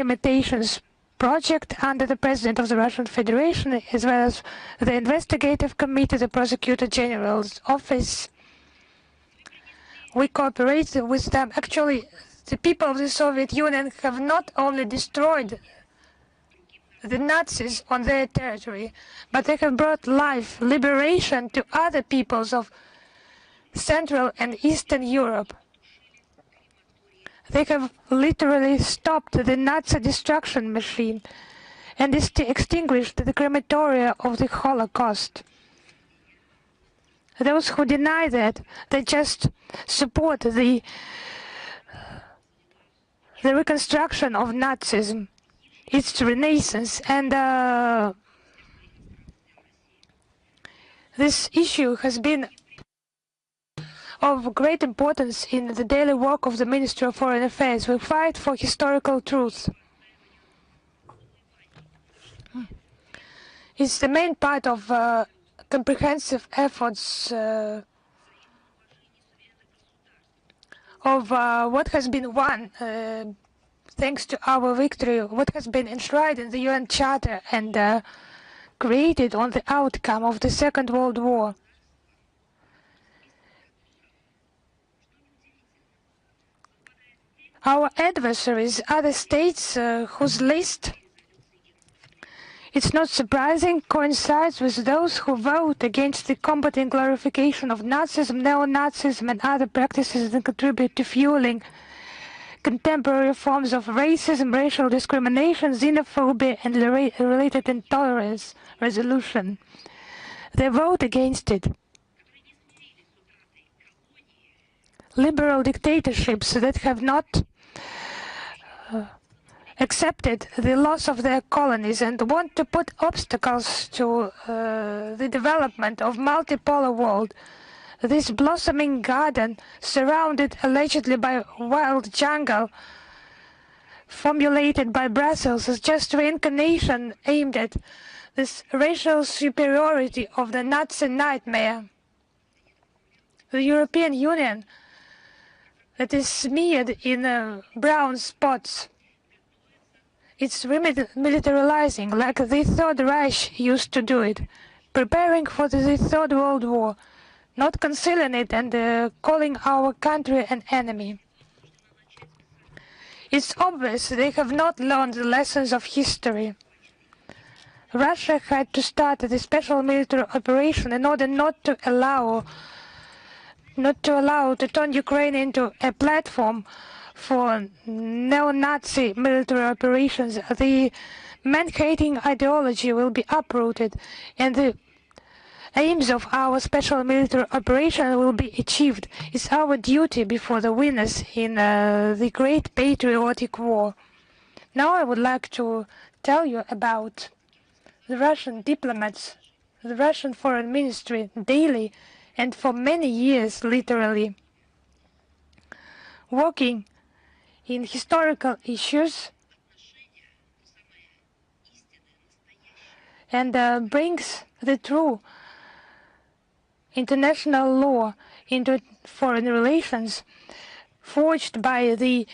limitations project under the President of the Russian Federation, as well as the investigative committee, the Prosecutor General's office. We cooperate with them. Actually, the people of the Soviet Union have not only destroyed the Nazis on their territory, but they have brought life, liberation to other peoples of Central and Eastern Europe. They have literally stopped the Nazi destruction machine and extinguished the crematoria of the Holocaust. Those who deny that, they just support the reconstruction of Nazism, its renaissance, and this issue has been of great importance in the daily work of the Ministry of Foreign Affairs. We fight for historical truth. It's the main part of comprehensive efforts of what has been won thanks to our victory, what has been enshrined in the UN Charter and created on the outcome of the Second World War. Our adversaries, other states whose list, it's not surprising, coincides with those who vote against the combating glorification of Nazism, neo-Nazism and other practices that contribute to fueling contemporary forms of racism, racial discrimination, xenophobia and related intolerance resolution. They vote against it. Liberal dictatorships that have not accepted the loss of their colonies and want to put obstacles to the development of multipolar world. This blossoming garden, surrounded allegedly by wild jungle, formulated by Brussels, is just reincarnation aimed at this racial superiority of the Nazi nightmare. The European Union that is smeared in brown spots. It's militarizing like the Third Reich used to do it, preparing for the Third World War, not concealing it and calling our country an enemy. It's obvious they have not learned the lessons of history. Russia had to start the special military operation in order not to allow to turn Ukraine into a platform for neo-Nazi military operations. The man-hating ideology will be uprooted and the aims of our special military operation will be achieved. It's our duty before the winners in the great patriotic war. Now I would like to tell you about the Russian diplomats, the Russian Foreign Ministry daily and for many years literally working in historical issues and brings the true international law into foreign relations forged by the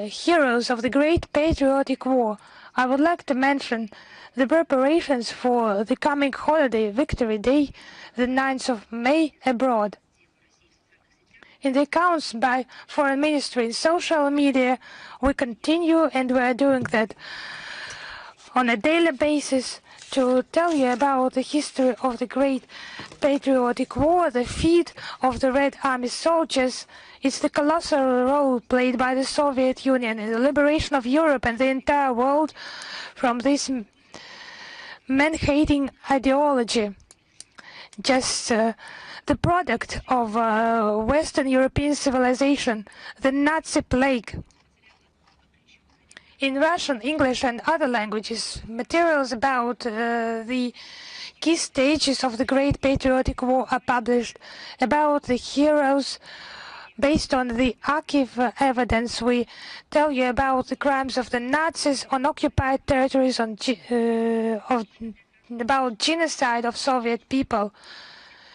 heroes of the Great Patriotic War. I would like to mention the preparations for the coming holiday, Victory Day, the 9th of May, abroad. In the accounts by Foreign Ministry in social media, we continue and we are doing that on a daily basis to tell you about the history of the Great Patriotic War, the feat of the Red Army soldiers. It's the colossal role played by the Soviet Union in the liberation of Europe and the entire world from this man-hating ideology. Just the product of Western European civilization, the Nazi plague. In Russian, English and other languages, materials about the key stages of the Great Patriotic War are published, about the heroes. Based on the archive evidence, we tell you about the crimes of the Nazis on occupied territories, about genocide of Soviet people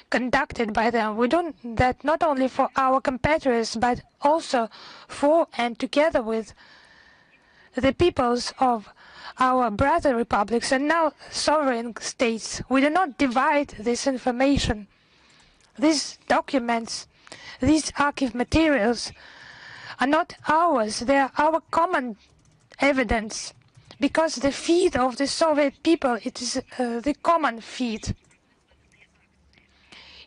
conducted by them. We do that not only for our competitors, but also for and together with the peoples of our brother republics and now sovereign states. We do not divide this information. These documents, these archive materials are not ours, they are our common evidence, because the feet of the Soviet people, it is the common feet.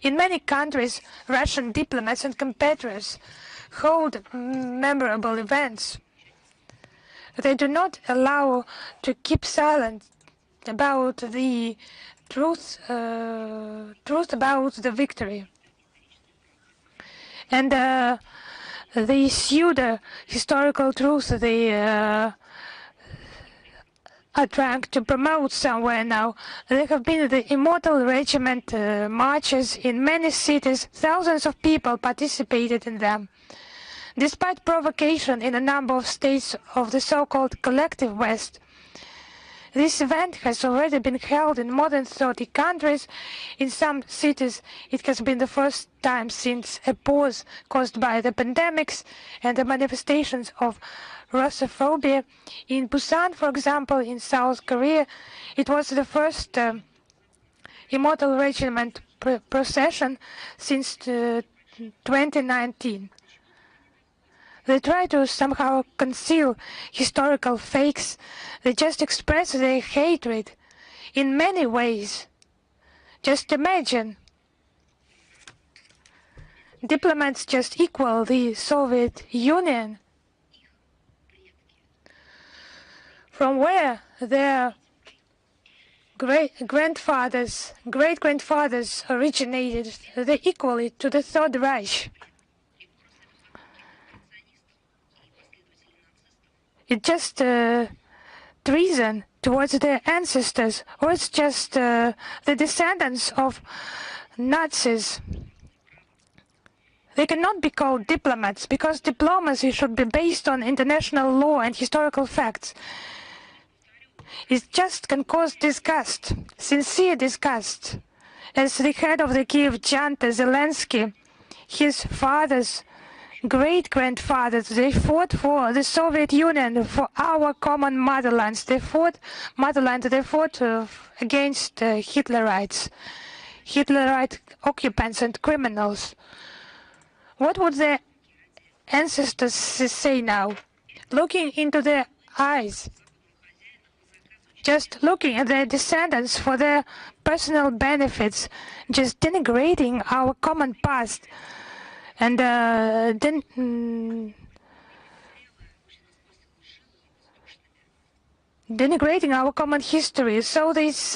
In many countries, Russian diplomats and compatriots hold memorable events. They do not allow to keep silent about the truth about the victory. And the pseudo-historical truth they are trying to promote somewhere now. There have been the Immortal Regiment marches in many cities. Thousands of people participated in them. Despite provocation in a number of states of the so-called collective West, this event has already been held in more than 30 countries. In some cities, it has been the first time since a pause caused by the pandemics and the manifestations of Russophobia. In Busan, for example, in South Korea, it was the first Immortal Regiment procession since 2019. They try to somehow conceal historical fakes. They just express their hatred in many ways. Just imagine, diplomats just equal the Soviet Union, from where their great-grandfathers originated. They equal it to the Third Reich. It's just treason towards their ancestors, or it's just the descendants of Nazis. They cannot be called diplomats, because diplomacy should be based on international law and historical facts. It just can cause disgust, sincere disgust. As the head of the Kiev junta, Zelensky, his father's great-grandfathers, they fought for the Soviet Union, for our common motherland. They fought against Hitlerites, Hitlerite occupants and criminals. What would their ancestors say now? Looking into their eyes, just looking at their descendants for their personal benefits, just denigrating our common past, and denigrating our common history. So this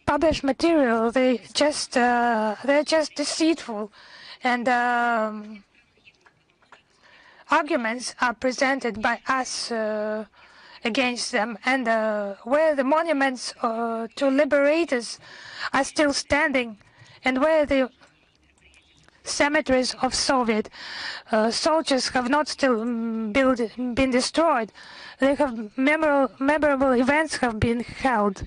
published material, they're just deceitful, and arguments are presented by us against them, and where the monuments to liberators are still standing, and where the cemeteries of Soviet soldiers have not still been destroyed. They have memorable events have been held.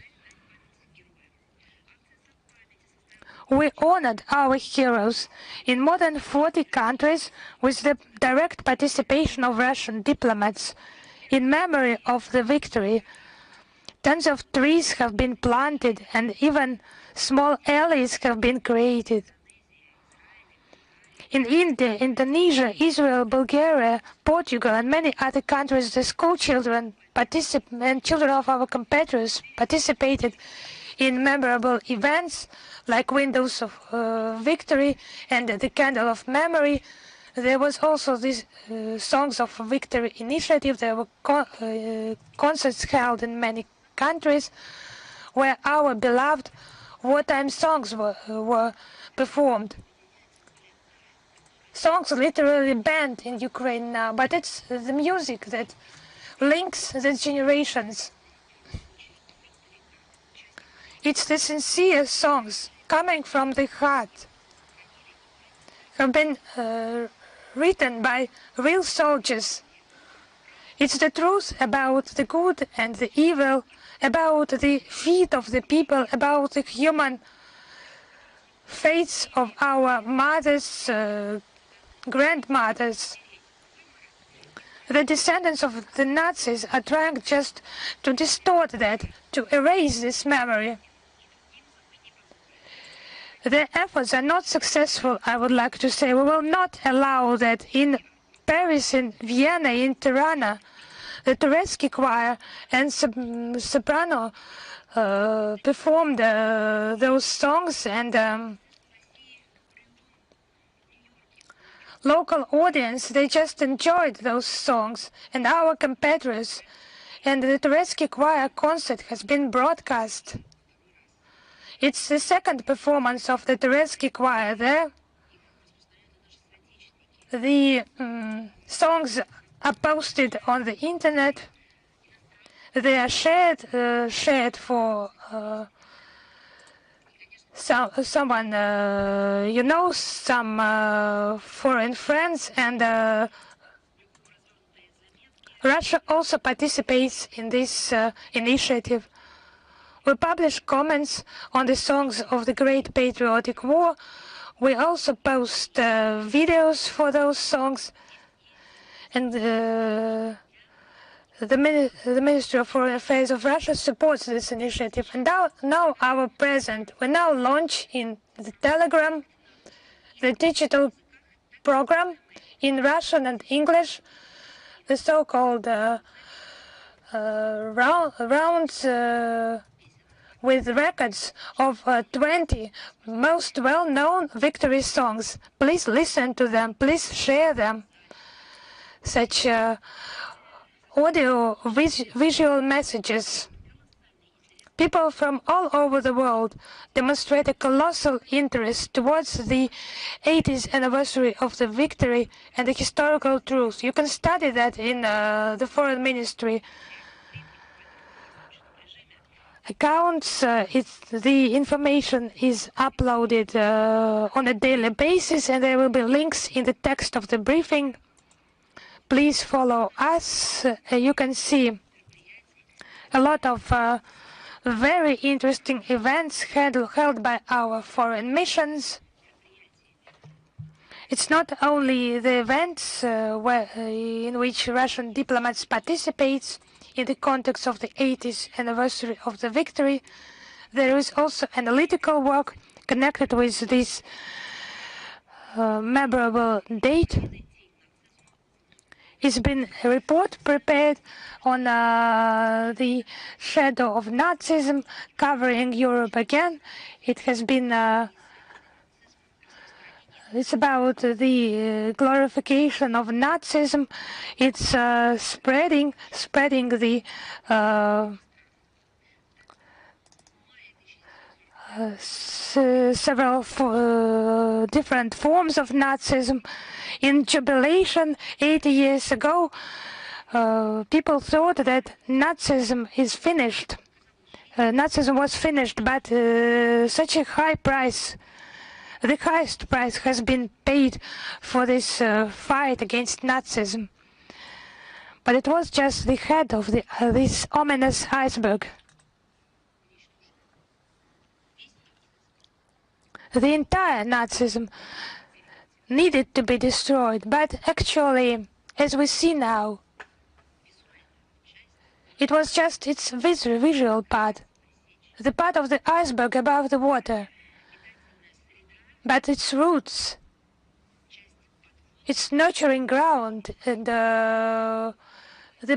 We honored our heroes in more than 40 countries with the direct participation of Russian diplomats. In memory of the victory, tons of trees have been planted and even small alleys have been created. In India, Indonesia, Israel, Bulgaria, Portugal, and many other countries, the school children and children of our compatriots participated in memorable events like Windows of Victory and the Candle of Memory. There was also this Songs of Victory initiative. There were concerts held in many countries where our beloved wartime songs were performed. Songs literally banned in Ukraine now, but it's the music that links the generations. It's the sincere songs coming from the heart, have been written by real soldiers. It's the truth about the good and the evil, about the feet of the people, about the human fates of our mothers, grandmothers. The descendants of the Nazis are trying just to distort that, to erase this memory. Their efforts are not successful, I would like to say. We will not allow that in Paris, in Vienna, in Tirana, the Turecki choir and soprano performed those songs, and local audience, they just enjoyed those songs, and our compatriots. And the Turecki choir concert has been broadcast. It's the second performance of the Turecki choir there. The songs are posted on the internet. They are shared for someone you know, some foreign friends, and Russia also participates in this initiative. We publish comments on the songs of the Great Patriotic War. We also post videos for those songs, and the Ministry of Foreign Affairs of Russia supports this initiative. And now our president, we now launch in the Telegram the digital program in Russian and English, the so-called rounds with records of 20 most well-known victory songs. Please listen to them, please share them. Such audio visual messages. People from all over the world demonstrate a colossal interest towards the 80th anniversary of the victory and the historical truth. You can study that in the Foreign Ministry accounts. The information is uploaded on a daily basis, and there will be links in the text of the briefing. Please follow us. You can see a lot of very interesting events held by our foreign missions. It's not only the events in which Russian diplomats participate in the context of the 80th anniversary of the victory. There is also analytical work connected with this memorable date. It's been a report prepared on the shadow of Nazism covering Europe again. It has been it's about the glorification of Nazism. It's spreading the several different forms of Nazism. In jubilation 80 years ago, people thought that Nazism is finished. Nazism was finished, but such a high price, the highest price has been paid for this fight against Nazism. But it was just the head of this ominous iceberg. The entire Nazism needed to be destroyed, but actually, as we see now, it was just its visual part, the part of the iceberg above the water. But its roots, its nurturing ground, and the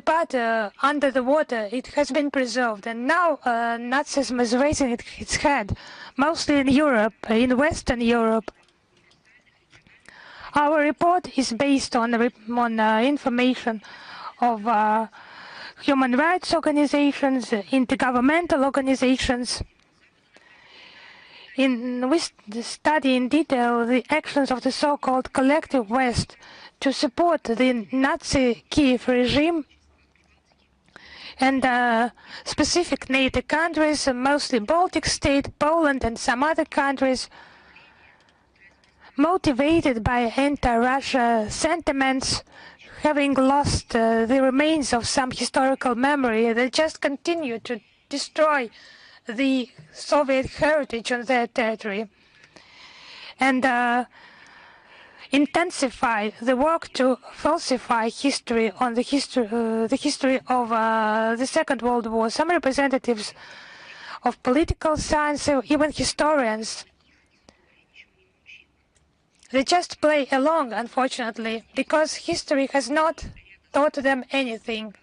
part under the water, it has been preserved. And now Nazism is raising its head, mostly in Europe, in Western Europe. Our report is based on information of human rights organizations, intergovernmental organizations. We study in detail the actions of the so-called collective West to support the Nazi Kiev regime and specific NATO countries, mostly Baltic states, Poland and some other countries, motivated by anti-Russia sentiments, having lost the remains of some historical memory. They just continue to destroy the Soviet heritage on their territory. And intensify the work to falsify history on the history of the Second World War. Some representatives of political science, even historians, they just play along, unfortunately, because history has not taught them anything.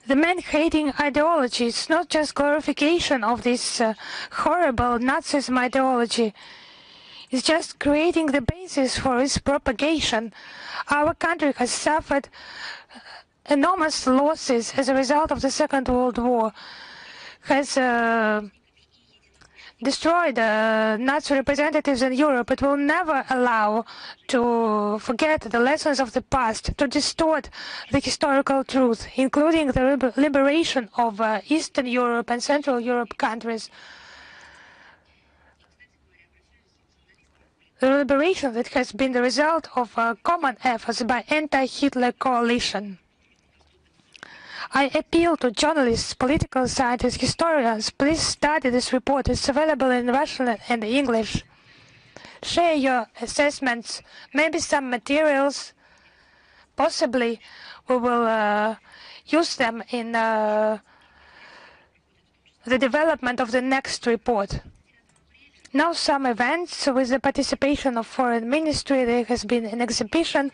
The man-hating ideology is not just glorification of this horrible Nazism ideology. It's just creating the basis for its propagation. Our country has suffered enormous losses as a result of the Second World War, has destroyed Nazi representatives in Europe. It will never allow to forget the lessons of the past, to distort the historical truth, including the liberation of Eastern Europe and Central Europe countries. The liberation that has been the result of common efforts by anti-Hitler coalition. I appeal to journalists, political scientists, historians, please study this report. It's available in Russian and English. Share your assessments, maybe some materials. Possibly we will use them in the development of the next report. Now some events with the participation of Foreign Ministry. There has been an exhibition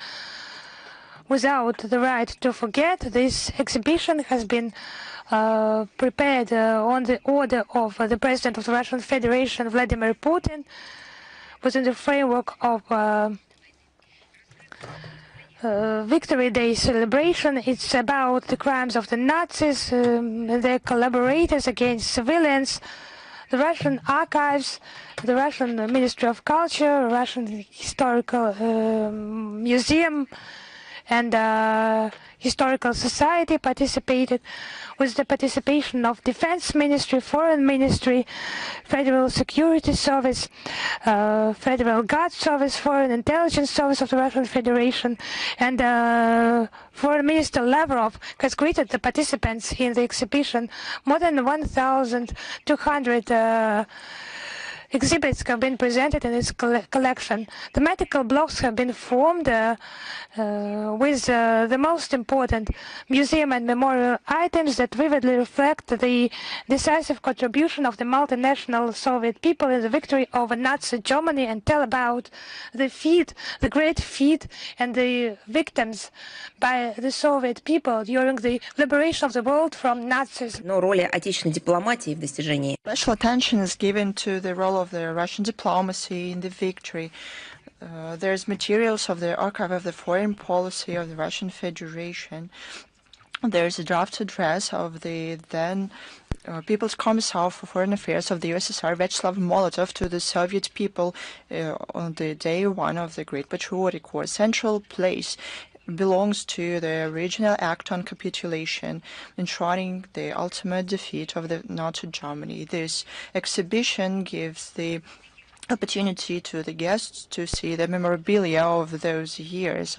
without the right to forget. This exhibition has been prepared on the order of the President of the Russian Federation, Vladimir Putin, within the framework of Victory Day celebration. It's about the crimes of the Nazis, their collaborators against civilians, the Russian archives, the Russian Ministry of Culture, Russian Historical Museum, and Historical Society participated, with the participation of Defense Ministry, Foreign Ministry, Federal Security Service, Federal Guard Service, Foreign Intelligence Service of the Russian Federation, and Foreign Minister Lavrov has greeted the participants in the exhibition. More than 1,200 exhibits have been presented in its collection. Thematical blocks have been formed with the most important museum and memorial items that vividly reflect the decisive contribution of the multinational Soviet people in the victory over Nazi Germany, and tell about the feat, the great feat, and the victims by the Soviet people during the liberation of the world from Nazis. Но роли отечественной дипломатии в достижении. Special attention is given to the role of the Russian diplomacy in the victory. There's materials of the archive of the foreign policy of the Russian Federation. There's a draft address of the then People's Commissar for Foreign Affairs of the USSR, Vyacheslav Molotov, to the Soviet people on the day one of the Great Patriotic War. Central place belongs to the original act on capitulation, enshrining the ultimate defeat of the Nazi Germany. This exhibition gives the opportunity to the guests to see the memorabilia of those years,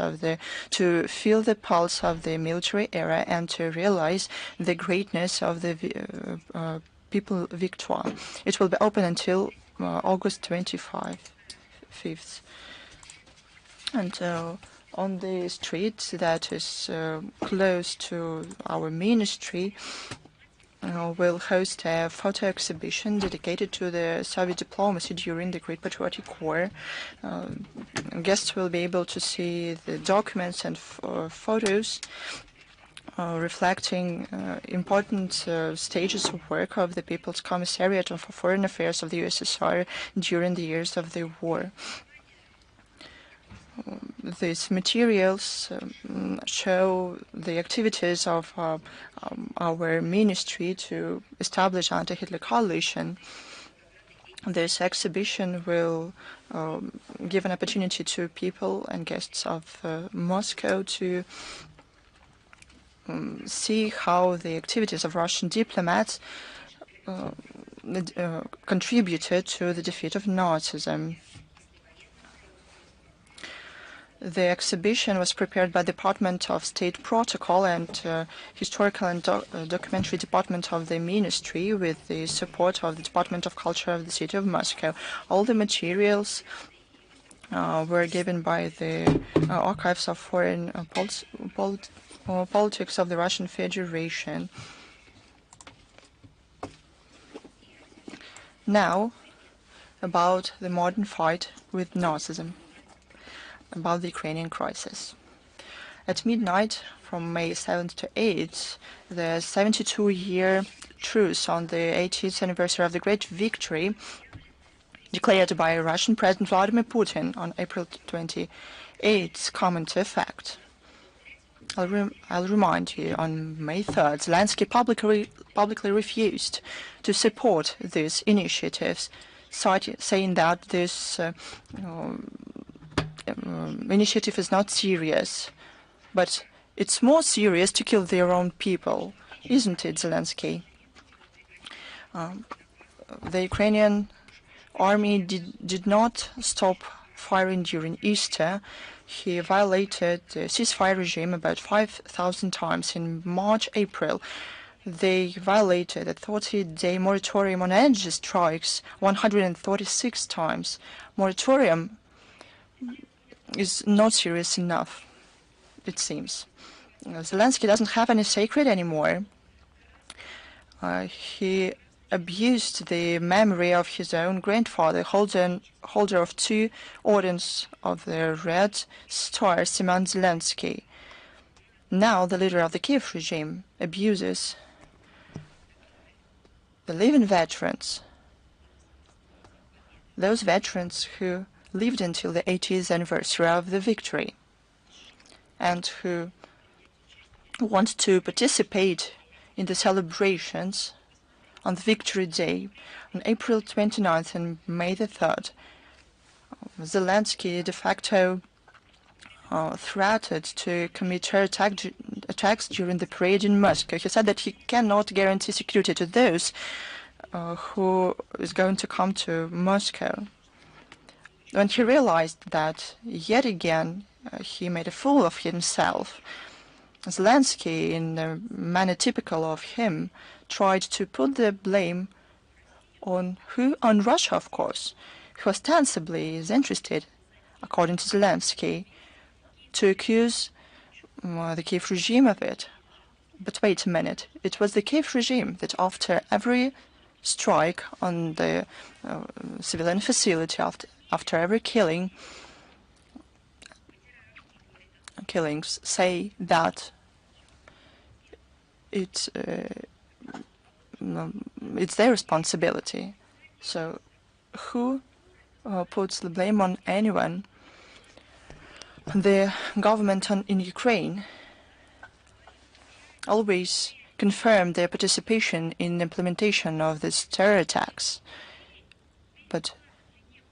to feel the pulse of the military era, and to realize the greatness of the people victoire. It will be open until August 25th. And on the street that is close to our ministry, will host a photo exhibition dedicated to the Soviet diplomacy during the Great Patriotic War. Guests will be able to see the documents and photos reflecting important stages of work of the People's Commissariat for Foreign Affairs of the USSR during the years of the war. These materials show the activities of our ministry to establish anti-Hitler coalition. This exhibition will give an opportunity to people and guests of Moscow to see how the activities of Russian diplomats contributed to the defeat of Nazism. The exhibition was prepared by the Department of State Protocol and Historical and Documentary Department of the Ministry, with the support of the Department of Culture of the City of Moscow. All the materials were given by the archives of foreign politics of the Russian Federation. Now, about the modern fight with Nazism, about the Ukrainian crisis. At midnight, from May 7th to 8th, the 72-year truce on the 80th anniversary of the Great Victory, declared by Russian President Vladimir Putin on April 28th, come into effect. I'll remind you, on May 3rd, Zelensky publicly refused to support these initiatives, saying that this initiative is not serious. But it's more serious to kill their own people, isn't it, Zelensky? The Ukrainian army did not stop firing during Easter. He violated the ceasefire regime about 5,000 times in March, April. They violated a 30-day moratorium on energy strikes 136 times. Moratorium is not serious enough, it seems. Zelensky doesn't have any sacred anymore. He abused the memory of his own grandfather, holder of 2 orders of the Red Star, Semyon Zelensky. Now the leader of the Kiev regime abuses the living veterans, those veterans who lived until the 80th anniversary of the victory and who want to participate in the celebrations on the Victory Day on April 29th and May the 3rd. Zelensky de facto threatened to commit terror attacks during the parade in Moscow. He said that he cannot guarantee security to those who is going to come to Moscow. When he realized that, yet again, he made a fool of himself. Zelensky, in a manner typical of him, tried to put the blame on who? On Russia, of course, who ostensibly is interested, according to Zelensky, to accuse the Kiev regime of it. But wait a minute, it was the Kiev regime that after every strike on the civilian facility, after every killings, say that it's their responsibility. So who puts the blame on anyone? The government in Ukraine always confirmed their participation in the implementation of these terror attacks. But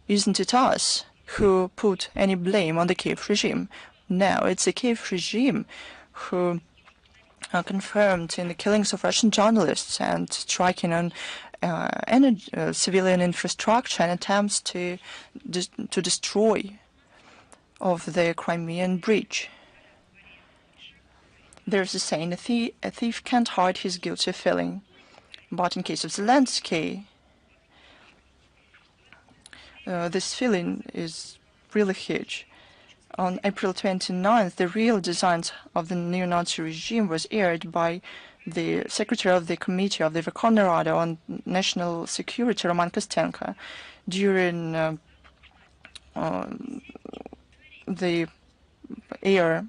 isn't it us who put any blame on the Kiev regime? No, it's the Kiev regime who confirmed in the killings of Russian journalists and striking on civilian infrastructure and attempts to destroy of the Crimean Bridge. There's a saying, a thief can't hide his guilty feeling. But in case of Zelensky, this feeling is really huge. On April 29th, the real designs of the neo-Nazi regime was aired by the Secretary of the Committee of the Verkhovna Rada on National Security, Roman Kostenko, during the air.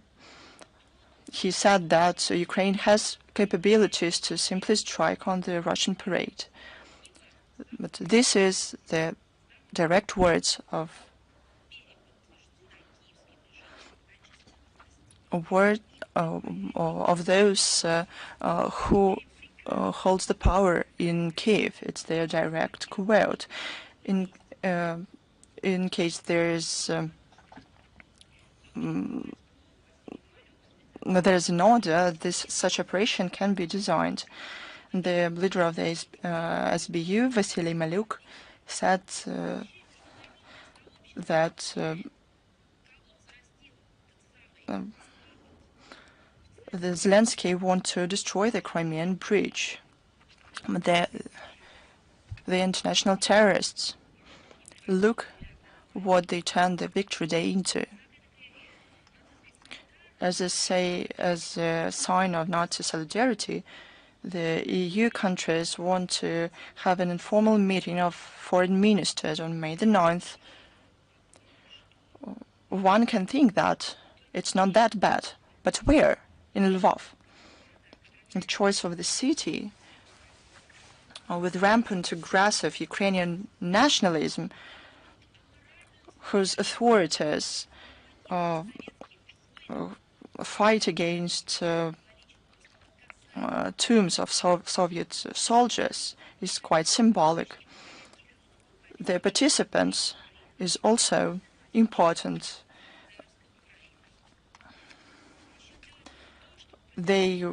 He said that Ukraine has capabilities to simply strike on the Russian parade. But this is the direct words of those who holds the power in Kiev. It's their direct quote. In case there is there's an order, such operation can be designed. The leader of the SBU, Vasily Maluk, said that the Zelensky want to destroy the Crimean Bridge. The international terrorists look what they turned the Victory Day into. As I say, as a sign of Nazi solidarity, the EU countries want to have an informal meeting of foreign ministers on May the 9th. One can think that it's not that bad, but where? In Lvov. The choice of the city, with rampant aggressive Ukrainian nationalism, whose authorities fight against tombs of Soviet soldiers, is quite symbolic. The participants is also important. They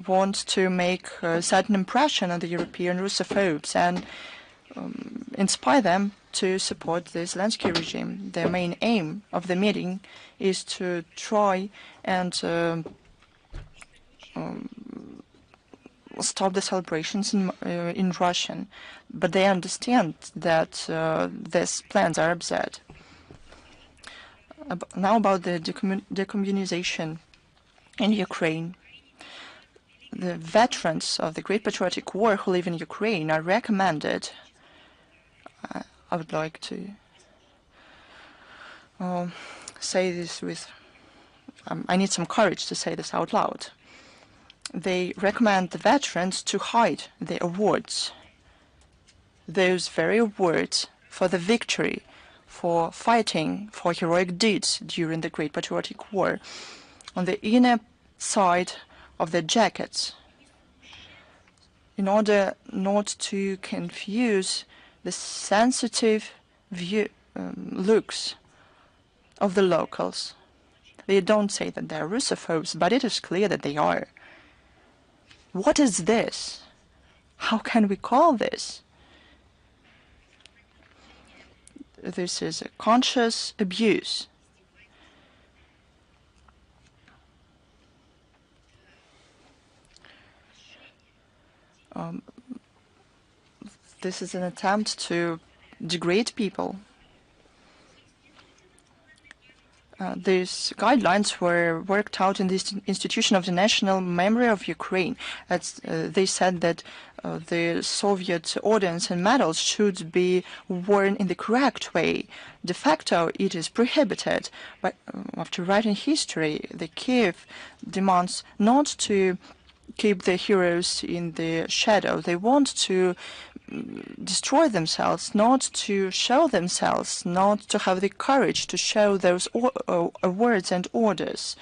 want to make a certain impression on the European Russophobes and inspire them to support the Zelensky regime. The main aim of the meeting is to try and stop the celebrations in Russian, but they understand that these plans are absurd. Now about the decommunization in Ukraine. The veterans of the Great Patriotic War who live in Ukraine are recommended. I would like to say this with, I need some courage to say this out loud. They recommend the veterans to hide the awards, those very awards for the victory, for fighting, for heroic deeds during the Great Patriotic War, on the inner side of the jackets, in order not to confuse the sensitive looks of the locals. They don't say that they're Russophobes, but it is clear that they are. What is this? How can we call this? This is a conscious abuse. This is an attempt to degrade people. These guidelines were worked out in the institution of the National Memory of Ukraine. They said that the Soviet ordnance and medals should be worn in the correct way. De facto, it is prohibited. But after writing history, the Kiev demands not to keep the heroes in the shadow. They want to destroy themselves, not to show themselves, not to have the courage to show those words and orders.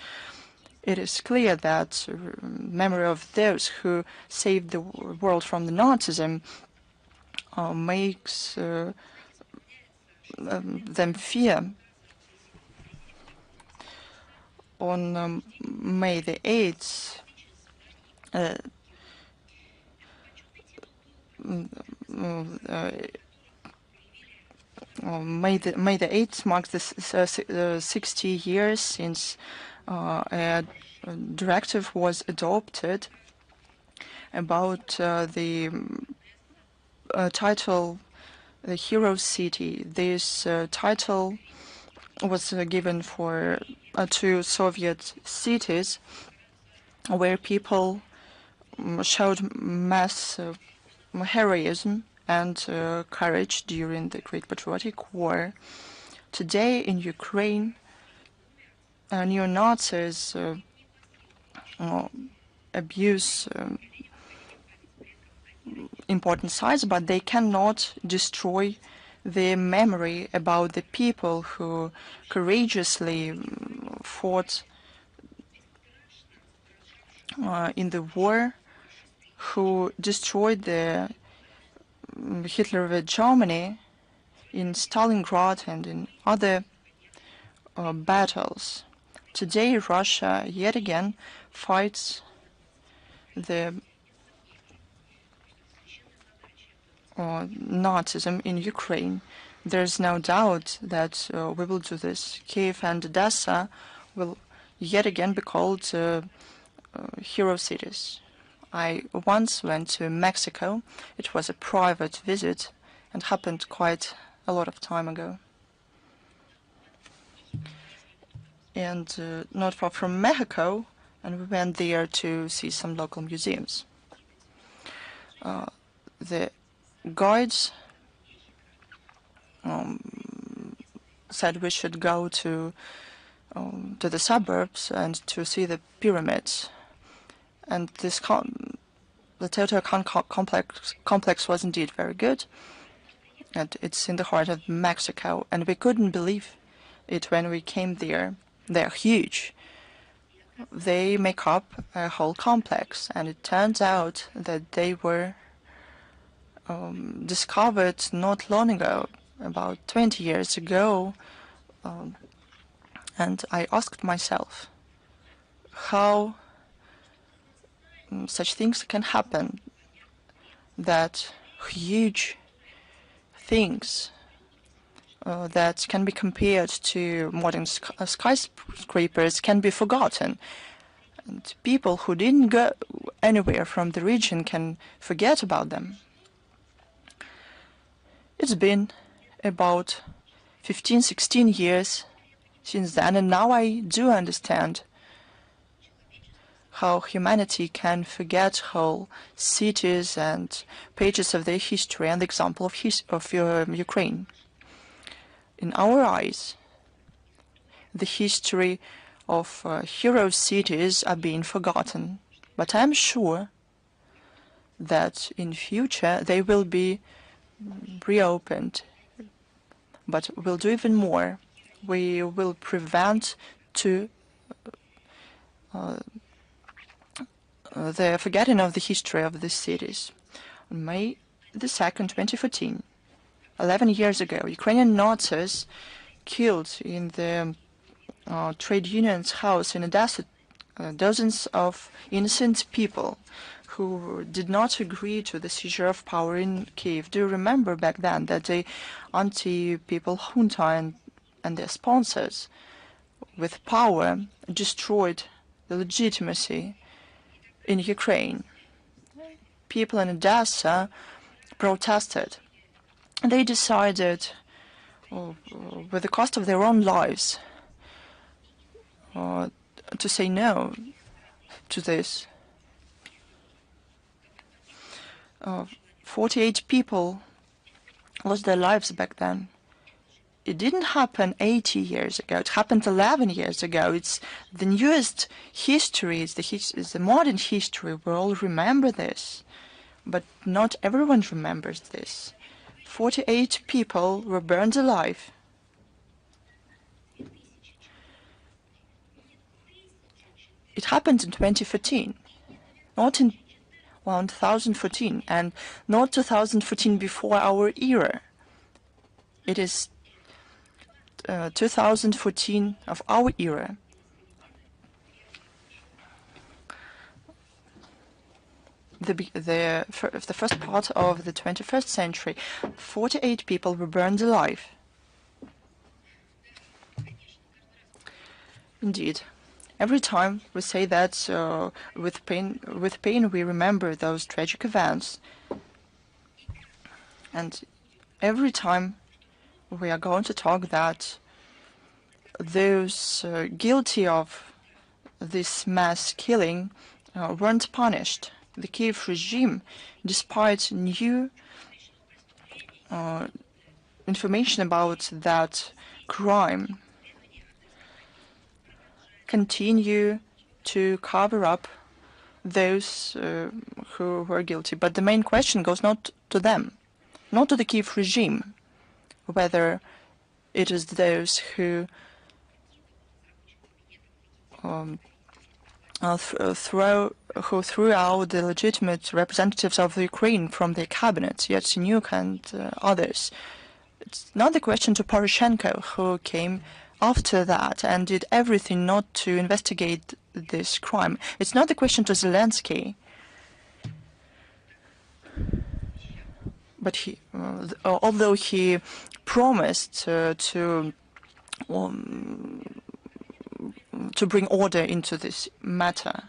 It is clear that memory of those who saved the world from the Nazism makes them fear. On May the 8th, May the 8th marks the 60 years since a directive was adopted about the title, the Hero City. This title was given for to Soviet cities where people showed mass heroism and courage during the Great Patriotic War. Today in Ukraine, neo-Nazis abuse important sites, but they cannot destroy the memory about the people who courageously fought in the war, who destroyed the Hitler Germany in Stalingrad and in other battles. Today, Russia yet again fights the Nazism in Ukraine. There's no doubt that we will do this. Kiev and Odessa will yet again be called hero cities. I once went to Mexico. It was a private visit and happened quite a lot of time ago. and not far from Mexico, and we went there to see some local museums. The guides said we should go to the suburbs and to see the pyramids, and the complex was indeed very good, and it's in the heart of Mexico, and we couldn't believe it when we came there. They're huge. They make up a whole complex, and it turns out that they were discovered not long ago, about 20 years ago, and I asked myself how such things can happen, that huge things that can be compared to modern skyscrapers can be forgotten. And people who didn't go anywhere from the region can forget about them. It's been about 15, 16 years since then, and now I do understand how humanity can forget whole cities and pages of their history, and the example of Ukraine. In our eyes, the history of hero cities are being forgotten, but I'm sure that in future they will be reopened. But we'll do even more. We will prevent the forgetting of the history of these cities. On May the 2nd, 2014, 11 years ago, Ukrainian Nazis killed in the trade union's house in Odessa dozens of innocent people who did not agree to the seizure of power in Kiev. Do you remember back then that the anti-people junta and their sponsors with power destroyed the legitimacy in Ukraine? People in Odessa protested. They decided, with the cost of their own lives, to say no to this. 48 people lost their lives back then. It didn't happen 80 years ago. It happened 11 years ago. It's the newest history. It's the modern history. We all remember this. But not everyone remembers this. 48 people were burned alive. It happened in 2014, not in 2014, and not 2014 before our era. It is 2014 of our era. The first part of the 21st century, 48 people were burned alive. Indeed. Every time we say that with pain we remember those tragic events. And every time we are going to talk that those guilty of this mass killing weren't punished. The Kiev regime, despite new information about that crime, continue to cover up those who were guilty. But the main question goes not to them, not to the Kiev regime, whether it is those who threw out the legitimate representatives of the Ukraine from their cabinet, Yatsenyuk and others. It's not the question to Poroshenko, who came after that and did everything not to investigate this crime. It's not the question to Zelensky, but he, although he promised to bring order into this matter,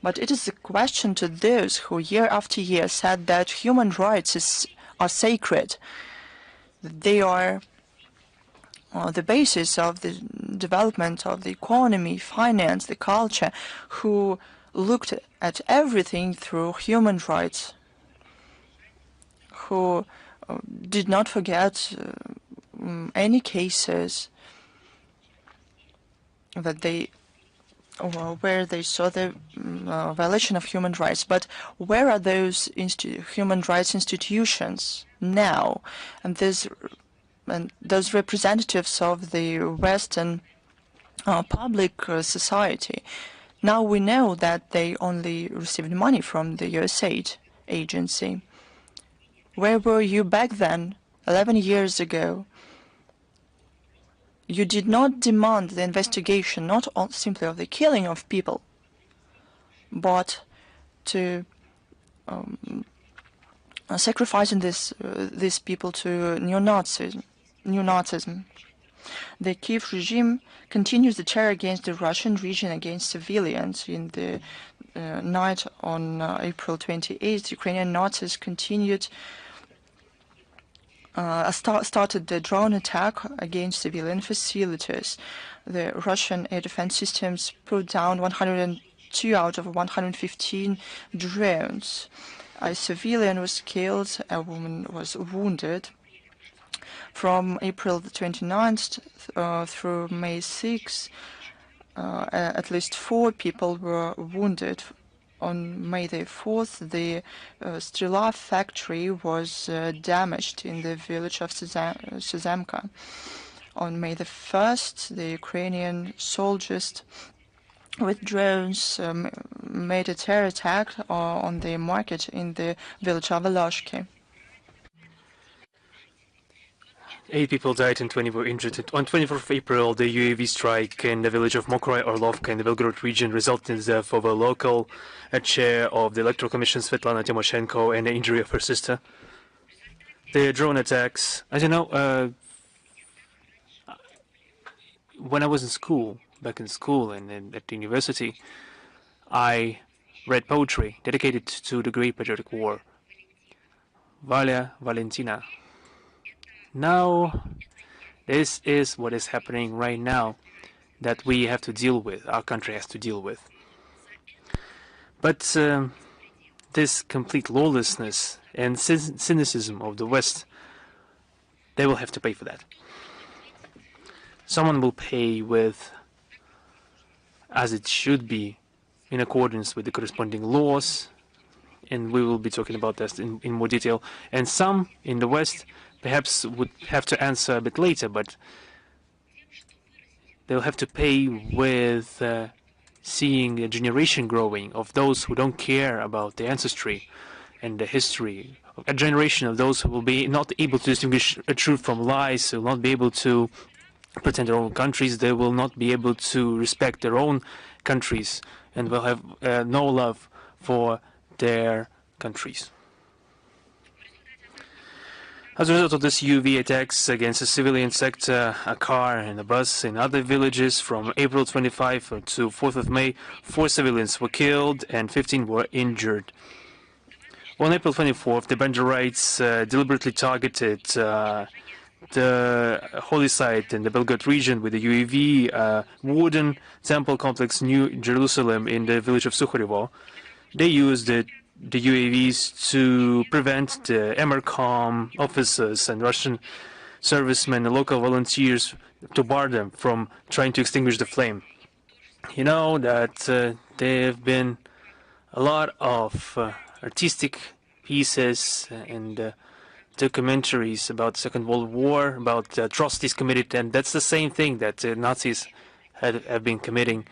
but it is a question to those who year after year said that human rights are sacred, that they are the basis of the development of the economy, finance, the culture, who looked at everything through human rights, who did not forget any cases that where they saw the violation of human rights. But where are those human rights institutions now? And those representatives of the Western public society. Now we know that they only received money from the USAID agency. Where were you back then, 11 years ago? You did not demand the investigation, not simply of the killing of people, but to sacrificing these people to neo-Nazism. The Kiev regime continues the terror against the Russian region, against civilians. In the night on April 28th, Ukrainian Nazis continued started the drone attack against civilian facilities. The Russian air defense systems put down 102 out of 115 drones. A civilian was killed, a woman was wounded. From April 29th through May 6th, at least 4 people were wounded. On May the 4th, the Strela factory was damaged in the village of Suzemka. On May the 1st, the Ukrainian soldiers with drones made a terror attack on the market in the village of Aloshki. 8 people died and 20 were injured. On 24th of April, the UAV strike in the village of Mokroy Orlovka in the Belgorod region resulted in the death of a local chair of the Electoral Commission, Svetlana Tymoshenko, and the injury of her sister. The drone attacks, as you know, when I was in school, back in school and at the university, I read poetry dedicated to the Great Patriotic War. Valia Valentina. Now, this is what is happening right now that we have to deal with, our country has to deal with. But this complete lawlessness and cynicism of the West, they will have to pay for that. Someone will pay with, as it should be, in accordance with the corresponding laws, and we will be talking about this in more detail. And some in the West perhaps would have to answer a bit later, but they'll have to pay with seeing a generation growing of those who don't care about the ancestry and the history, a generation of those who will be not able to distinguish a truth from lies, who will not be able to protect their own countries, they will not be able to respect their own countries, and will have no love for their countries. As a result of this UAV attacks against a civilian sector, a car and a bus in other villages from April 25 to 4th of May, 4 civilians were killed and 15 were injured. On April 24th, the Banderites deliberately targeted the holy site in the Belgorod region with the UAV wooden temple complex New Jerusalem in the village of Zakharova. They used the UAVs to prevent the Emercom officers and Russian servicemen and local volunteers, to bar them from trying to extinguish the flame. You know that there have been a lot of artistic pieces and documentaries about the Second World War, about the atrocities committed, and that's the same thing that Nazis have been committing.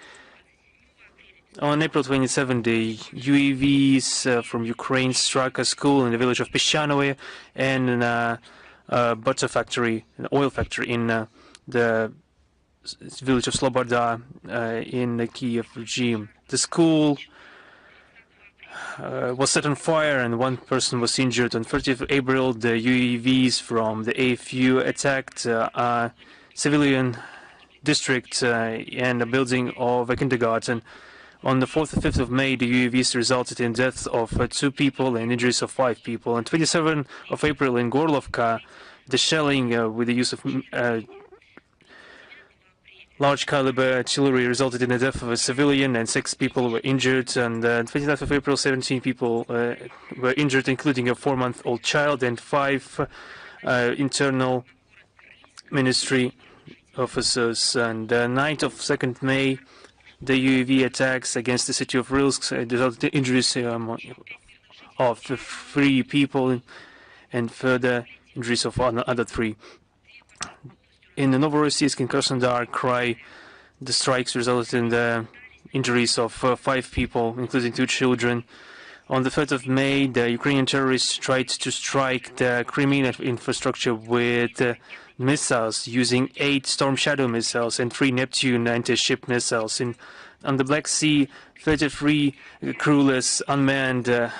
On April 27, the UAVs from Ukraine struck a school in the village of Peshchanoe and a butter factory, an oil factory in the village of Sloboda in the Kiev regime. The school was set on fire and 1 person was injured. On 30th of April, the UAVs from the AFU attacked a civilian district and a building of a kindergarten. On the 4th and 5th of May, the UAVs resulted in deaths of 2 people and injuries of 5 people. On 27th of April in Gorlovka, the shelling with the use of large caliber artillery resulted in the death of a civilian and 6 people were injured. On the 29th of April, 17 people were injured, including a 4-month-old child and 5 internal ministry officers. And the 9th of 2nd May, the UAV attacks against the city of Rilsk resulted in injuries of 3 people and further injuries of other 3. In the Novorossiysk and Krasnodar Krai, the strikes resulted in the injuries of 5 people, including 2 children. On the 3rd of May, the Ukrainian terrorists tried to strike the Crimean infrastructure with missiles, using 8 Storm Shadow missiles and 3 Neptune anti-ship missiles. On the Black Sea, 33 crewless unmanned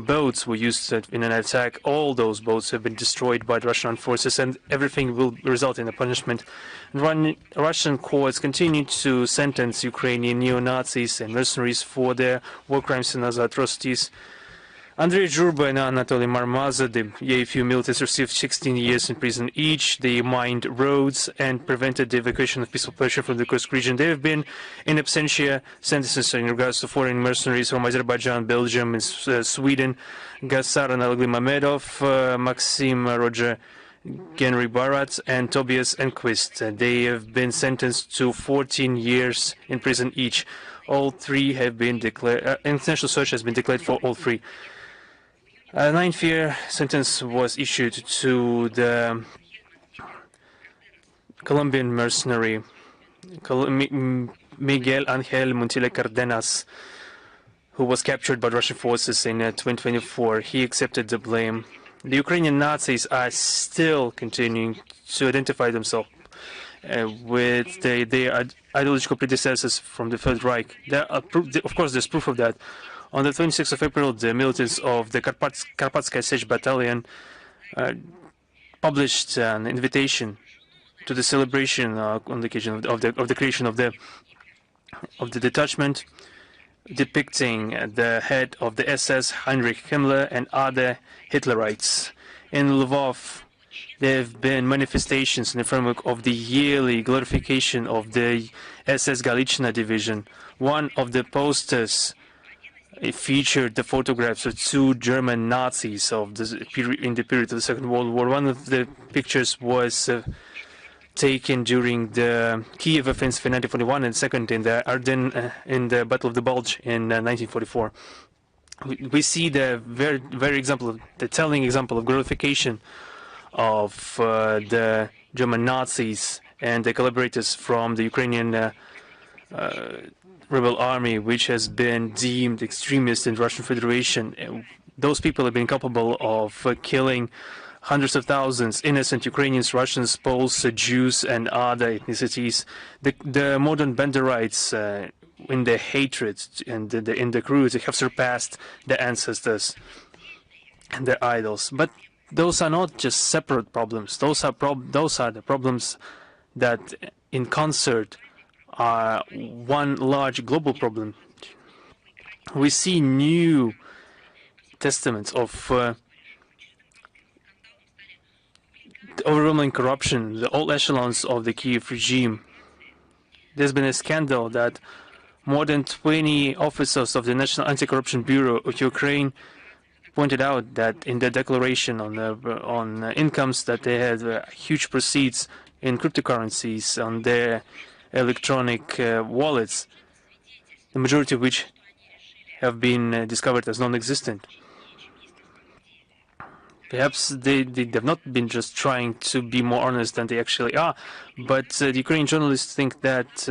boats were used in an attack. All those boats have been destroyed by the Russian armed forces, and everything will result in a punishment. Russian courts continue to sentence Ukrainian neo-Nazis and mercenaries for their war crimes and other atrocities. Andrei Zhurba and Anatoly Marmaza, the AFU militants, received 16 years in prison each. They mined roads and prevented the evacuation of peaceful population from the Kursk region. They have been in absentia sentences in regards to foreign mercenaries from Azerbaijan, Belgium, and Sweden. Gassar Analogly Mamedov, Maxim Roger Genry Barat, and Tobias Enquist. They have been sentenced to 14 years in prison each. All 3 have been declared. International search has been declared for all 3. A 9-year sentence was issued to the Colombian mercenary Miguel Angel Montilla Cardenas, who was captured by Russian forces in 2024. He accepted the blame. The Ukrainian Nazis are still continuing to identify themselves with their ideological predecessors from the Third Reich. Of course, there's proof of that. On the 26th of April, the militants of the Karpatskaya Sech Battalion published an invitation to the celebration on the occasion of the creation of the detachment, depicting the head of the SS, Heinrich Himmler, and other Hitlerites. In Lvov, there have been manifestations in the framework of the yearly glorification of the SS Galician division. One of the posters featured the photographs of 2 German Nazis in the period of the Second World War. One of the pictures was taken during the Kiev offensive in 1941, and second in the Ardennes in the Battle of the Bulge in 1944. We see the the telling example of glorification of the German Nazis and the collaborators from the Ukrainian rebel army, which has been deemed extremist in the Russian Federation. Those people have been capable of killing hundreds of thousands innocent Ukrainians, Russians, Poles, Jews, and other ethnicities. The modern Banderites, in their hatred and in the cruelty, have surpassed the ancestors and their idols. But those are not just separate problems. Those are the problems that, in concert, are one large global problem. We see new testaments of overwhelming corruption, the all echelons of the Kiev regime. There's been a scandal that more than 20 officers of the National Anti-Corruption Bureau of Ukraine pointed out that in their declaration on incomes that they had huge proceeds in cryptocurrencies on their electronic wallets, the majority of which have been discovered as non-existent. Perhaps they have not been just trying to be more honest than they actually are, but the Ukrainian journalists think that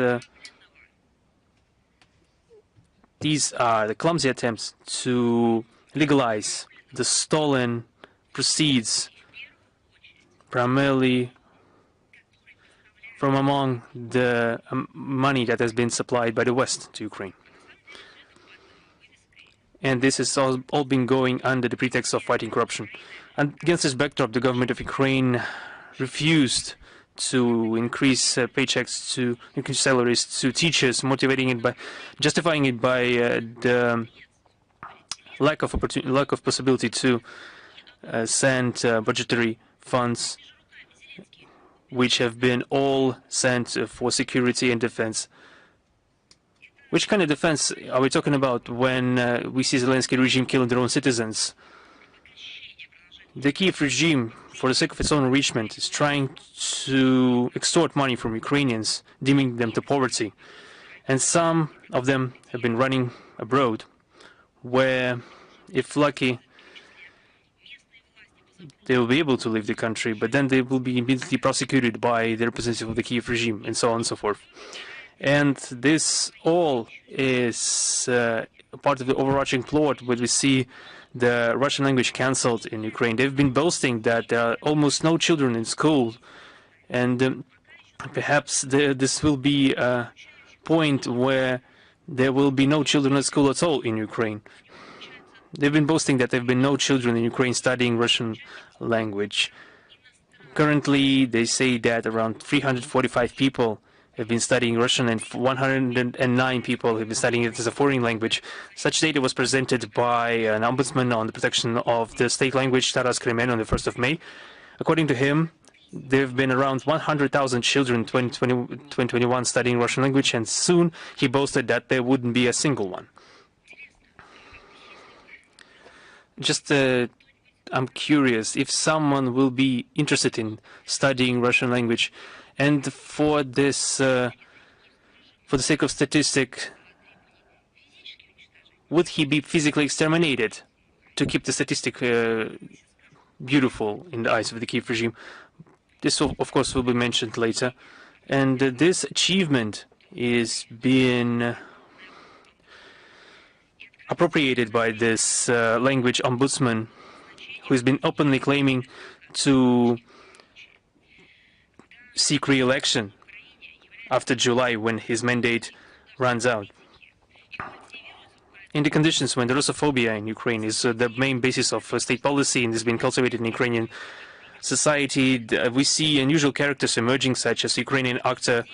these are the clumsy attempts to legalize the stolen proceeds, primarily from among the money that has been supplied by the West to Ukraine. And this has all been going under the pretext of fighting corruption. And against this backdrop, the government of Ukraine refused to increase paychecks, to increase salaries to teachers, justifying it by the lack of possibility to send budgetary funds which have been all sent for security and defense. Which kind of defense are we talking about when we see Zelensky regime killing their own citizens? The Kiev regime, for the sake of its own enrichment, is trying to extort money from Ukrainians, deeming them to poverty. And some of them have been running abroad, where, if lucky, they will be able to leave the country, but then they will be immediately prosecuted by the representative of the Kiev regime, and so on and so forth. And this all is part of the overarching plot where we see the Russian language cancelled in Ukraine. They've been boasting that there are almost no children in school, and perhaps this will be a point where there will be no children at school at all in Ukraine. They've been boasting that there have been no children in Ukraine studying Russian language. Currently, they say that around 345 people have been studying Russian and 109 people have been studying it as a foreign language. Such data was presented by an ombudsman on the protection of the state language, Taras Kremen, on the 1st of May. According to him, there have been around 100,000 children in 2021 studying Russian language, and soon he boasted that there wouldn't be a single one. Just I'm curious if someone will be interested in studying Russian language, and for this, for the sake of statistic, would he be physically exterminated to keep the statistic beautiful in the eyes of the Kiev regime? This, of course, will be mentioned later. And this achievement is being appropriated by this language ombudsman, who has been openly claiming to seek re-election after July, when his mandate runs out. In the conditions when the Russophobia in Ukraine is the main basis of state policy and has been cultivated in Ukrainian society, we see unusual characters emerging, such as Ukrainian actor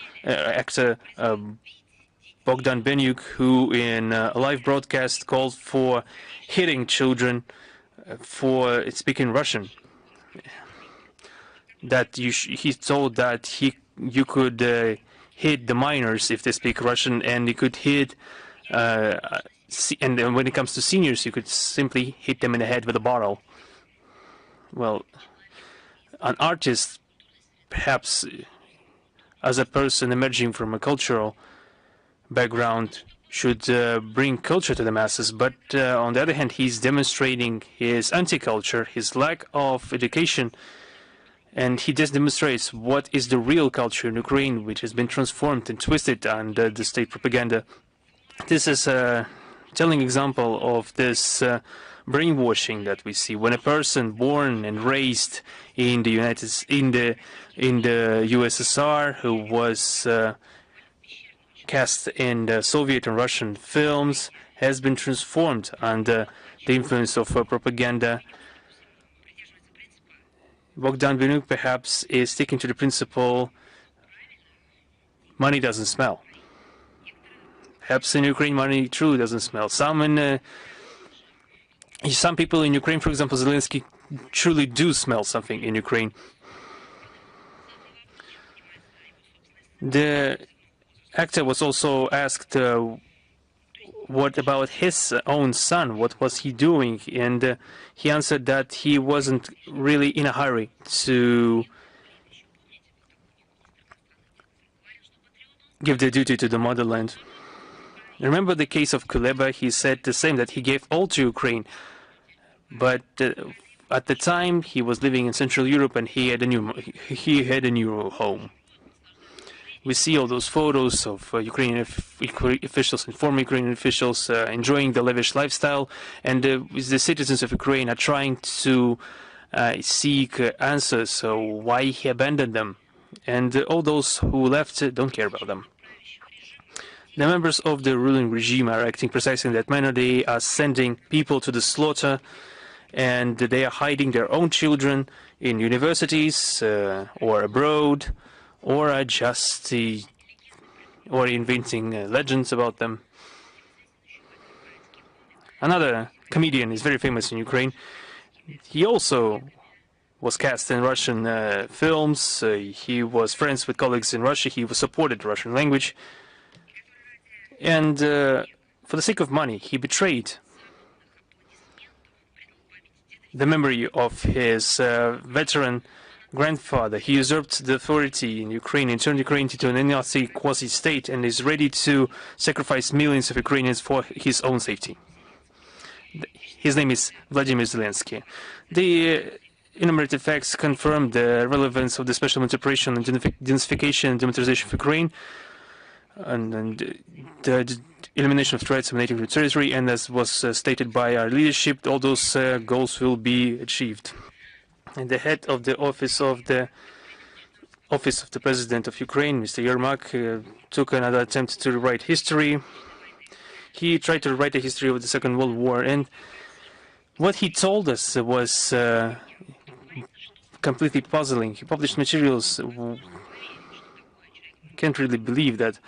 Bogdan Benyuk, who in a live broadcast called for hitting children for speaking Russian. That he told that you could hit the minors if they speak Russian, and you could hit, and when it comes to seniors, you could simply hit them in the head with a bottle. Well, an artist, perhaps as a person emerging from a cultural background, should bring culture to the masses, but on the other hand, he's demonstrating his anti-culture, his lack of education, and he just demonstrates what is the real culture in Ukraine, which has been transformed and twisted under the state propaganda. This is a telling example of this brainwashing that we see when a person born and raised in the USSR, who was cast in the Soviet and Russian films, has been transformed under the influence of propaganda. Bogdan Benuk perhaps is sticking to the principle, money doesn't smell. Perhaps in Ukraine money truly doesn't smell. Some people in Ukraine, for example, Zelensky, truly do smell something in Ukraine. The actor was also asked what about his own son, what was he doing, and he answered that he wasn't really in a hurry to give the duty to the motherland. Remember the case of Kuleba? He said the same, that he gave all to Ukraine, but at the time he was living in Central Europe and he had a new home. We see all those photos of Ukrainian officials and former Ukrainian officials enjoying the lavish lifestyle, and the citizens of Ukraine are trying to seek answers, so why he abandoned them. And all those who left don't care about them. The members of the ruling regime are acting precisely in that manner. They are sending people to the slaughter, and they are hiding their own children in universities or abroad, or are just or inventing legends about them. Another comedian is very famous in Ukraine. He also was cast in Russian films. He was friends with colleagues in Russia. He supported the Russian language. And for the sake of money, he betrayed the memory of his veteran grandfather. He usurped the authority in Ukraine and turned Ukraine into an Nazi quasi-state and is ready to sacrifice millions of Ukrainians for his own safety. His name is Vladimir Zelensky. The enumerated facts confirm the relevance of the special operation and denazification and demilitarization of Ukraine, and the elimination of threats emanating from territory, and as was stated by our leadership, all those goals will be achieved. And the head of the office of the President of Ukraine, Mr. Yermak, took another attempt to rewrite history. He tried to rewrite the history of the Second World War, and what he told us was completely puzzling. He published materials. Can't really believe that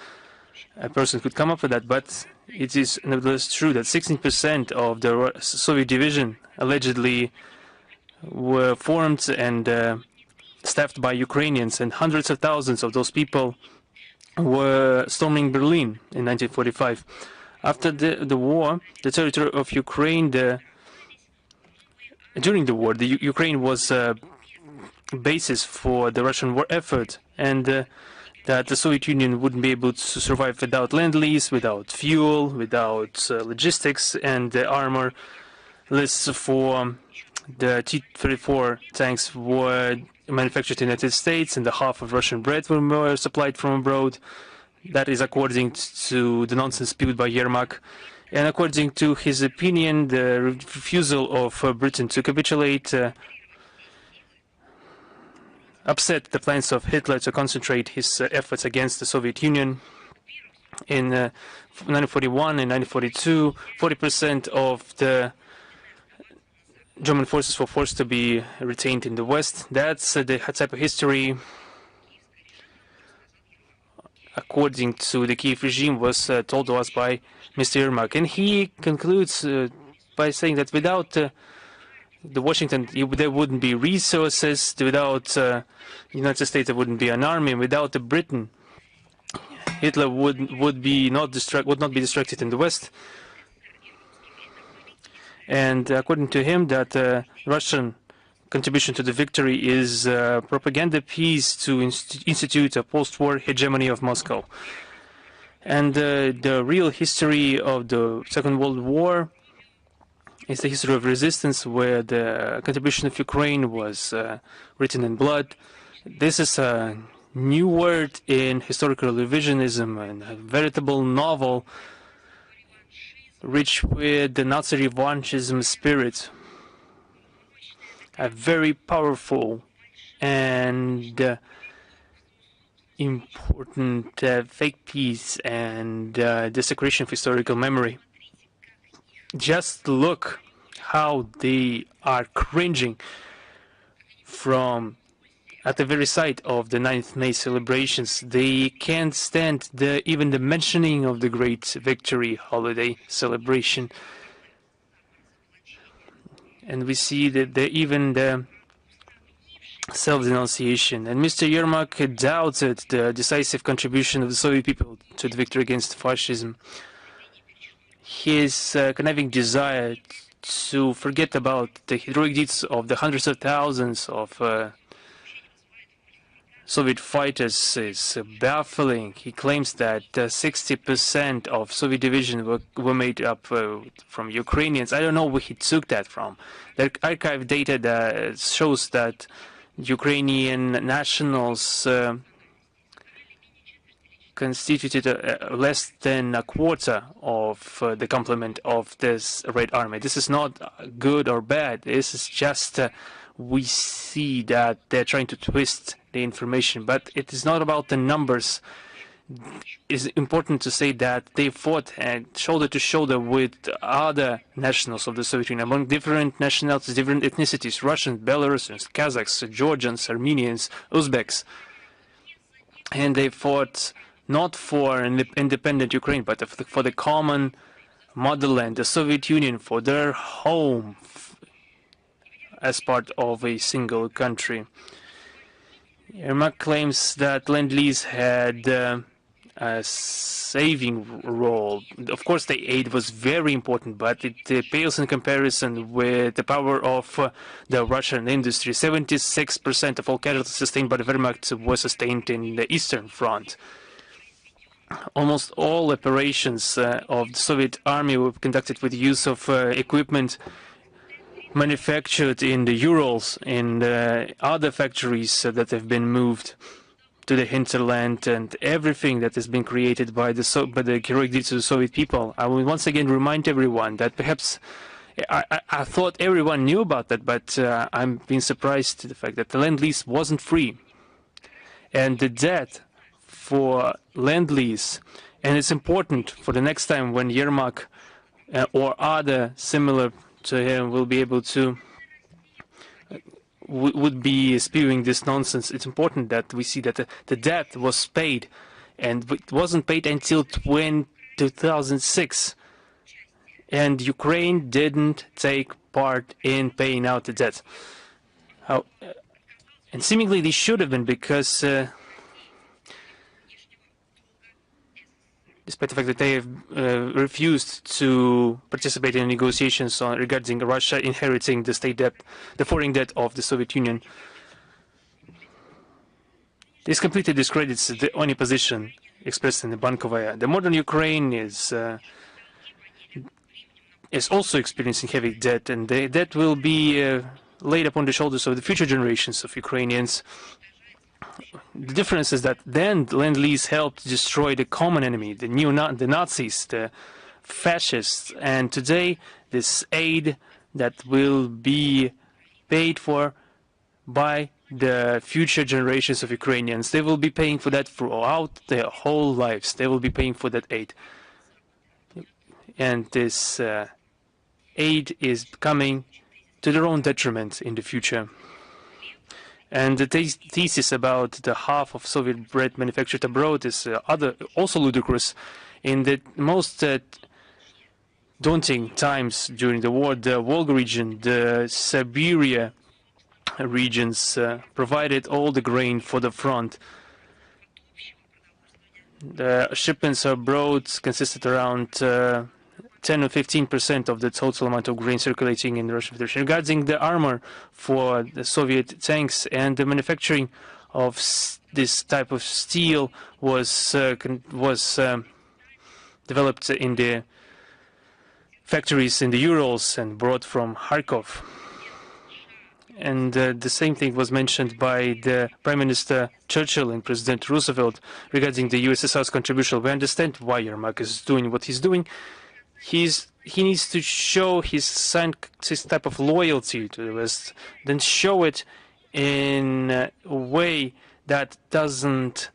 a person could come up with that, but it is nevertheless true that 16% of the Soviet division allegedly were formed and staffed by Ukrainians, and hundreds of thousands of those people were storming Berlin in 1945. After the war, the territory of Ukraine, during the war, Ukraine was a basis for the Russian war effort, and that the Soviet Union wouldn't be able to survive without Lend-Lease, without fuel, without logistics, and the armor lists for the T-34 tanks were manufactured in the United States, and the half of Russian bread were supplied from abroad. That is according to the nonsense spewed by Yermak. And according to his opinion, the refusal of Britain to capitulate upset the plans of Hitler to concentrate his efforts against the Soviet Union. In 1941 and 1942, 40% of the German forces were forced to be retained in the West. That's the type of history, according to the Kiev regime, was told to us by Mr. Yermak. And he concludes by saying that without the Washington, there wouldn't be resources. Without the United States, there wouldn't be an army. And without Britain, Hitler would not be distracted in the West. And according to him, that Russian contribution to the victory is a propaganda piece to institute a post-war hegemony of Moscow. And the real history of the Second World War is the history of resistance, where the contribution of Ukraine was written in blood. This is a new word in historical revisionism and a veritable novel rich with the Nazi revanchism spirit. A very powerful and important fake piece and desecration of historical memory. Just look how they are cringing from at the very sight of the 9th May celebrations. They can't stand even the mentioning of the great victory holiday celebration. And we see that even the self-denunciation. And Mr. Yermak doubted the decisive contribution of the Soviet people to the victory against fascism. His conniving desire to forget about the heroic deeds of the hundreds of thousands of Soviet fighters is baffling. He claims that 60% of Soviet division were made up from Ukrainians. I don't know where he took that from. The archive data that shows that Ukrainian nationals constituted less than a quarter of the complement of this Red Army. This is not good or bad. This is just we see that they're trying to twist the information, but it is not about the numbers. It's important to say that they fought shoulder to shoulder with other nationals of the Soviet Union, among different nationalities, different ethnicities: Russians, Belarusians, Kazakhs, Georgians, Armenians, Uzbeks. And they fought not for an independent Ukraine, but for the common motherland, the Soviet Union, for their home. as part of a single country. Yermak claims that Lend-Lease had a saving role. Of course, the aid was very important, but it pales in comparison with the power of the Russian industry. 76% of all casualties sustained by the Wehrmacht was sustained in the Eastern Front. Almost all operations of the Soviet army were conducted with the use of equipment manufactured in the Urals, in other factories that have been moved to the hinterland, and everything that has been created by the heroic deeds of the Soviet people. I will once again remind everyone that perhaps I thought everyone knew about that, but I'm being surprised to the fact that the Lend-Lease wasn't free. And the debt for Lend-Lease, and it's important for the next time when Yermak or other similar to him will be able to would be spewing this nonsense. It's important that we see that the debt was paid, and it wasn't paid until 2006, and Ukraine didn't take part in paying out the debt. And seemingly they should have been, because despite the fact that they have refused to participate in negotiations regarding Russia inheriting the state debt, the foreign debt of the Soviet Union. This completely discredits the only position expressed in the Bankovaya. The modern Ukraine is also experiencing heavy debt, and the debt will be laid upon the shoulders of the future generations of Ukrainians. The difference is that then Lend-Lease helped destroy the common enemy, the Nazis, the fascists, and today this aid that will be paid for by the future generations of Ukrainians, they will be paying for that throughout their whole lives. They will be paying for that aid. And this aid is coming to their own detriment in the future. And the thesis about the half of Soviet bread manufactured abroad is also ludicrous. In the most daunting times during the war, the Volga region, the Siberia regions provided all the grain for the front. The shipments abroad consisted around 10 or 15% of the total amount of grain circulating in the Russian Federation. Regarding the armor for the Soviet tanks, and the manufacturing of this type of steel was developed in the factories in the Urals and brought from Kharkov. And the same thing was mentioned by the Prime Minister Churchill and President Roosevelt regarding the USSR's contribution. We understand why Yermak is doing what he's doing. He needs to show his type of loyalty to the West, then show it in a way that doesn't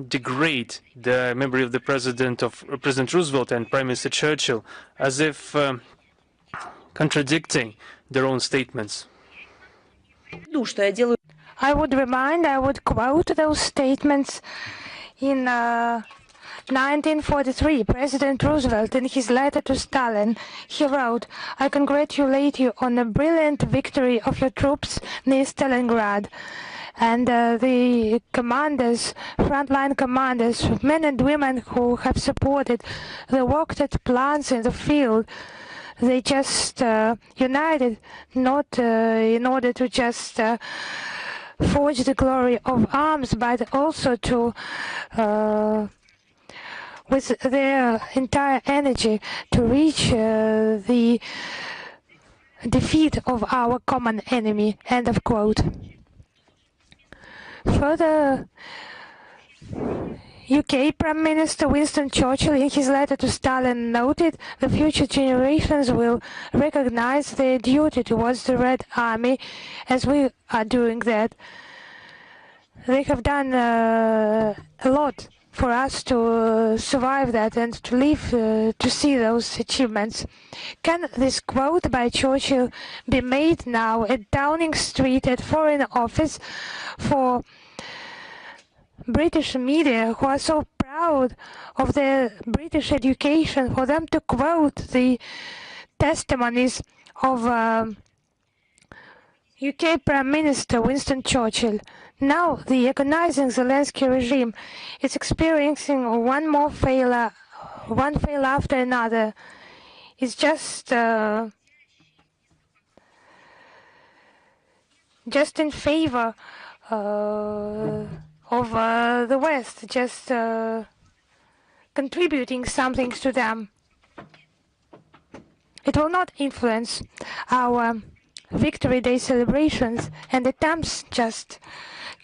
degrade the memory of the President Roosevelt and Prime Minister Churchill, as if contradicting their own statements. I would quote those statements in 1943, President Roosevelt, in his letter to Stalin, he wrote, "I congratulate you on the brilliant victory of your troops near Stalingrad." And the commanders, frontline commanders, men and women who have supported the worked at plants in the field, they just united, not in order to just forge the glory of arms, but also to with their entire energy to reach the defeat of our common enemy. End of quote. Further, UK Prime Minister Winston Churchill, in his letter to Stalin, noted the future generations will recognize their duty towards the Red Army as we are doing that. They have done a lot for us to survive that and to live to see those achievements. Can this quote by Churchill be made now at Downing Street at Foreign Office for British media who are so proud of their British education, for them to quote the testimonies of UK Prime Minister Winston Churchill. Now the agonizing Zelensky regime is experiencing one fail after another. It's just in favor of the West, just contributing something to them. It will not influence our Victory Day celebrations and attempts just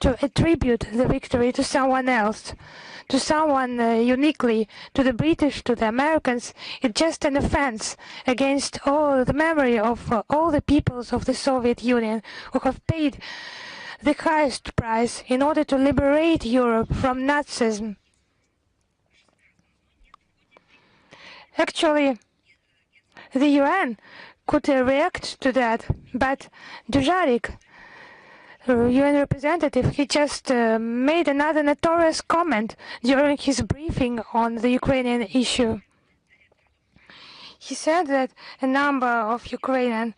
to attribute the victory to someone else, to someone uniquely, to the British, to the Americans. It's just an offense against all the memory of all the peoples of the Soviet Union who have paid the highest price in order to liberate Europe from Nazism. Actually, the UN could react to that, but Dujarric, UN representative, he just made another notorious comment during his briefing on the Ukrainian issue. He said that a number of Ukrainian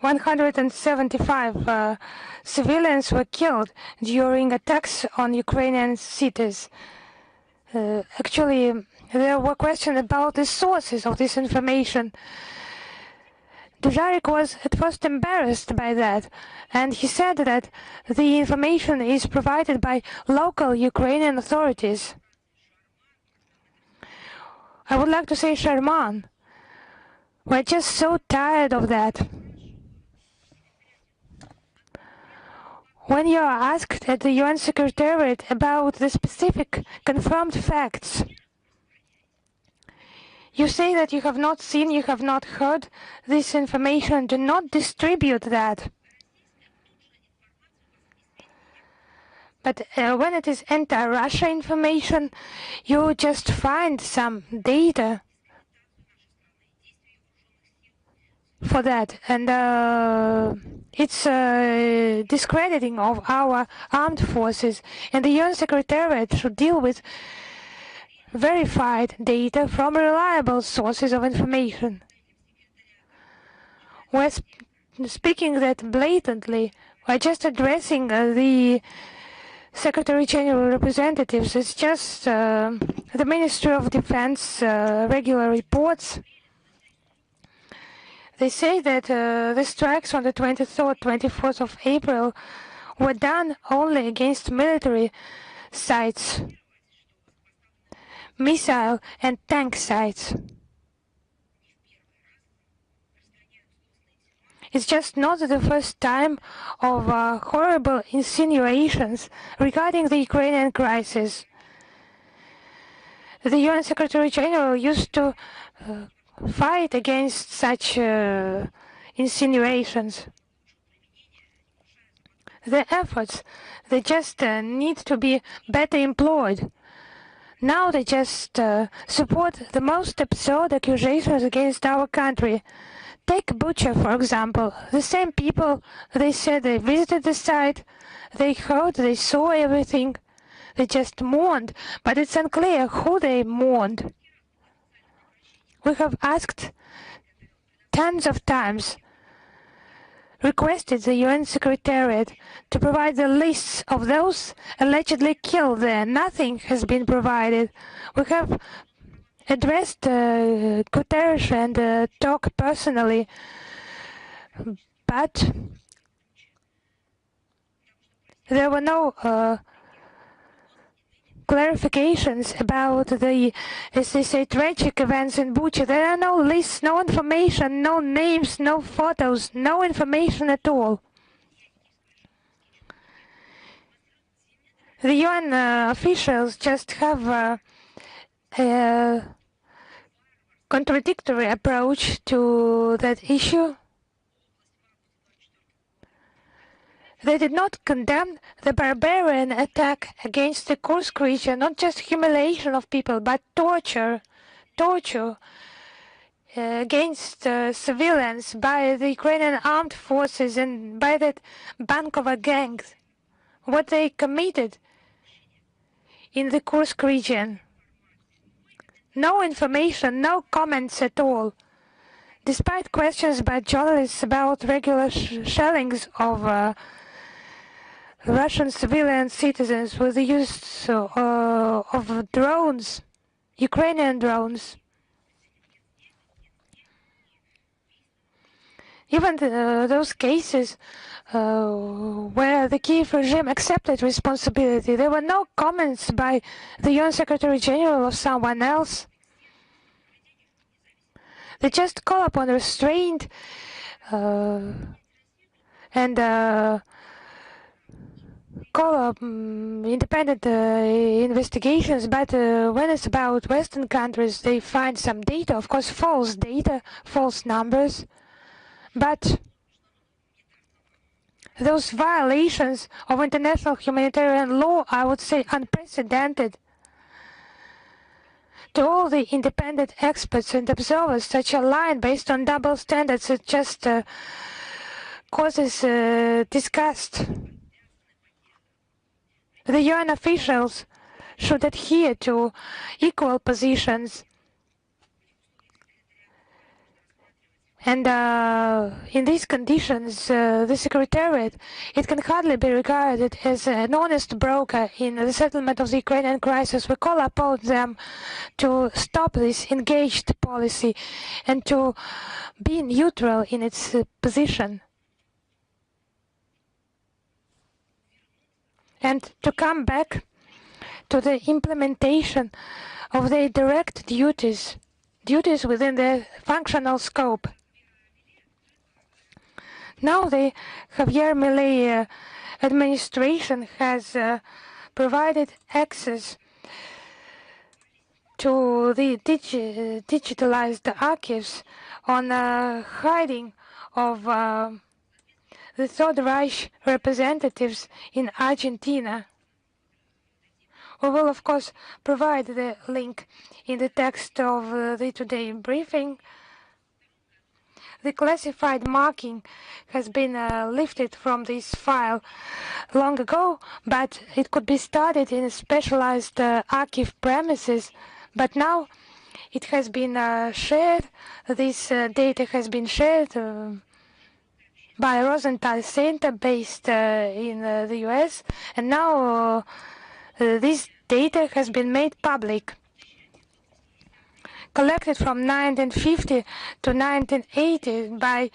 175 civilians were killed during attacks on Ukrainian cities. Actually, there were questions about the sources of this information. Dujarric was at first embarrassed by that, and he said that the information is provided by local Ukrainian authorities. I would like to say, Sharman, we're just so tired of that. When you are asked at the UN Secretariat about the specific confirmed facts, you say that you have not seen, you have not heard this information. Do not distribute that. But when it is anti-Russia information, you just find some data for that, and it's discrediting of our armed forces. And the UN Secretariat should deal with verified data from reliable sources of information. We're speaking that blatantly. We're just addressing the Secretary General representatives. It's just the Ministry of Defense regular reports. They say that the strikes on the 23rd, 24th of April were done only against military sites, missile and tank sites. It's just not the first time of horrible insinuations regarding the Ukrainian crisis. The UN Secretary General used to fight against such insinuations. The efforts, they just need to be better employed. Now they just support the most absurd accusations against our country. Take Bucha, for example. The same people, they said they visited the site, they heard, they saw everything. They just mourned, but it's unclear who they mourned. We have asked tens of times, requested the UN Secretariat to provide the lists of those allegedly killed there. Nothing has been provided. We have addressed Guterres and talked personally, but there were no clarifications about the, as they say, tragic events in Bucha. There are no lists, no information, no names, no photos, no information at all. The UN officials just have a contradictory approach to that issue. They did not condemn the barbarian attack against the Kursk region, not just humiliation of people, but torture against civilians by the Ukrainian armed forces and by that Bankova gang. What they committed in the Kursk region. No information, no comments at all. Despite questions by journalists about regular shellings of Russian civilian citizens with the use of drones, Ukrainian drones, even those cases where the Kiev regime accepted responsibility, there were no comments by the UN Secretary General or someone else. They just call upon restraint and call up independent investigations, but when it's about Western countries, they find some data, of course, false data, false numbers, but those violations of international humanitarian law, I would say unprecedented. To all the independent experts and observers, such a line based on double standards, it just causes disgust. The UN officials should adhere to equal positions. And in these conditions, the Secretariat, it can hardly be regarded as an honest broker in the settlement of the Ukrainian crisis. We call upon them to stop this engaged policy and to be neutral in its position. And to come back to the implementation of their direct duties within their functional scope. Now the Javier Milei administration has provided access to the digitalized archives on hiding of the Third Reich representatives in Argentina. We will, of course, provide the link in the text of the today briefing. The classified marking has been lifted from this file long ago, but it could be studied in specialized archive premises. But now it has been shared. This data has been shared by Rosenthal Center based in the US, and now this data has been made public. Collected from 1950 to 1980 by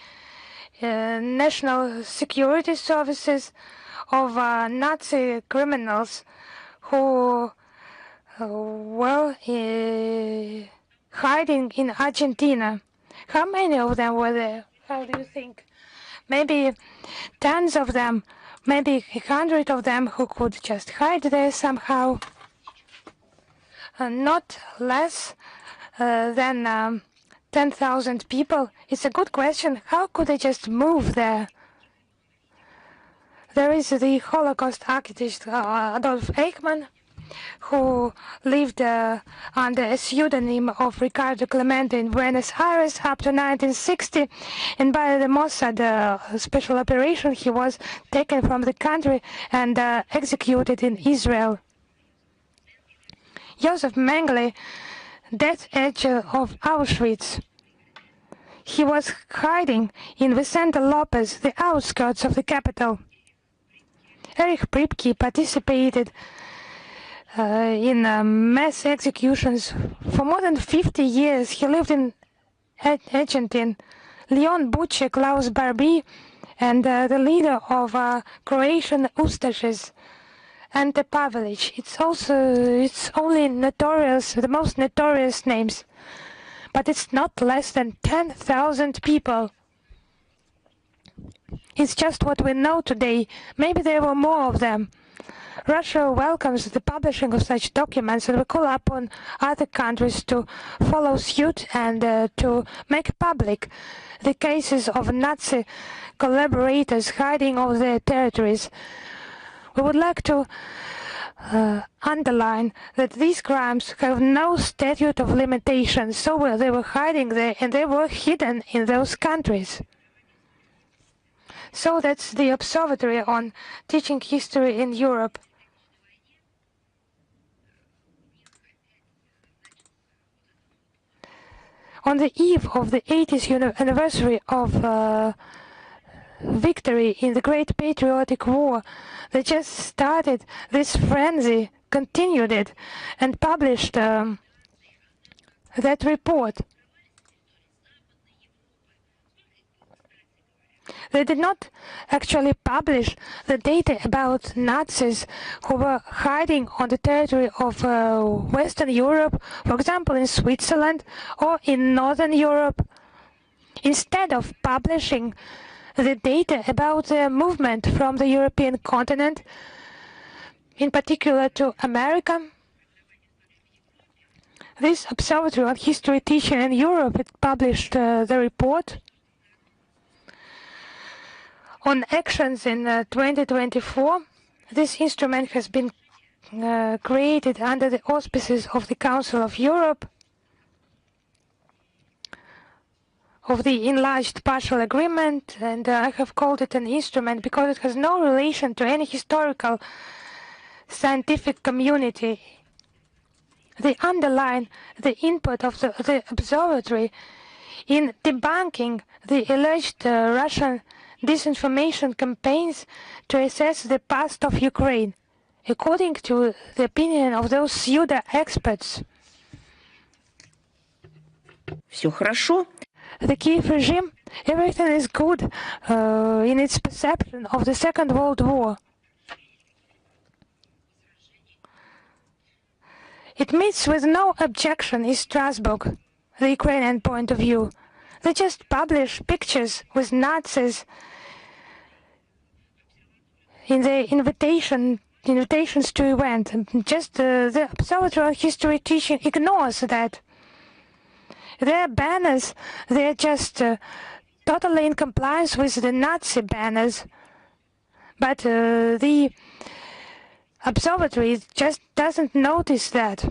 national security services of Nazi criminals who were hiding in Argentina. How many of them were there? How do you think? Maybe tens of them, maybe 100 of them who could just hide there somehow. Not less than 10,000 people. It's a good question. How could they just move there? There is the Holocaust architect Adolf Eichmann, who lived under a pseudonym of Ricardo Clemente in Buenos Aires up to 1960, and by the Mossad special operation he was taken from the country and executed in Israel. Josef Mengele, death edge of Auschwitz. He was hiding in Vicente Lopez, the outskirts of the capital. Erich Pripke participated in mass executions for more than 50 years. He lived in Argentina. Leon Buche, Klaus Barbie, and the leader of Croatian Ustašes, Ante Pavelic. It's only notorious, the most notorious names, but it's not less than 10,000 people. It's just what we know today. Maybe there were more of them. Russia welcomes the publishing of such documents, and we call upon other countries to follow suit and to make public the cases of Nazi collaborators hiding over their territories. We would like to underline that these crimes have no statute of limitations, so they were hiding there and they were hidden in those countries. So that's the Observatory on Teaching History in Europe. On the eve of the 80th anniversary of victory in the Great Patriotic War, they just started this frenzy, continued it, and published that report. They did not actually publish the data about Nazis who were hiding on the territory of Western Europe, for example in Switzerland or in Northern Europe. Instead of publishing the data about their movement from the European continent, in particular to America, this Observatory on History Teaching in Europe had published the report on actions in 2024. This instrument has been created under the auspices of the Council of Europe, of the enlarged partial agreement, and I have called it an instrument because it has no relation to any historical scientific community. They underline the input of the observatory in debunking the alleged Russian disinformation campaigns to assess the past of Ukraine, according to the opinion of those pseudo-experts. Все хорошо. The Kiev regime, everything is good in its perception of the Second World War. It meets with no objection in Strasbourg, the Ukrainian point of view. They just publish pictures with Nazis in the invitations to event. Just the Observatory on History Teaching ignores that. Their banners, they're just totally in compliance with the Nazi banners. But the observatory just doesn't notice that.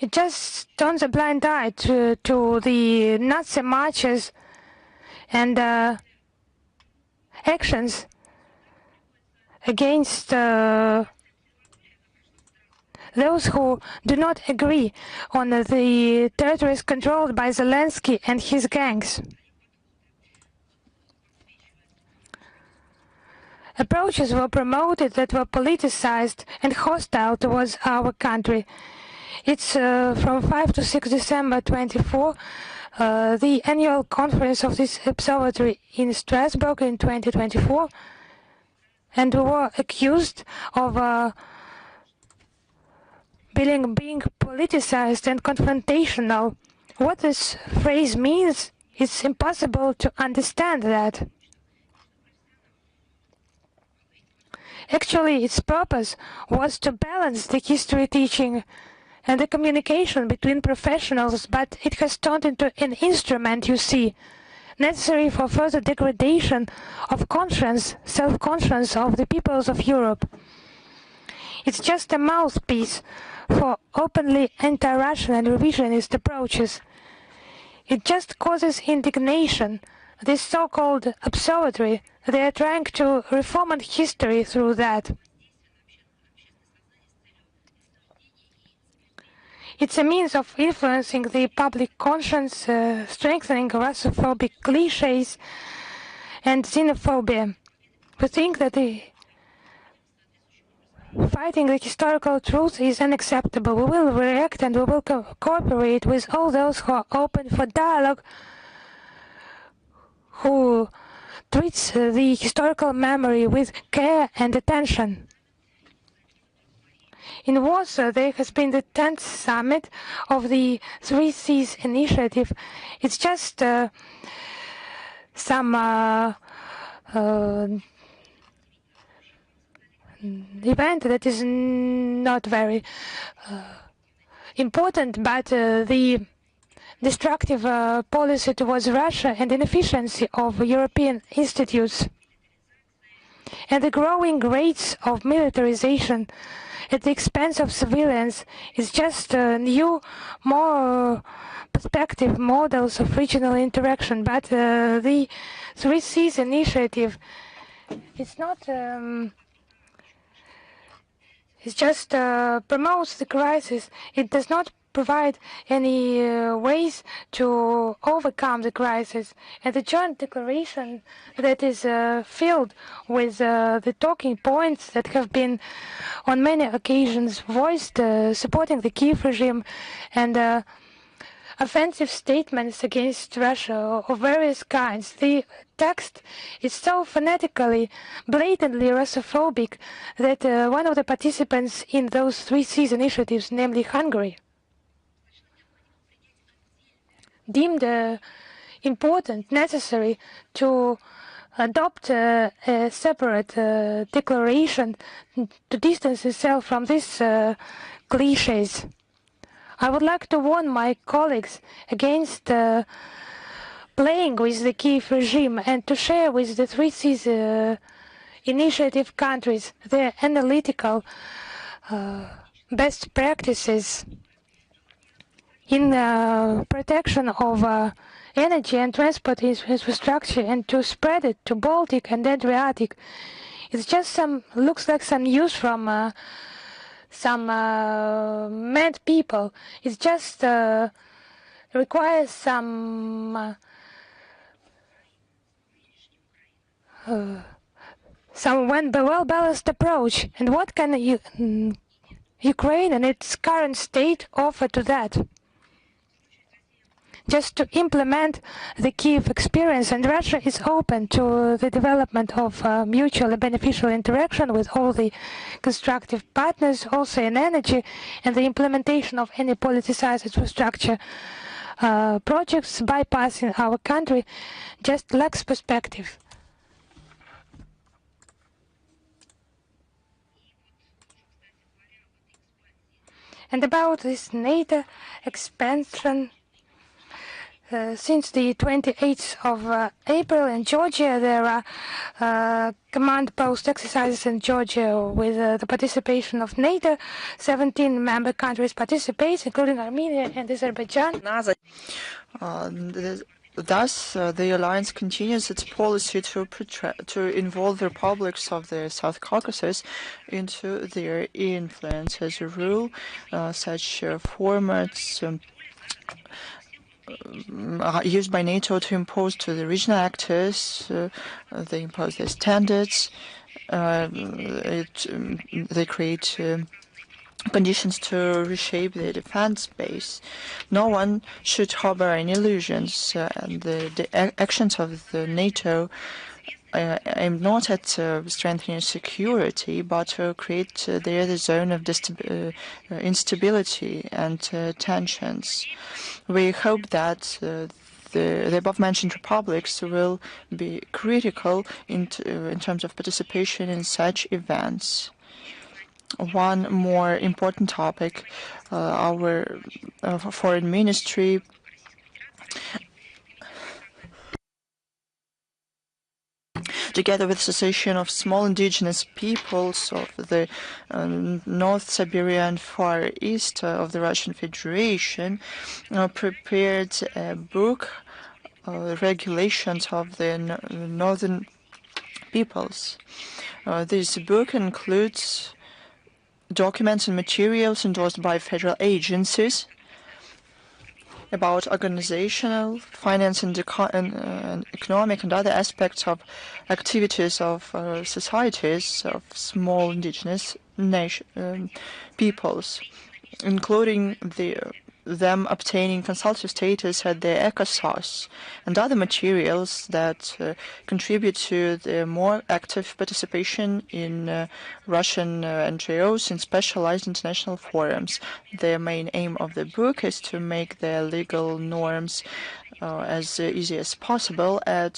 It just turns a blind eye to the Nazi marches and actions against those who do not agree on the territories controlled by Zelensky and his gangs. Approaches were promoted that were politicized and hostile towards our country. It's from 5 to 6 December 24, the annual conference of this observatory in Strasbourg in 2024, and were accused of being politicized and confrontational. What this phrase means, it's impossible to understand that. Actually, its purpose was to balance the history teaching and the communication between professionals, but it has turned into an instrument, you see, necessary for further degradation of conscience, self-conscience of the peoples of Europe. It's just a mouthpiece for openly anti-Russian and revisionist approaches. It just causes indignation. This so-called observatory, they are trying to reformat history through that. It's a means of influencing the public conscience, strengthening Russophobic cliches and xenophobia. We think that fighting the historical truth is unacceptable. We will react and we will cooperate with all those who are open for dialogue, who treats the historical memory with care and attention. In Warsaw, there has been the 10th summit of the Three Seas Initiative. It's just some event that is not very important, but the destructive policy towards Russia and inefficiency of European institutes and the growing rates of militarization at the expense of civilians is just new, more perspective models of regional interaction. But the Three Seas Initiative, it's not, it just promotes the crisis. It does not provide any ways to overcome the crisis. And the joint declaration that is filled with the talking points that have been on many occasions voiced supporting the Kiev regime and offensive statements against Russia of various kinds. The text is so phonetically, blatantly Russophobic that one of the participants in those 3Cs initiatives, namely Hungary, deemed important, necessary to adopt a separate declaration to distance itself from these cliches. I would like to warn my colleagues against playing with the Kiev regime and to share with the 3Cs initiative countries their analytical best practices in protection of energy and transport infrastructure and to spread it to Baltic and Adriatic. It's just looks like some news from some mad people. It just requires some well-balanced approach. And what can Ukraine and its current state offer to that? Just to implement the Kiev experience, and Russia is open to the development of mutually beneficial interaction with all the constructive partners, also in energy, and the implementation of any politicized infrastructure projects bypassing our country just lacks perspective. And about this NATO expansion, since the 28th of April in Georgia, there are command post exercises in Georgia with the participation of NATO. 17 member countries participate, including Armenia and Azerbaijan. Thus, the alliance continues its policy to involve the republics of the South Caucasus into their influence. As a rule, such formats used by NATO to impose to the regional actors. They impose their standards. They create conditions to reshape the defense base. No one should harbor any illusions. And the actions of the NATO aim not at strengthening security, but to create the zone of instability and tensions. We hope that the above-mentioned republics will be critical in terms of participation in such events. One more important topic, our foreign ministry together with Association of Small Indigenous Peoples of the North Siberia and Far East of the Russian Federation, prepared a book, Regulations of the Northern Peoples. This book includes documents and materials endorsed by federal agencies about organizational, finance, and economic and other aspects of activities of societies of small indigenous peoples, including them obtaining consultative status at the ECOSOS and other materials that contribute to the more active participation in Russian NGOs in specialized international forums. The main aim of the book is to make the legal norms as easy as possible and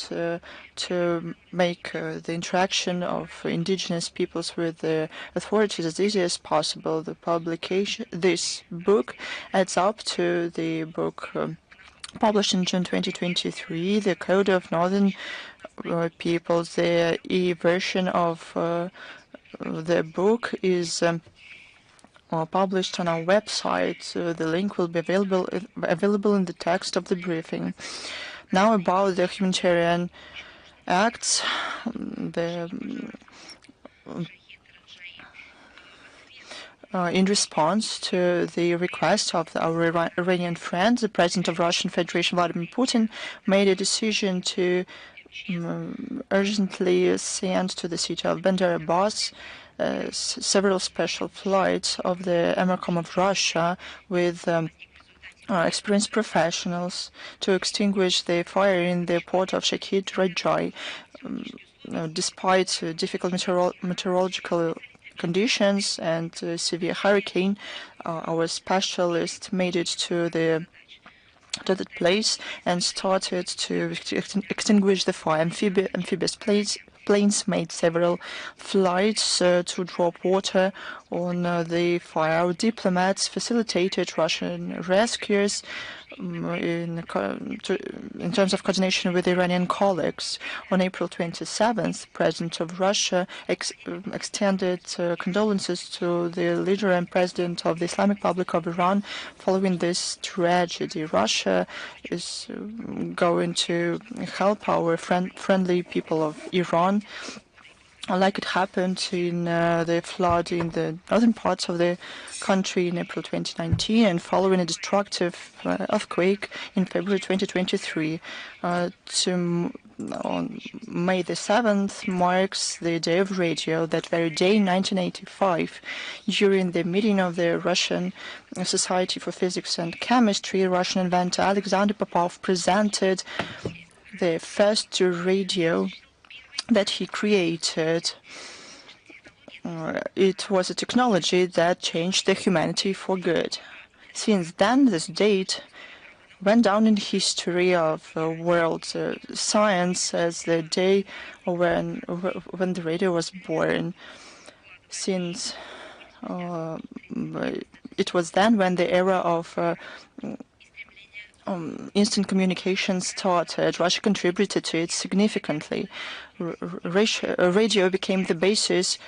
to make the interaction of indigenous peoples with the authorities as easy as possible. The publication, this book adds up to the book published in June 2023, the Code of Northern Peoples. The e-version of the book is published on our website. The link will be available in the text of the briefing. Now about the humanitarian acts. In response to the request of our Iranian friend, the President of Russian Federation, Vladimir Putin, made a decision to urgently send to the city of Bandar Abbas several special flights of the Emircom of Russia with experienced professionals to extinguish the fire in the port of Shahid Rajai. Despite difficult meteorological conditions and severe hurricane, our specialists made it to that place and started to extinguish the fire. Amphibious planes made several flights to drop water on the fire. Our diplomats facilitated Russian rescues in terms of coordination with Iranian colleagues. On April 27th, President of Russia extended condolences to the leader and president of the Islamic Republic of Iran following this tragedy. Russia is going to help our friendly people of Iran, like it happened in the flood in the northern parts of the country in April 2019 and following a destructive earthquake in February 2023. On May the 7th marks the Day of Radio. That very day in 1985, during the meeting of the Russian Society for Physics and Chemistry, Russian inventor Alexander Popov presented the first radio that he created. It was a technology that changed the humanity for good. Since then, this date went down in history of world science as the day when the radio was born. Since it was then when the era of instant communication started. Russia contributed to it significantly. Radio became the basis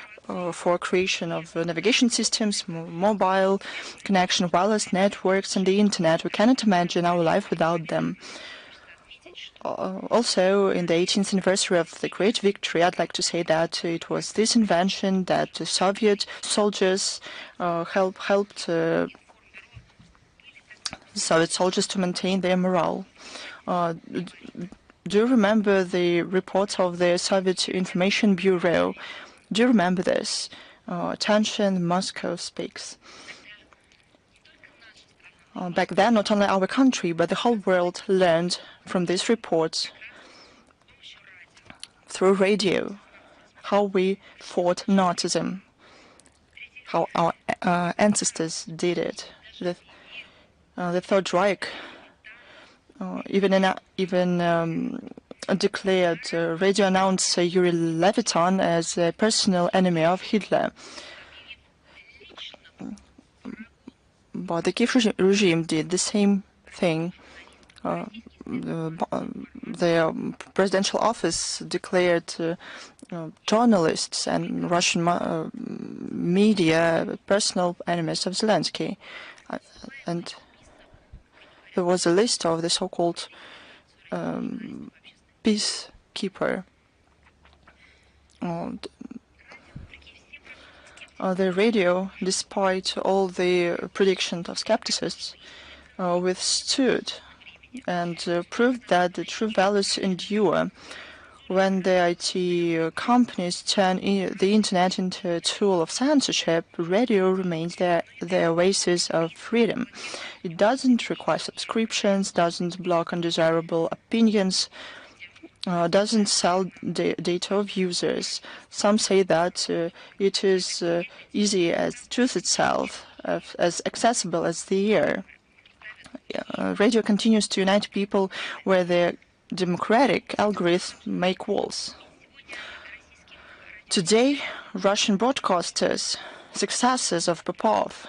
for creation of navigation systems, mobile connection, wireless networks, and the internet. We cannot imagine our life without them. Also, in the 18th anniversary of the Great Victory, I'd like to say that it was this invention that the Soviet soldiers helped Soviet soldiers to maintain their morale. Do you remember the reports of the Soviet Information Bureau? Do you remember this? Attention, Moscow speaks. Back then, not only our country, but the whole world learned from these reports through radio how we fought Nazism, how our ancestors did it. The Third Reich even declared radio announcer Yuri Levitan as a personal enemy of Hitler. But the Kiev regime did the same thing. The presidential office declared journalists and Russian media personal enemies of Zelensky. And there was a list of the so-called peacekeeper. The radio, despite all the predictions of skepticists, withstood and proved that the true values endure. When the IT companies turn the internet into a tool of censorship, radio remains the oasis of freedom. It doesn't require subscriptions, doesn't block undesirable opinions, doesn't sell data of users. Some say that it is easy as the truth itself, as accessible as the air. Radio continues to unite people where the democratic algorithms make walls. Today, Russian broadcasters, successors of Popov,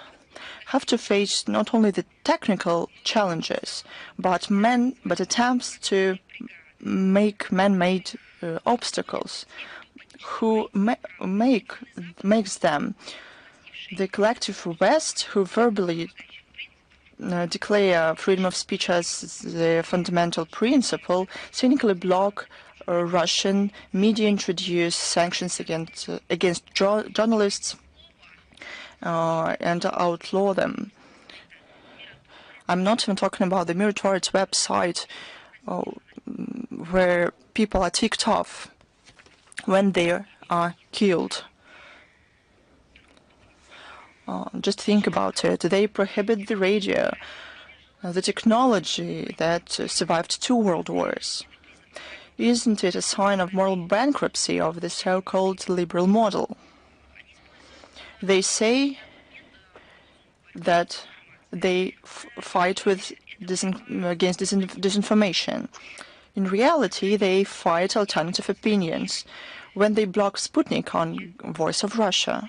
have to face not only the technical challenges, but attempts to make man-made obstacles. Who makes them? The collective West, who verbally declare freedom of speech as the fundamental principle, cynically block Russian media, introduce sanctions against journalists, and outlaw them. I'm not even talking about the Mir Torres website where people are ticked off when they are killed. Just think about it. They prohibit the radio, the technology that survived 2 world wars. Isn't it a sign of moral bankruptcy of the so-called liberal model? They say that they fight with against disinformation. In reality, they fight alternative opinions. When they block Sputnik on Voice of Russia,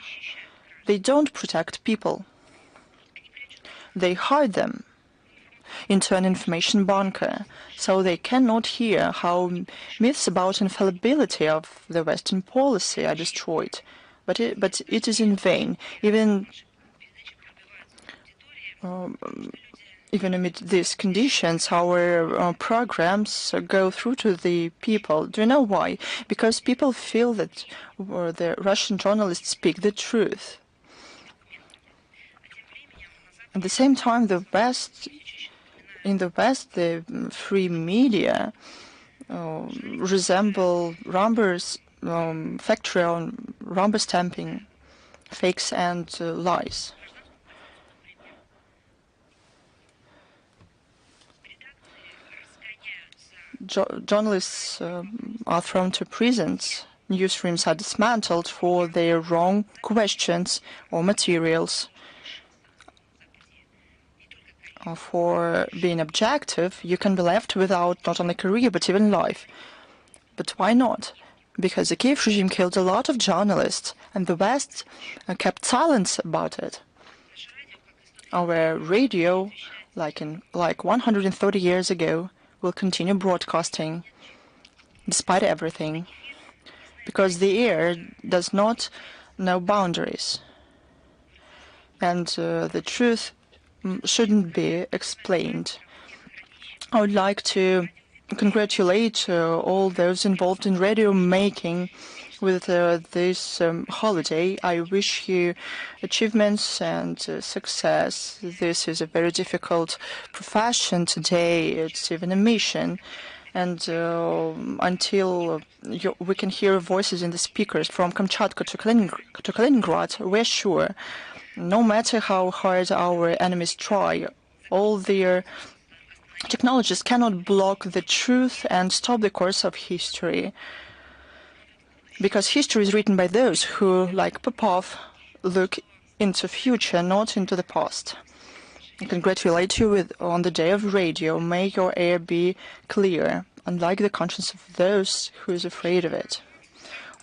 they don't protect people. They hide them into an information bunker, so they cannot hear how myths about infallibility of the Western policy are destroyed. But it is in vain. Even amid these conditions, our programs go through to the people. Do you know why? Because people feel that the Russian journalists speak the truth. At the same time, in the West, the free media resemble Rumber's factory on rubber stamping fakes and lies. Journalists are thrown to prisons. Newsrooms are dismantled for their wrong questions or materials. For being objective, you can be left without not only career but even life. But why not? Because the Kiev regime killed a lot of journalists, and the West kept silence about it. Our radio, like 130 years ago, will continue broadcasting despite everything, because the air does not know boundaries, and the truth shouldn't be explained. I would like to congratulate all those involved in radio making with this holiday. I wish you achievements and success. This is a very difficult profession today. It's even a mission. And until we can hear voices in the speakers from Kamchatka to Kaliningrad, we're sure, no matter how hard our enemies try, all their technologies cannot block the truth and stop the course of history. Because history is written by those who, like Popov, look into future, not into the past. I congratulate you on the day of radio. May your air be clear, unlike the conscience of those who is afraid of it.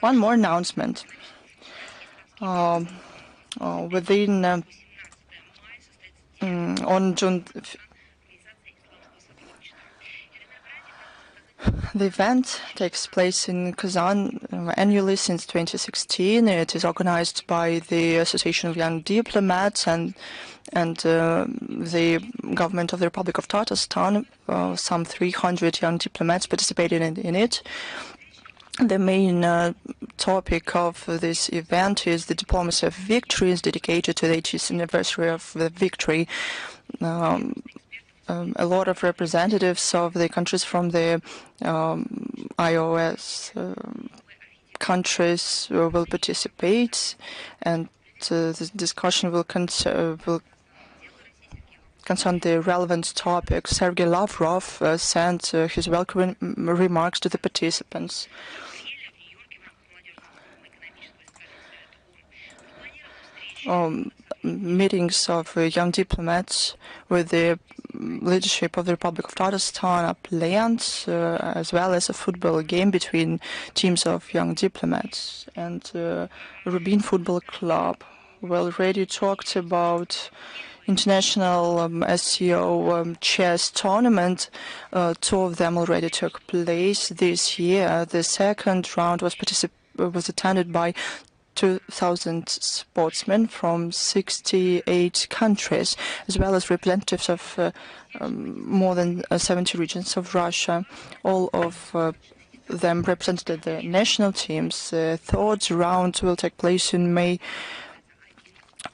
One more announcement. On June, the event takes place in Kazan annually since 2016. It is organized by the Association of Young Diplomats and the government of the Republic of Tatarstan. Some 300 young diplomats participated in it. The main topic of this event is the diplomacy of victory, is dedicated to the 80th anniversary of the victory. A lot of representatives of the countries from the IOS countries will participate, and the discussion will concern the relevant topics. Sergei Lavrov sent his welcoming remarks to the participants. Meetings of young diplomats with the leadership of the Republic of Tatarstan are planned, as well as a football game between teams of young diplomats. And Rubin Football Club. We already talked about international SEO chess tournament. 2 of them already took place this year. The second round was attended by 2,000 sportsmen from 68 countries, as well as representatives of more than 70 regions of Russia. All of them represented the national teams. The third round will take place in May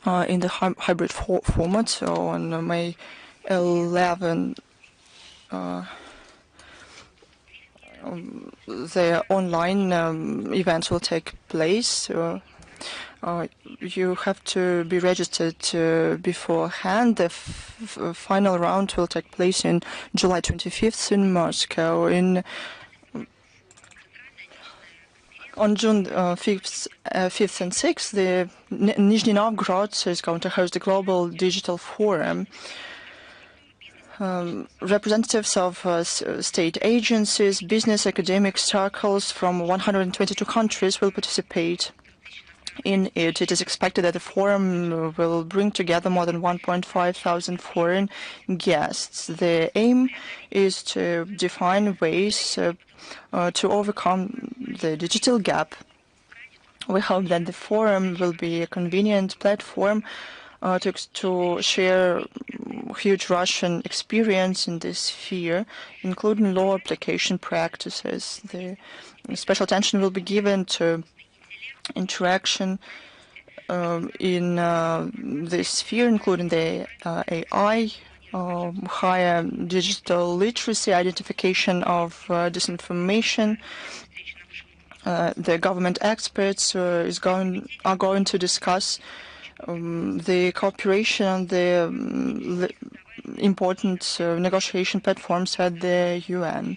in the hybrid format. So on May 11, the online events will take place. You have to be registered beforehand. The final round will take place in July 25th in Moscow. On June 5th and 6th, the Nizhny Novgorod is going to host a global digital forum. Representatives of state agencies, business, academic circles from 122 countries will participate in it. It is expected that the forum will bring together more than 1,500 foreign guests. The aim is to define ways to overcome the digital gap. We hope that the forum will be a convenient platform to share huge Russian experience in this sphere, including law application practices. The special attention will be given to interaction in this sphere, including the AI, higher digital literacy, identification of disinformation. The government experts are going to discuss the cooperation on the important negotiation platforms at the UN.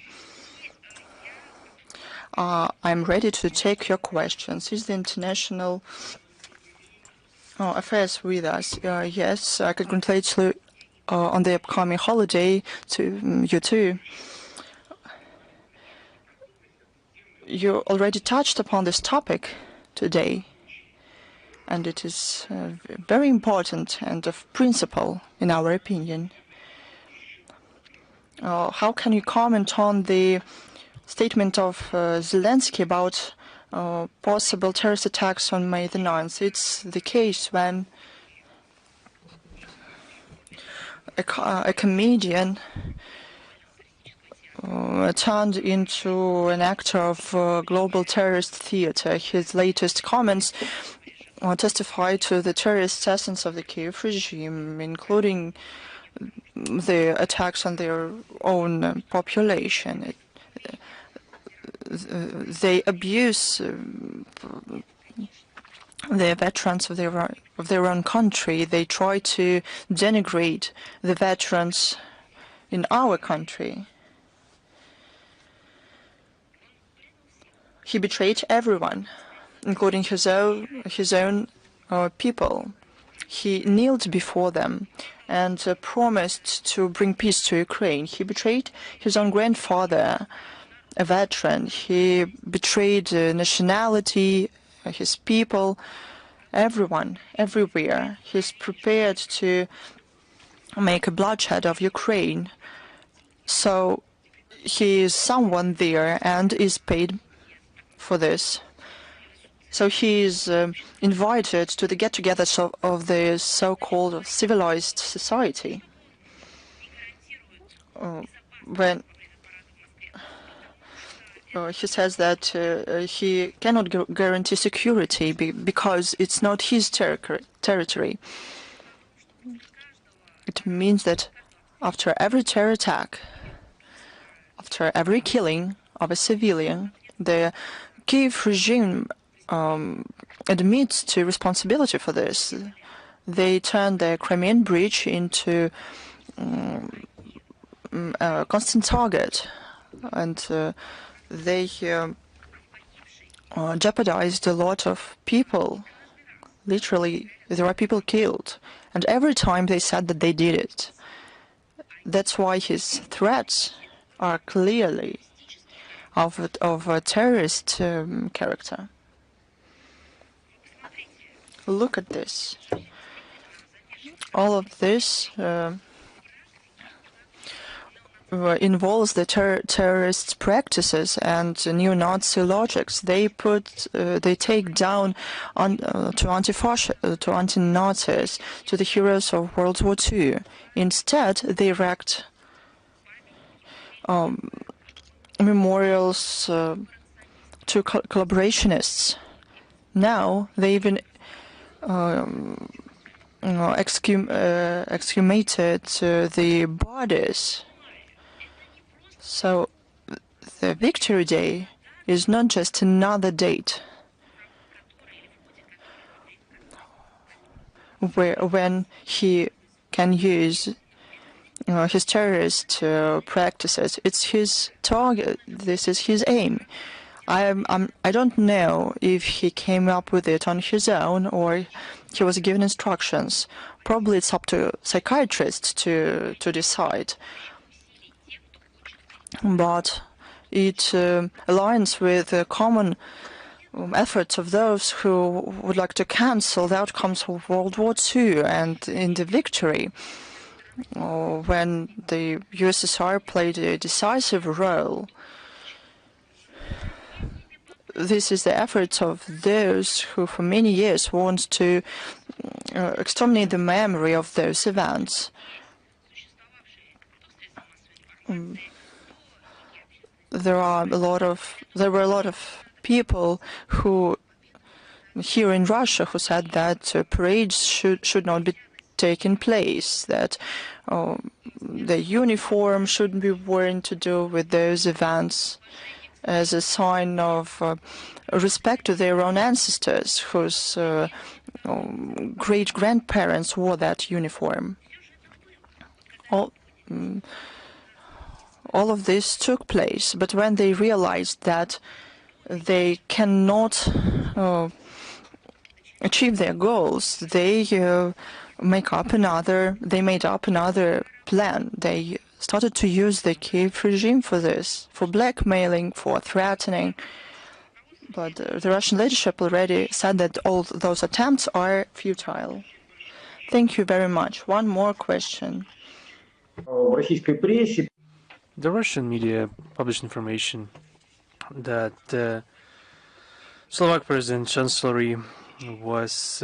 I'm ready to take your questions. Is the international affairs with us? Yes, I congratulate you on the upcoming holiday to you too. You already touched upon this topic today, and it is very important and of principle in our opinion. How can you comment on the statement of Zelensky about possible terrorist attacks on May the 9th? It's the case when a comedian turned into an actor of global terrorist theater. His latest comments testify to the terrorist essence of the Kiev regime, including the attacks on their own population. They abuse the veterans of their own country. They try to denigrate the veterans in our country. He betrayed everyone, including his own people. He kneeled before them and promised to bring peace to Ukraine. He betrayed his own grandfather, a veteran. He betrayed nationality, his people, everyone, everywhere. He's prepared to make a bloodshed of Ukraine. So he is someone there and is paid for this. So he is invited to the get-togethers of the so-called civilized society. When he says that he cannot guarantee security because it's not his territory. It means that after every terror attack, after every killing of a civilian, the Kiev regime admits to responsibility for this. They turned the Crimean Bridge into a constant target, and they jeopardized a lot of people. Literally, there are people killed, and every time they said that they did it. That's why his threats are clearly of a terrorist character. Look at this. All of this involves the terrorist practices and neo-Nazi logics. They take down to anti-Nazis, to the heroes of World War II. Instead, they erect memorials to collaborationists. Now they even exhumated the bodies. So the Victory Day is not just another date when he can use his terrorist practices. It's his target. This is his aim. I don't know if he came up with it on his own or he was given instructions. Probably it's up to psychiatrists to decide. But it aligns with the common efforts of those who would like to cancel the outcomes of World War II and in the victory, when the USSR played a decisive role. This is the efforts of those who for many years want to exterminate the memory of those events. There were a lot of people who here in Russia who said that parades should not be taking place, that the uniform shouldn't be worn to do with those events, as a sign of respect to their own ancestors whose great-grandparents wore that uniform. All of this took place, but when they realized that they cannot achieve their goals, they made up another plan. They started to use the Kiev regime for this, for blackmailing, for threatening. But the Russian leadership already said that all those attempts are futile. Thank you very much. One more question. The Russian media published information that Slovak President Chancellery was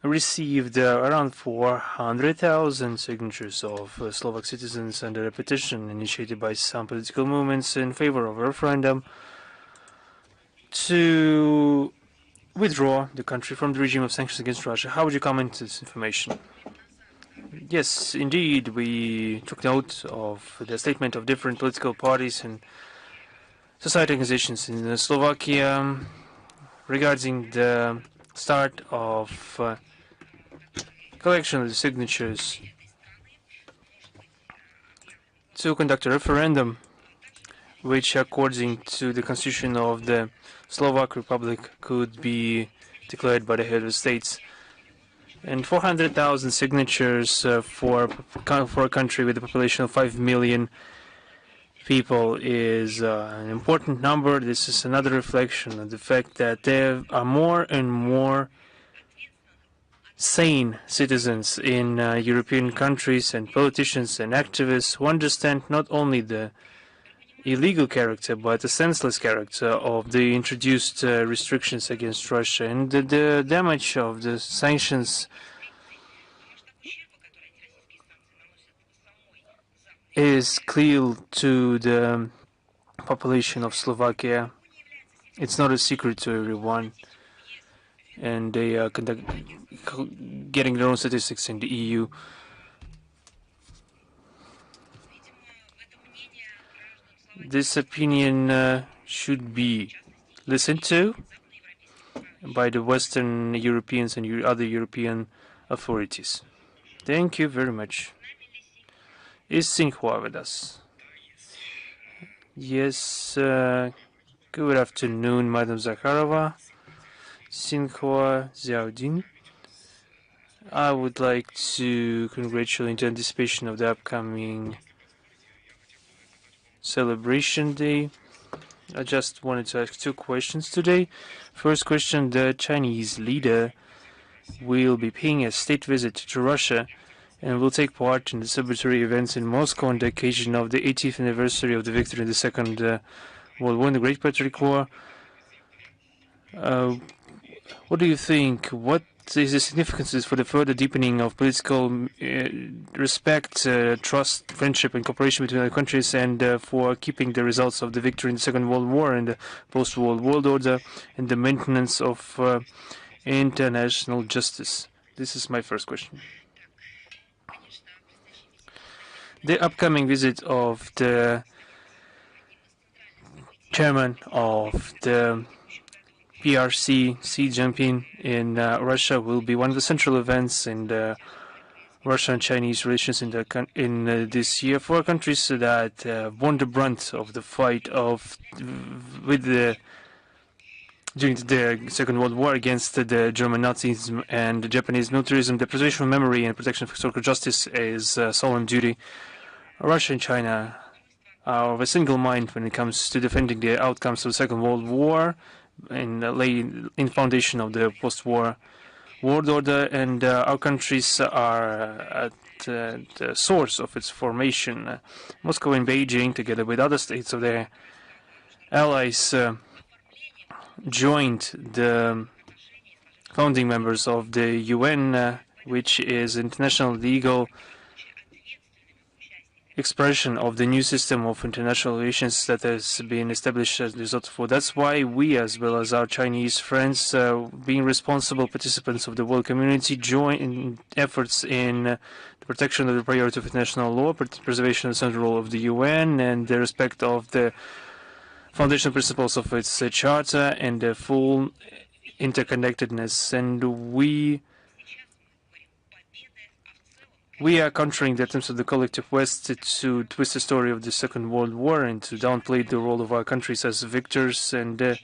received around 400,000 signatures of Slovak citizens under a petition initiated by some political movements in favor of a referendum to withdraw the country from the regime of sanctions against Russia. How would you comment on this information? Yes, indeed, we took note of the statement of different political parties and society organizations in Slovakia regarding the start of collection of the signatures to conduct a referendum, which, according to the constitution of the Slovak Republic, could be declared by the head of the states. And 400,000 signatures for a country with a population of 5 million people is an important number. This is another reflection of the fact that there are more and more sane citizens in European countries and politicians and activists who understand not only the illegal character but the senseless character of the introduced restrictions against Russia and the damage of the sanctions is clear to the population of Slovakia. It's not a secret to everyone, and they are getting their own statistics in the EU. This opinion should be listened to by the Western Europeans and other European authorities. Thank you very much. Is Sinkhua with us? Yes, good afternoon, Madam Zakharova. Sinkhua Ziaudin. I would like to congratulate in anticipation of the upcoming celebration day. I just wanted to ask two questions today. First question, the Chinese leader will be paying a state visit to Russia and will take part in the celebratory events in Moscow on the occasion of the 80th anniversary of the victory in the Second World War, in the Great Patriotic War. What do you think? What is the significance for the further deepening of political respect, trust, friendship, and cooperation between the countries, and for keeping the results of the victory in the Second World War and the post-World World Order, and the maintenance of international justice? This is my first question. The upcoming visit of the chairman of the PRC, Xi Jinping, in Russia will be one of the central events in the Russian-Chinese relations in this year for countries that borne the brunt of the fight during the Second World War against the German Nazism and the Japanese militarism. The preservation of memory and protection of historical justice is a solemn duty. Russia and China are of a single mind when it comes to defending the outcomes of the Second World War and laying in foundation of the post-war world order, and our countries are at the source of its formation. Moscow and Beijing, together with other states of their allies, joined the founding members of the UN, which is international legal expression of the new system of international relations that has been established as a result of war. That's why we, as well as our Chinese friends, being responsible participants of the world community, join in efforts in the protection of the priority of international law, preservation of the central role of the UN, and the respect of the foundational principles of its charter and the full interconnectedness. And we are countering the attempts of the collective West to twist the story of the Second World War and to downplay the role of our countries as victors, and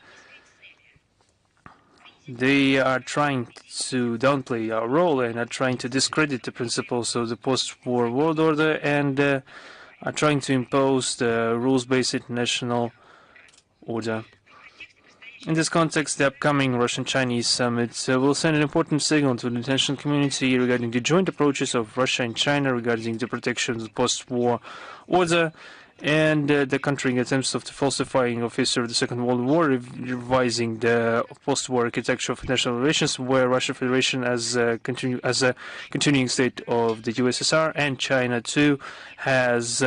they are trying to downplay our role and are trying to discredit the principles of the post-war world order, and are trying to impose the rules-based international order. In this context, the upcoming Russian-Chinese summit will send an important signal to the international community regarding the joint approaches of Russia and China regarding the protection of the post-war order and the countering attempts of the falsifying of history of the Second World War, revising the post-war architecture of international relations, where Russia Federation as a continuing state of the USSR and China too has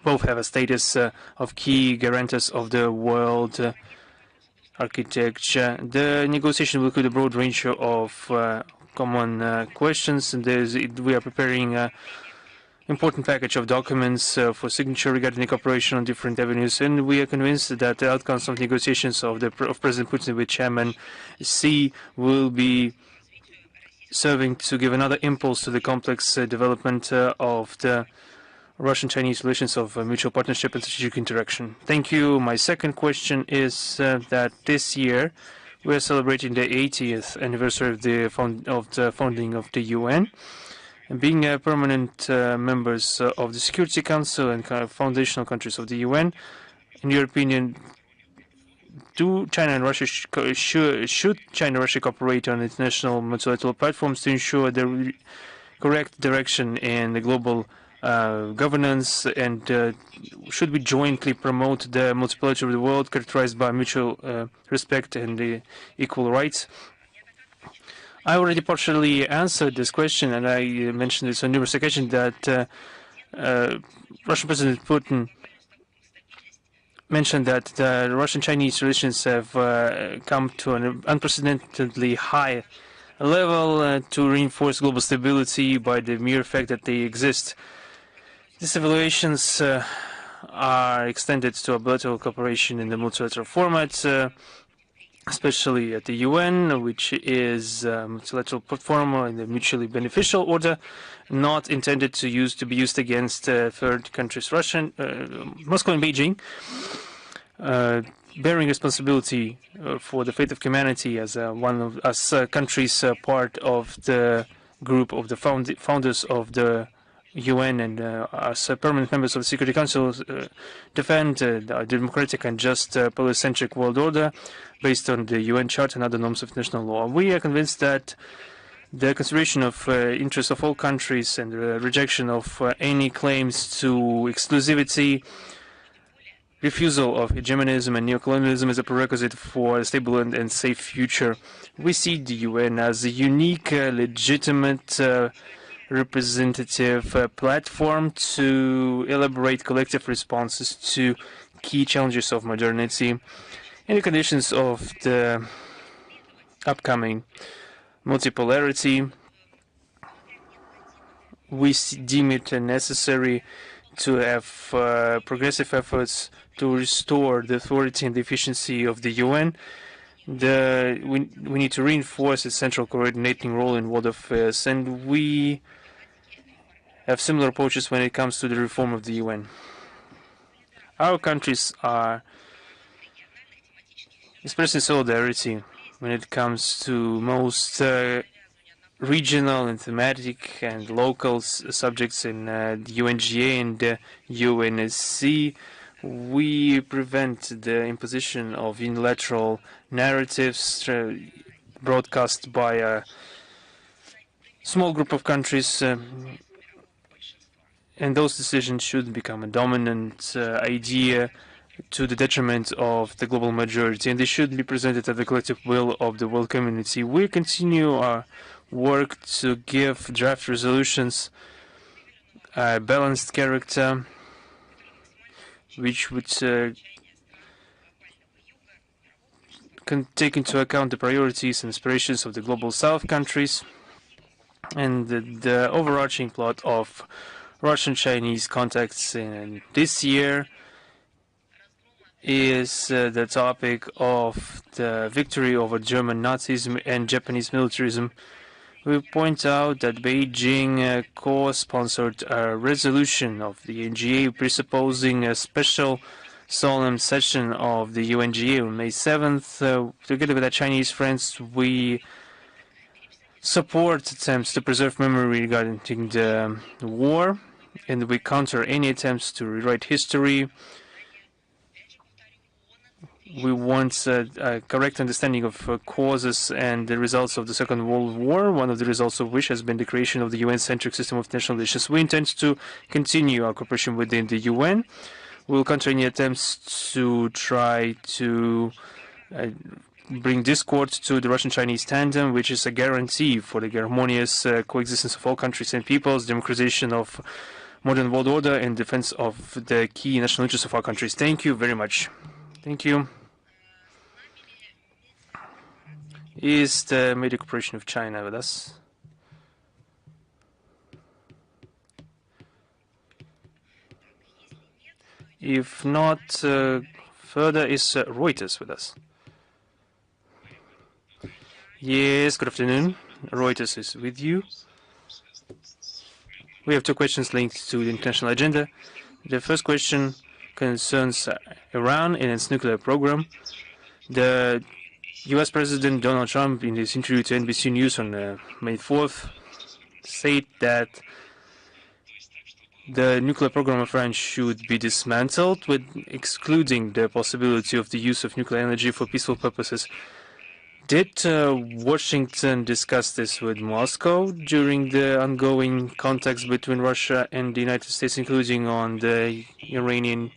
both have a status of key guarantors of the world architecture. The negotiation will include a broad range of common questions, and we are preparing an important package of documents for signature regarding the cooperation on different avenues, and we are convinced that the outcomes of negotiations of President Putin with Chairman Xi will be serving to give another impulse to the complex development of the Russian-Chinese relations of mutual partnership and strategic interaction. Thank you. My second question is that this year we are celebrating the 80th anniversary of the founding of the UN. And being permanent members of the Security Council and foundational countries of the UN, in your opinion, should China and Russia cooperate on international multilateral platforms to ensure the correct direction in the global governance, and should we jointly promote the multipolarity of the world characterized by mutual respect and equal rights? I already partially answered this question, and I mentioned this on numerous occasions, that Russian President Putin mentioned that the Russian-Chinese relations have come to an unprecedentedly high level to reinforce global stability by the mere fact that they exist. These evaluations are extended to a bilateral cooperation in the multilateral format, especially at the UN, which is a multilateral platform in the mutually beneficial order, not intended to be used against third countries. Moscow and Beijing, bearing responsibility for the fate of humanity as countries part of the group of the founders of the UN, and as permanent members of the Security Council, defend a democratic and just polycentric world order based on the UN Charter and other norms of international law. We are convinced that the consideration of interests of all countries and the rejection of any claims to exclusivity, refusal of hegemonism and neocolonialism is a prerequisite for a stable and safe future. We see the UN as a unique, legitimate, representative platform to elaborate collective responses to key challenges of modernity in the conditions of the upcoming multipolarity, we deem it necessary to have progressive efforts to restore the authority and the efficiency of the UN. We need to reinforce its central coordinating role in world affairs, and we have similar approaches when it comes to the reform of the UN. Our countries are expressing solidarity when it comes to most regional and thematic and local subjects in the UNGA and UNSC. We prevent the imposition of unilateral narratives broadcast by a small group of countries, and those decisions should become a dominant idea to the detriment of the global majority, and they should be presented at the collective will of the world community. We continue our work to give draft resolutions a balanced character, which would take into account the priorities and aspirations of the global south countries and the overarching plot of Russian-Chinese contacts in this year is the topic of the victory over German Nazism and Japanese militarism. We point out that Beijing co-sponsored a resolution of the UNGA presupposing a special solemn session of the UNGA on May 7th. Together with our Chinese friends, we support attempts to preserve memory regarding the war, and we counter any attempts to rewrite history. We want a correct understanding of causes and the results of the Second World War, one of the results of which has been the creation of the UN-centric system of national relations. We intend to continue our cooperation within the UN. We will counter any attempts to try to bring discord to the Russian-Chinese tandem, which is a guarantee for the harmonious coexistence of all countries and peoples, democratization of modern world order, and defense of the key national interests of our countries. Thank you very much. Thank you. Is the Media Corporation of China with us? If not, further is Reuters with us. Yes, good afternoon. Reuters is with you. We have two questions linked to the international agenda. The first question concerns Iran and its nuclear program. The U.S. President Donald Trump, in his interview to NBC News on May 4th, said that the nuclear program of Iran should be dismantled, with excluding the possibility of the use of nuclear energy for peaceful purposes. Did Washington discuss this with Moscow during the ongoing contacts between Russia and the United States, including on the Iranian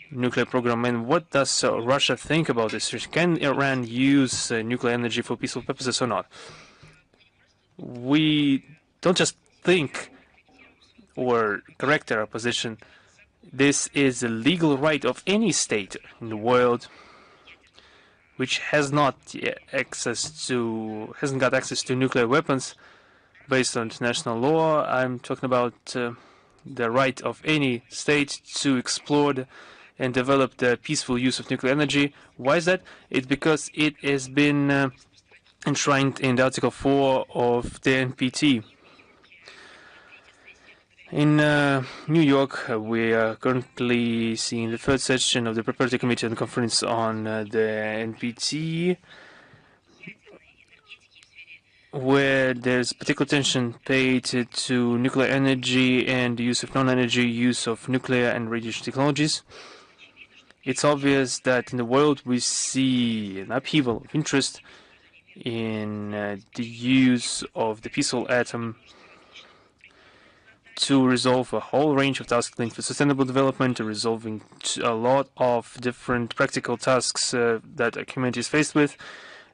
nuclear program? And what does Russia think about this? Can Iran use nuclear energy for peaceful purposes or not? We don't just think or correct our position. This is a legal right of any state in the world which has not hasn't got access to nuclear weapons based on international law. I'm talking about the right of any state to explore and develop the peaceful use of nuclear energy. Why is that? It's because it has been enshrined in the Article 4 of the NPT. In New York, we are currently seeing the third session of the Preparatory Committee on the Conference on the NPT, where there's particular attention paid to nuclear energy and the use of non-energy use of nuclear and radiation technologies. It's obvious that in the world we see an upheaval of interest in the use of the peaceful atom to resolve a whole range of tasks linked to sustainable development, to resolving a lot of different practical tasks that a community is faced with.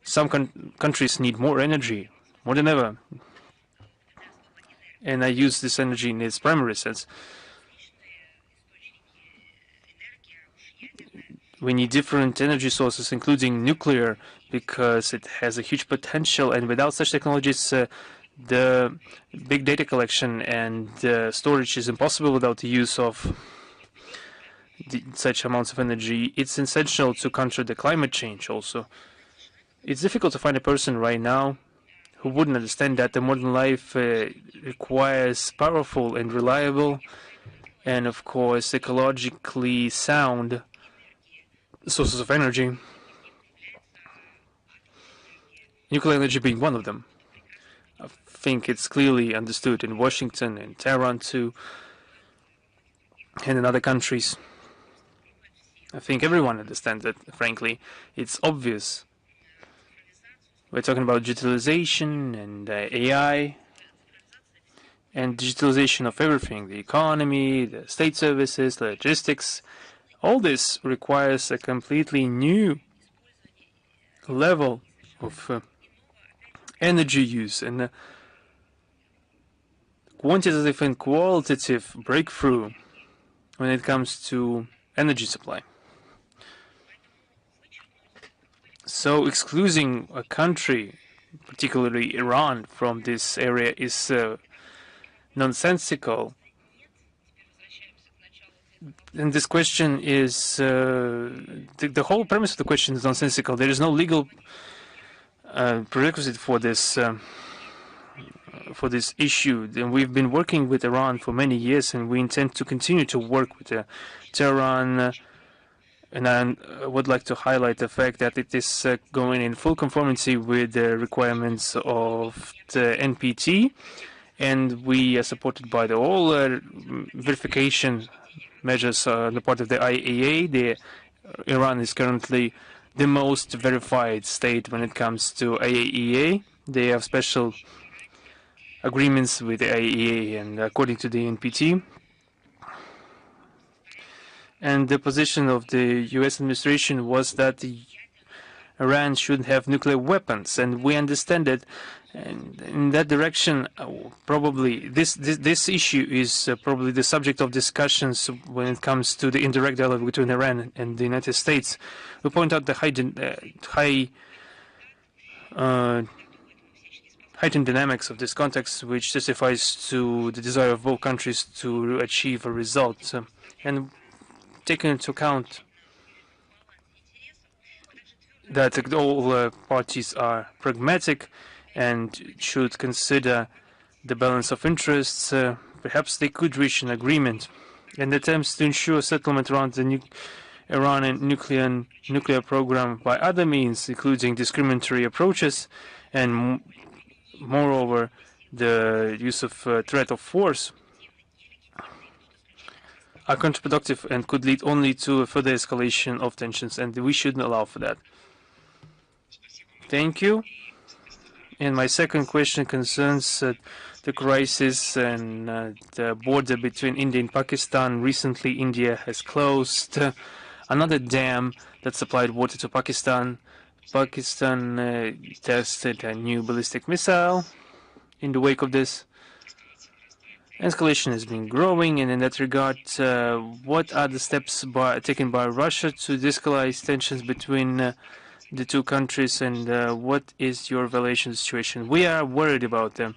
Some countries need more energy, more than ever. And I use this energy in its primary sense. We need different energy sources, including nuclear, because it has a huge potential, and without such technologies, the big data collection and storage is impossible without the use of such amounts of energy. It's essential to counter the climate change also. It's difficult to find a person right now who wouldn't understand that the modern life requires powerful and reliable and, of course, ecologically sound sources of energy. Nuclear energy being one of them. I think it's clearly understood in Washington and Tehran too, and in other countries. I think everyone understands it, frankly. It's obvious. We're talking about digitalization and AI and digitalization of everything, the economy, the state services, logistics. All this requires a completely new level of energy use and quantitative and qualitative breakthrough when it comes to energy supply. So excluding a country, particularly Iran, from this area is nonsensical. And this question is, the whole premise of the question is nonsensical. There is no legal prerequisite for this issue. And we've been working with Iran for many years, and we intend to continue to work with Tehran. And I would like to highlight the fact that it is going in full conformity with the requirements of the NPT, and we are supported by the all verification measures on the part of the IAEA. Iran is currently the most verified state when it comes to IAEA. They have special agreements with the IAEA and according to the NPT. And the position of the U.S. administration was that Iran shouldn't have nuclear weapons, and we understand it. And in that direction, probably this issue is probably the subject of discussions when it comes to the indirect dialogue between Iran and the United States. We point out the heightened dynamics of this context, which testifies to the desire of both countries to achieve a result. And taking into account that all parties are pragmatic and should consider the balance of interests, perhaps they could reach an agreement. And attempts to ensure settlement around the Iranian nuclear program by other means, including discriminatory approaches, and moreover, the use of threat of force, are counterproductive and could lead only to a further escalation of tensions, and we shouldn't allow for that. Thank you. And my second question concerns the crisis and the border between India and Pakistan. Recently, India has closed another dam that supplied water to Pakistan. Pakistan tested a new ballistic missile in the wake of this. Escalation has been growing, and in that regard, what are the steps taken by Russia to de-escalate tensions between the two countries, and what is your evaluation of the situation? We are worried about the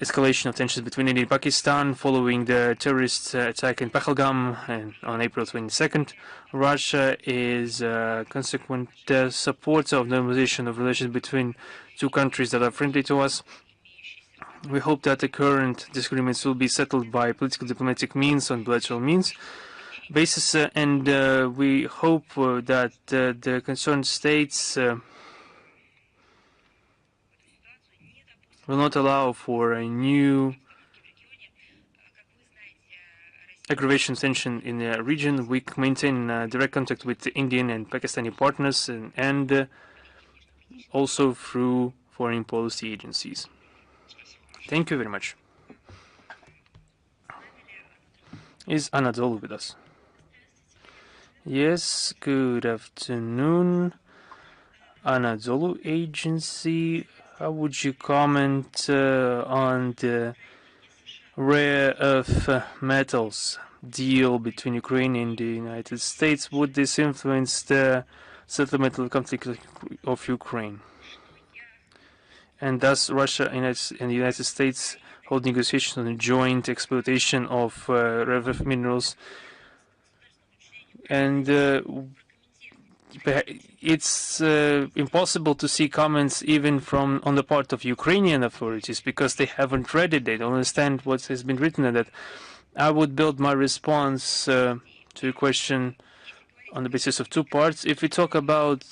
escalation of tensions between India and Pakistan following the terrorist attack in Pahalgam on April 22nd. Russia is a consequent supporter of normalization of relations between two countries that are friendly to us. We hope that the current disagreements will be settled by political diplomatic means on bilateral basis, and we hope that the concerned states will not allow for a new aggravation of tension in the region. We maintain direct contact with the Indian and Pakistani partners and also through foreign policy agencies. Thank you very much. Is Anadolu with us? Yes, good afternoon. Anadolu Agency, how would you comment on the rare earth metals deal between Ukraine and the United States, would this influence the settlement of the conflict of Ukraine? And does Russia and the United States hold negotiations on a joint exploitation of rare earth minerals? And it's impossible to see comments even from on the part of Ukrainian authorities because they haven't read it. They don't understand what has been written in it. I would build my response to your question on the basis of two parts. If we talk about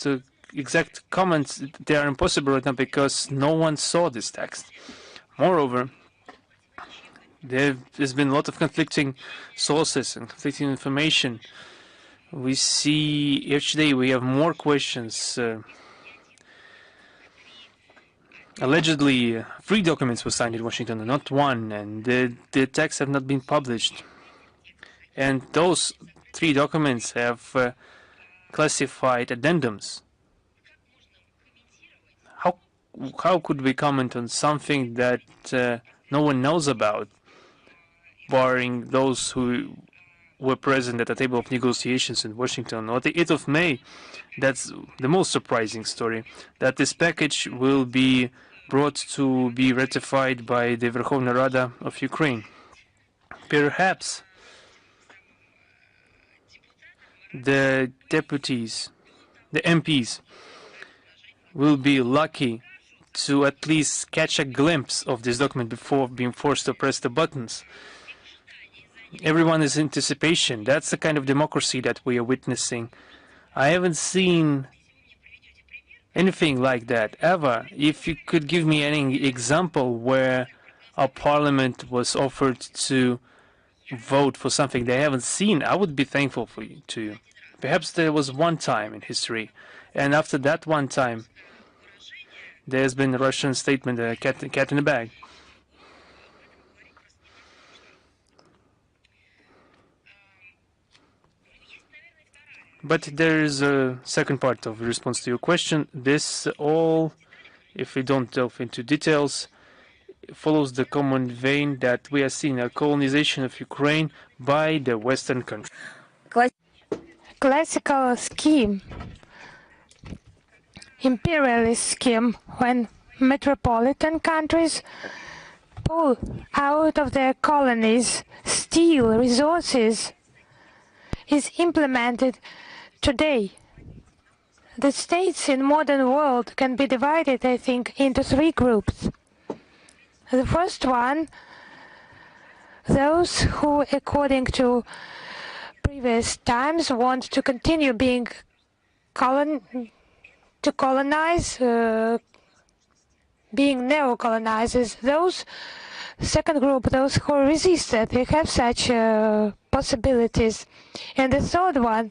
exact comments, they are impossible right now because no one saw this text. Moreover, there's been a lot of conflicting sources and conflicting information. We see each day we have more questions. Allegedly, 3 documents were signed in Washington, and not 1, and the texts have not been published. And those 3 documents have classified addendums. How could we comment on something that no one knows about, barring those who were present at the table of negotiations in Washington on the 8th of May? That's the most surprising story, that this package will be brought to be ratified by the Verkhovna Rada of Ukraine. Perhaps the deputies, the MPs, will be lucky to at least catch a glimpse of this document before being forced to press the buttons. Everyone is in anticipation. That's the kind of democracy that we are witnessing. I haven't seen anything like that ever. If you could give me any example where a parliament was offered to vote for something they haven't seen, I would be thankful to you. Perhaps there was one time in history, and after that one time, there's been a Russian statement, cat in the bag. But there is a second part of the response to your question. This all, if we don't delve into details, follows the common vein that we are seeing a colonization of Ukraine by the Western countries. Classical scheme, imperialist scheme, when metropolitan countries pull out of their colonies, steal resources, is implemented today. The states in modern world can be divided, I think, into 3 groups. The first one, those who, according to previous times, want to continue being colonize, being neo-colonizers. Those second group, those who resist that, they have such possibilities. And the third one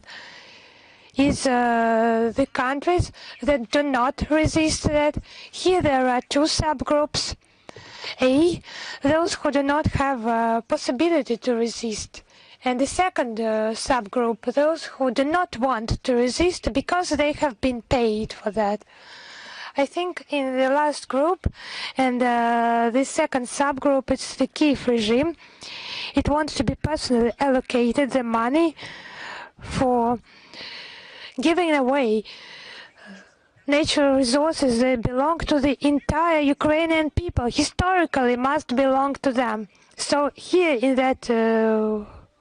is the countries that do not resist that. Here there are 2 subgroups. A, those who do not have a possibility to resist. And the second subgroup, those who do not want to resist because they have been paid for that. I think in the last group and the second subgroup, it's the Kiev regime. It wants to be personally allocated the money for giving away natural resources that belong to the entire Ukrainian people, historically must belong to them. So here in that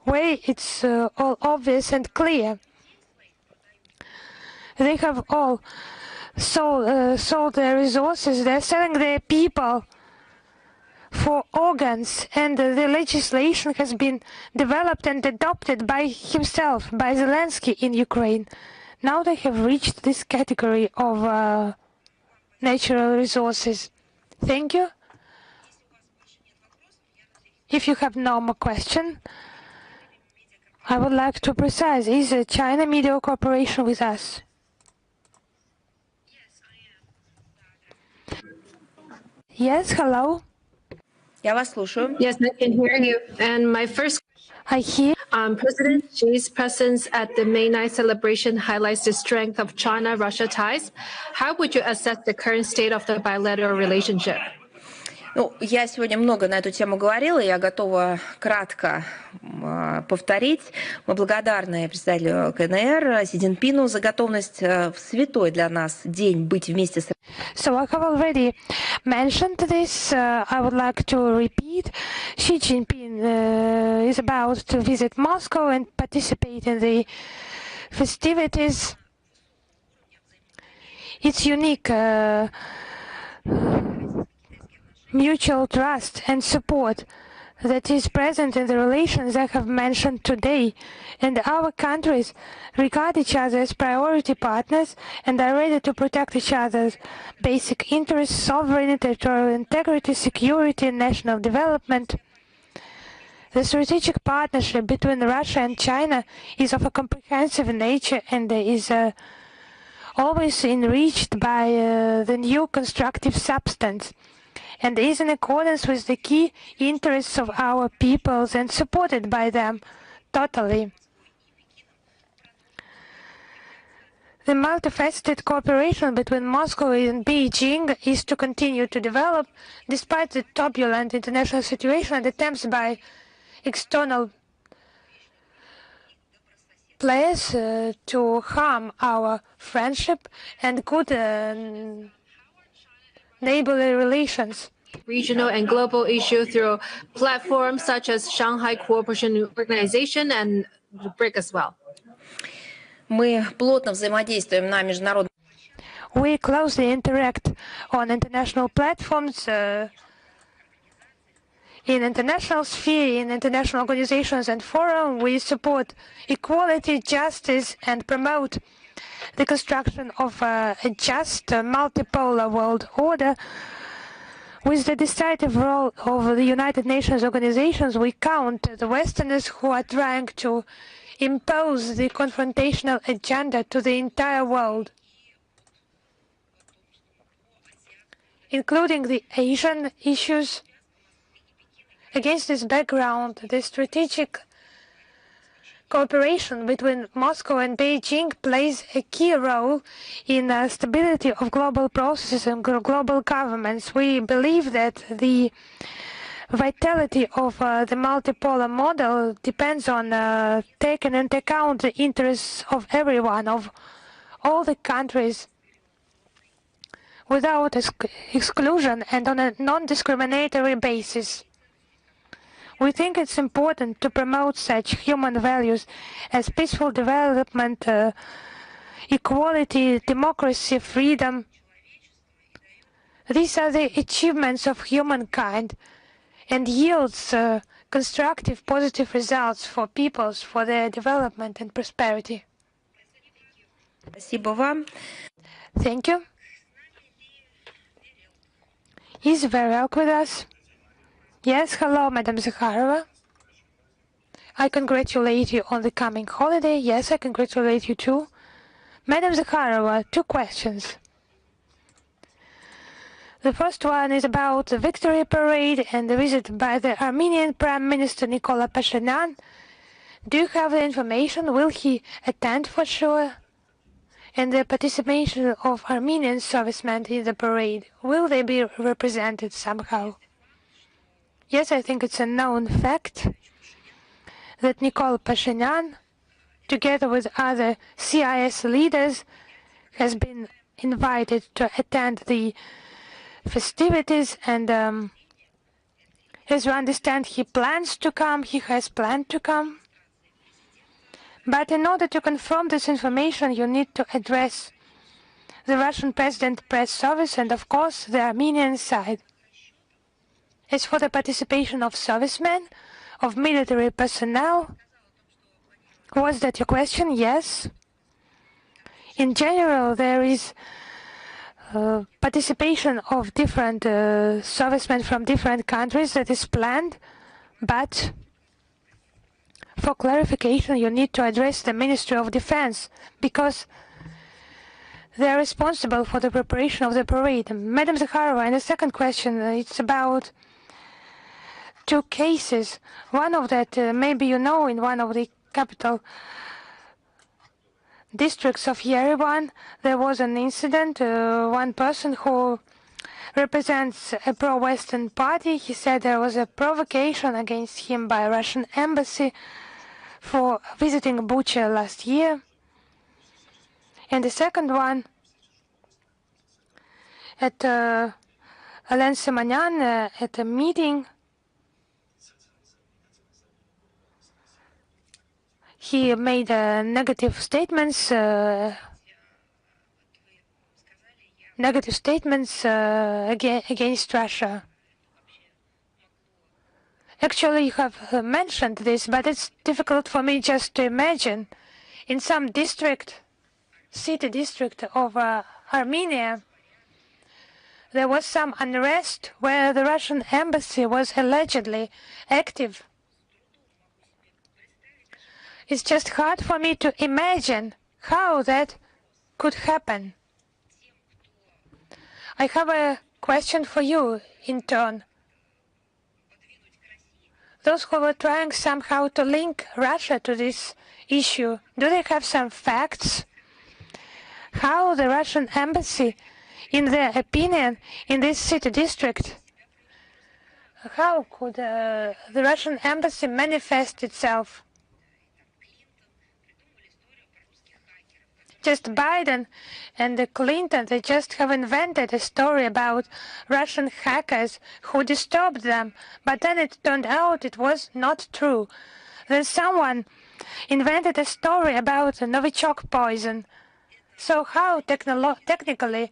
way, it's all obvious and clear. They have all sold their resources. They're selling their people for organs, and the legislation has been developed and adopted by himself, by Zelensky in Ukraine. Now they have reached this category of natural resources. Thank you. If you have no more question, I would like to precise, is China Media Corporation with us? Yes, hello. Я вас слушаю. Yes, I can hear you. And my first I hear. President Xi's presence at the May 9th celebration highlights the strength of China-Russia ties. How would you assess the current state of the bilateral relationship? Ну, я сегодня много на эту тему говорила, я готова кратко повторить. Мы благодарны председателю КНР Си Цзиньпину за готовность в святой для нас день быть вместе с... So I have already mentioned this. I would like to repeat. Xi Jinping is about to visit Moscow and participate in the festivities. It's unique mutual trust and support that is present in the relations I have mentioned today, and our countries regard each other as priority partners and are ready to protect each other's basic interests, sovereignty, territorial integrity, security, and national development. The strategic partnership between Russia and China is of a comprehensive nature and is always enriched by the new constructive substance, and is in accordance with the key interests of our peoples and supported by them totally. The multifaceted cooperation between Moscow and Beijing is to continue to develop despite the turbulent international situation and attempts by external players to harm our friendship and good neighborly relations. Regional and global issues through platforms such as Shanghai Cooperation Organization and the BRIC as well. Мы плотно взаимодействуем на международном... We closely interact on international platforms, in international sphere, in international organizations and forums. We support equality, justice, and promote the construction of a just multipolar world order. With the decisive role of the United Nations organizations, we counter the Westerners who are trying to impose the confrontational agenda to the entire world, including the Asian issues. Against this background, the strategic cooperation between Moscow and Beijing plays a key role in the stability of global processes and global governments. We believe that the vitality of the multipolar model depends on taking into account the interests of everyone, of all the countries, without exclusion and on a non-discriminatory basis. We think it's important to promote such human values as peaceful development, equality, democracy, freedom. These are the achievements of humankind and yields constructive, positive results for peoples, for their development and prosperity. Спасибо вам. Thank you. Is Varel with us? Yes, hello, Madam Zakharova. I congratulate you on the coming holiday. Yes, I congratulate you too. Madam Zakharova, 2 questions. The first one is about the victory parade and the visit by the Armenian Prime Minister Nikol Pashinyan. Do you have the information? Will he attend for sure? And the participation of Armenian servicemen in the parade, will they be represented somehow? Yes, I think it's a known fact that Nikol Pashinyan, together with other CIS leaders, has been invited to attend the festivities, and as you understand, he plans to come, he has planned to come. But in order to confirm this information, you need to address the Russian President Press Service and, of course, the Armenian side. As for the participation of servicemen, of military personnel, was that your question? Yes. In general, there is participation of different servicemen from different countries that is planned, but for clarification, you need to address the Ministry of Defense, because they are responsible for the preparation of the parade. Madam Zakharova, and the second question, it's about 2 cases. One of that, maybe you know, in one of the capital districts of Yerevan, there was an incident. One person who represents a pro-Western party. He said there was a provocation against him by Russian embassy for visiting Bucha last year. And the second one, at Alain Simonyan at a meeting, he made negative statements against Russia. Actually, you have mentioned this, but it's difficult for me just to imagine. In some city district of Armenia, there was some unrest where the Russian embassy was allegedly active. It's just hard for me to imagine how that could happen. I have a question for you in turn. Those who were trying somehow to link Russia to this issue, do they have some facts? How the Russian embassy, in their opinion, in this city district, how could the Russian embassy manifest itself? Just Biden and Clinton, they just have invented a story about Russian hackers who disturbed them, but then it turned out it was not true. Then someone invented a story about Novichok poison. So how technically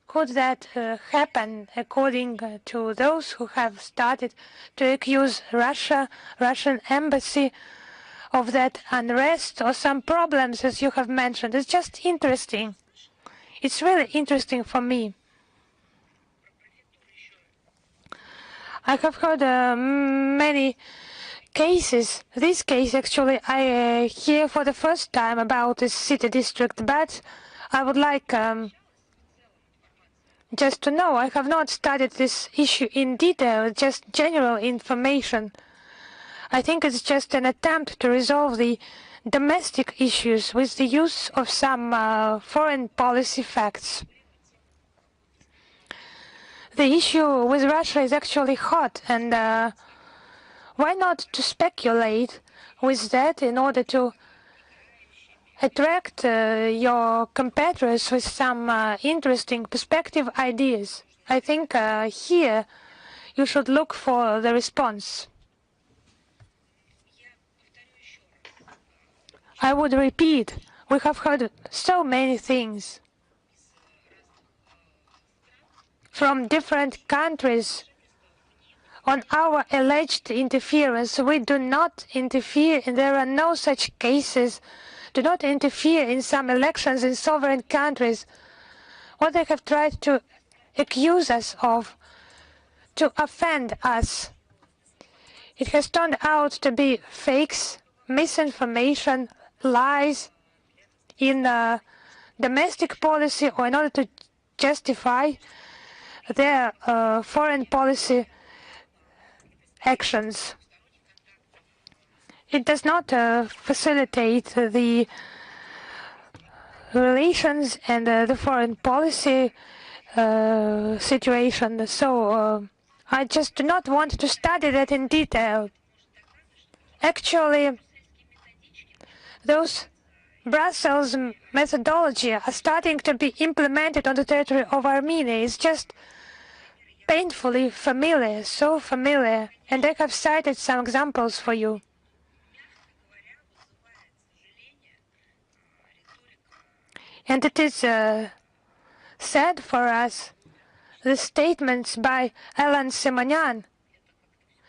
could that happen according to those who have started to accuse Russian embassy of that unrest or some problems, as you have mentioned? It's just interesting. It's really interesting for me. I have heard many cases. This case, actually, I hear for the first time about this city district, but I would like just to know. I have not studied this issue in detail, just general information. I think it's just an attempt to resolve the domestic issues with the use of some foreign policy facts. The issue with Russia is actually hot, and why not to speculate with that in order to attract your competitors with some interesting perspective ideas? I think here you should look for the response. I would repeat, we have heard so many things from different countries on our alleged interference. We do not interfere, and there are no such cases. Do not interfere in some elections in sovereign countries. What they have tried to accuse us of, to offend us, it has turned out to be fakes, misinformation, lies in domestic policy, or in order to justify their foreign policy actions. It does not facilitate the relations and the foreign policy situation. So I just do not want to study that in detail. Actually, those Brussels methodology are starting to be implemented on the territory of Armenia. It's just painfully familiar, so familiar, and I have cited some examples for you. And it is sad for us, the statements by Alain Simonyan.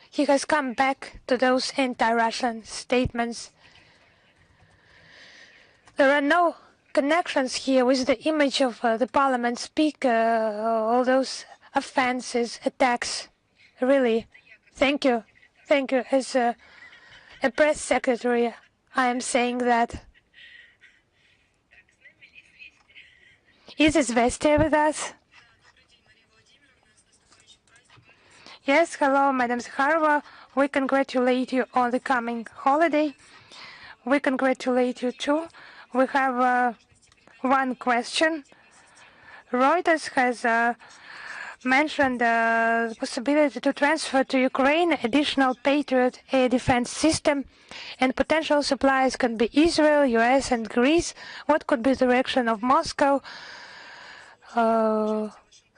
He has come back to those anti-Russian statements. There are no connections here with the image of the parliament speaker, all those offenses, attacks. Really, thank you. Thank you. As a press secretary, I am saying that. Is Izvestia with us? Yes, hello, Madam Zakharova. We congratulate you on the coming holiday. We congratulate you too. We have one question. Reuters has mentioned the possibility to transfer to Ukraine additional Patriot air defense system, and potential suppliers can be Israel, US, and Greece. What could be the reaction of Moscow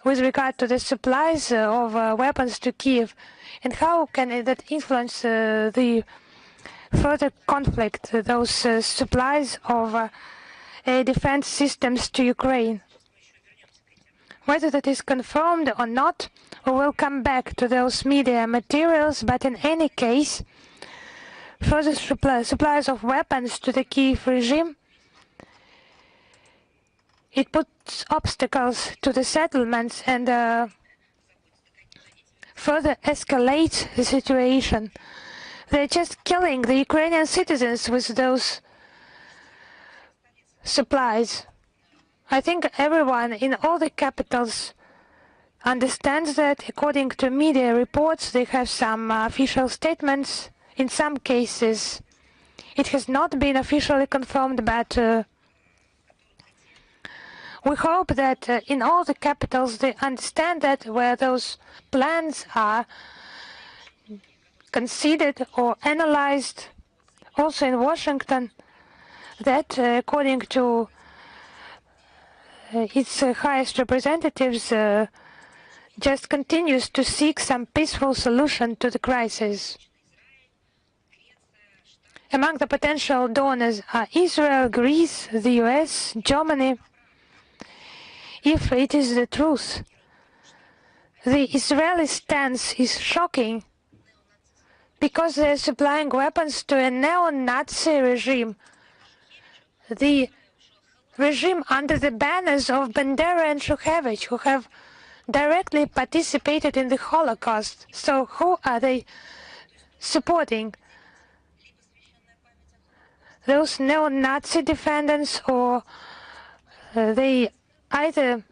with regard to the supplies of weapons to Kiev, and how can that influence the further conflict, those supplies of air defense systems to Ukraine? Whether that is confirmed or not, we will come back to those media materials, but in any case, further supplies of weapons to the Kiev regime, it puts obstacles to the settlements and further escalates the situation. They're just killing the Ukrainian citizens with those supplies. I think everyone in all the capitals understands that. According to media reports, they have some official statements. In some cases, it has not been officially confirmed, but we hope that in all the capitals they understand that where those plans are considered or analyzed, also in Washington, that according to its highest representatives just continues to seek some peaceful solution to the crisis. Among the potential donors are Israel, Greece, the US, Germany. If it is the truth, the Israeli stance is shocking because they are supplying weapons to a neo-Nazi regime. The regime under the banners of Bandera and Shukhevich, who have directly participated in the Holocaust. So who are they supporting? Those neo-Nazi defendants, or they either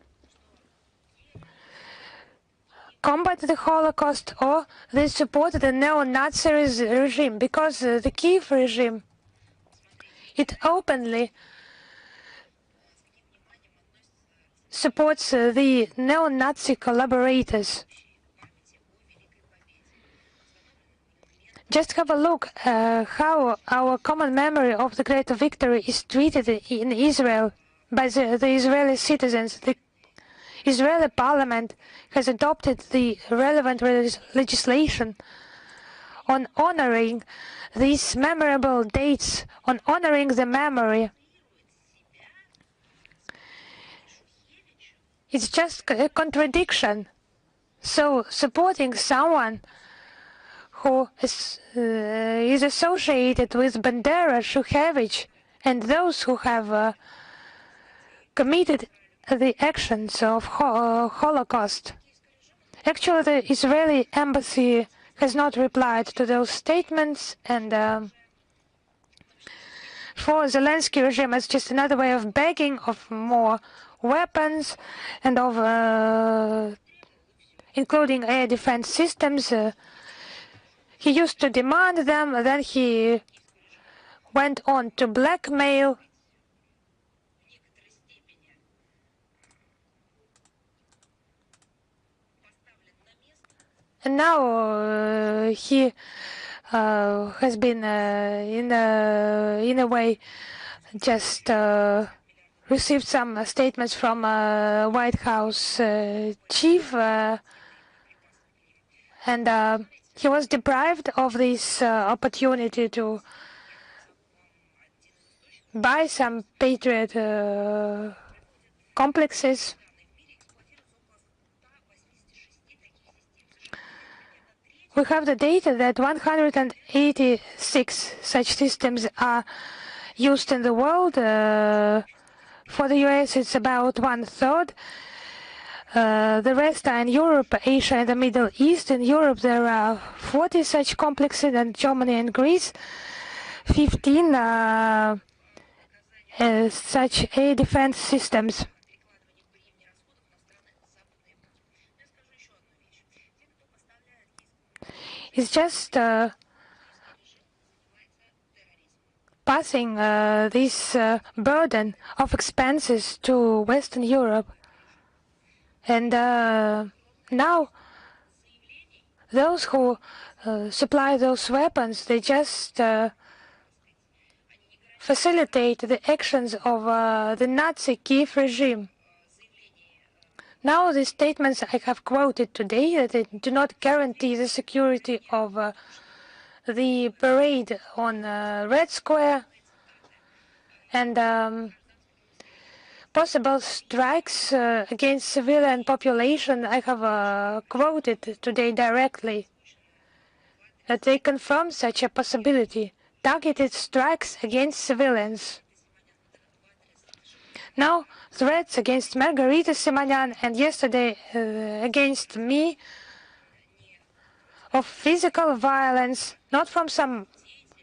combat the Holocaust or they support the neo-Nazi regime, because the Kiev regime, it openly supports the neo-Nazi collaborators. Just have a look how our common memory of the great victory is treated in Israel by the Israeli citizens. The Israeli parliament has adopted the relevant legislation on honoring these memorable dates, on honoring the memory. It's just a contradiction. So supporting someone who is associated with Bandera, Shukhevich, and those who have committed the actions of Holocaust. Actually, the Israeli embassy has not replied to those statements, and for Zelensky regime, it's just another way of begging of more weapons and of including air defense systems. He used to demand them, then he went on to blackmail. And now he has been in a way just received some statements from White House chief, and he was deprived of this opportunity to buy some Patriot complexes. We have the data that 186 such systems are used in the world. For the US, it's about 1/3. The rest are in Europe, Asia, and the Middle East. In Europe, there are 40 such complexes, and Germany and Greece, 15 such air defense systems. It's just passing this burden of expenses to Western Europe. And Now, those who supply those weapons, they just facilitate the actions of the Nazi Kiev regime. Now, the statements I have quoted today, that they do not guarantee the security of the parade on Red Square and possible strikes against civilian population, I have quoted today directly, that they confirm such a possibility, targeted strikes against civilians. Now, threats against Margarita Simonyan and yesterday against me of physical violence, not from some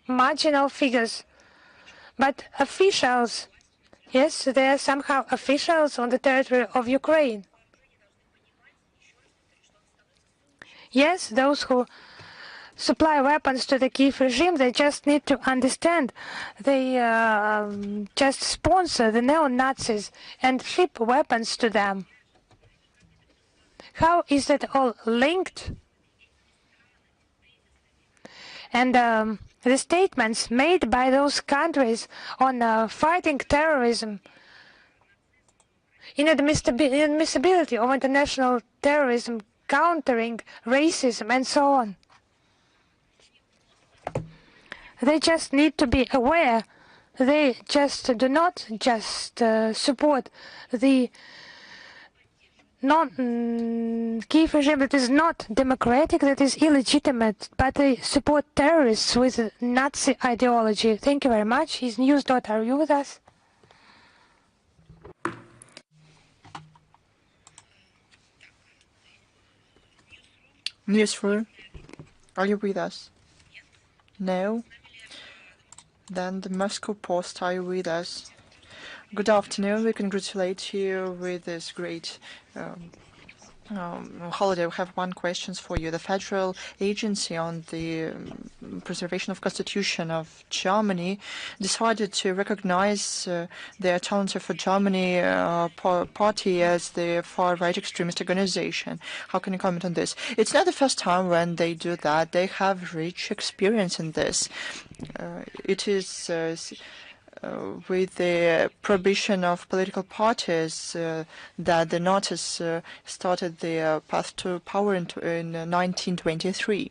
marginal figures, but officials. Yes, there are somehow officials on the territory of Ukraine. Yes, those who supply weapons to the Kiev regime, they just need to understand they just sponsor the neo-Nazis and ship weapons to them. How is that all linked? And the statements made by those countries on fighting terrorism, inadmissibility of international terrorism, countering racism, and so on. They just need to be aware. They just do not just support the Kiev regime that is not democratic, that is illegitimate, but they support terrorists with Nazi ideology. Thank you very much. Is News.ru are you with us? Newsroom, are you with us? No? Then the Moscow Post, are you with us? Good afternoon. We congratulate you with this great holiday. We have one question for you. The Federal Agency on the Preservation of Constitution of Germany decided to recognize the Alternative for Germany party as the far-right extremist organization. How can you comment on this? It's not the first time when they do that. They have rich experience in this. It is with the prohibition of political parties that the Nazis started their path to power in 1923.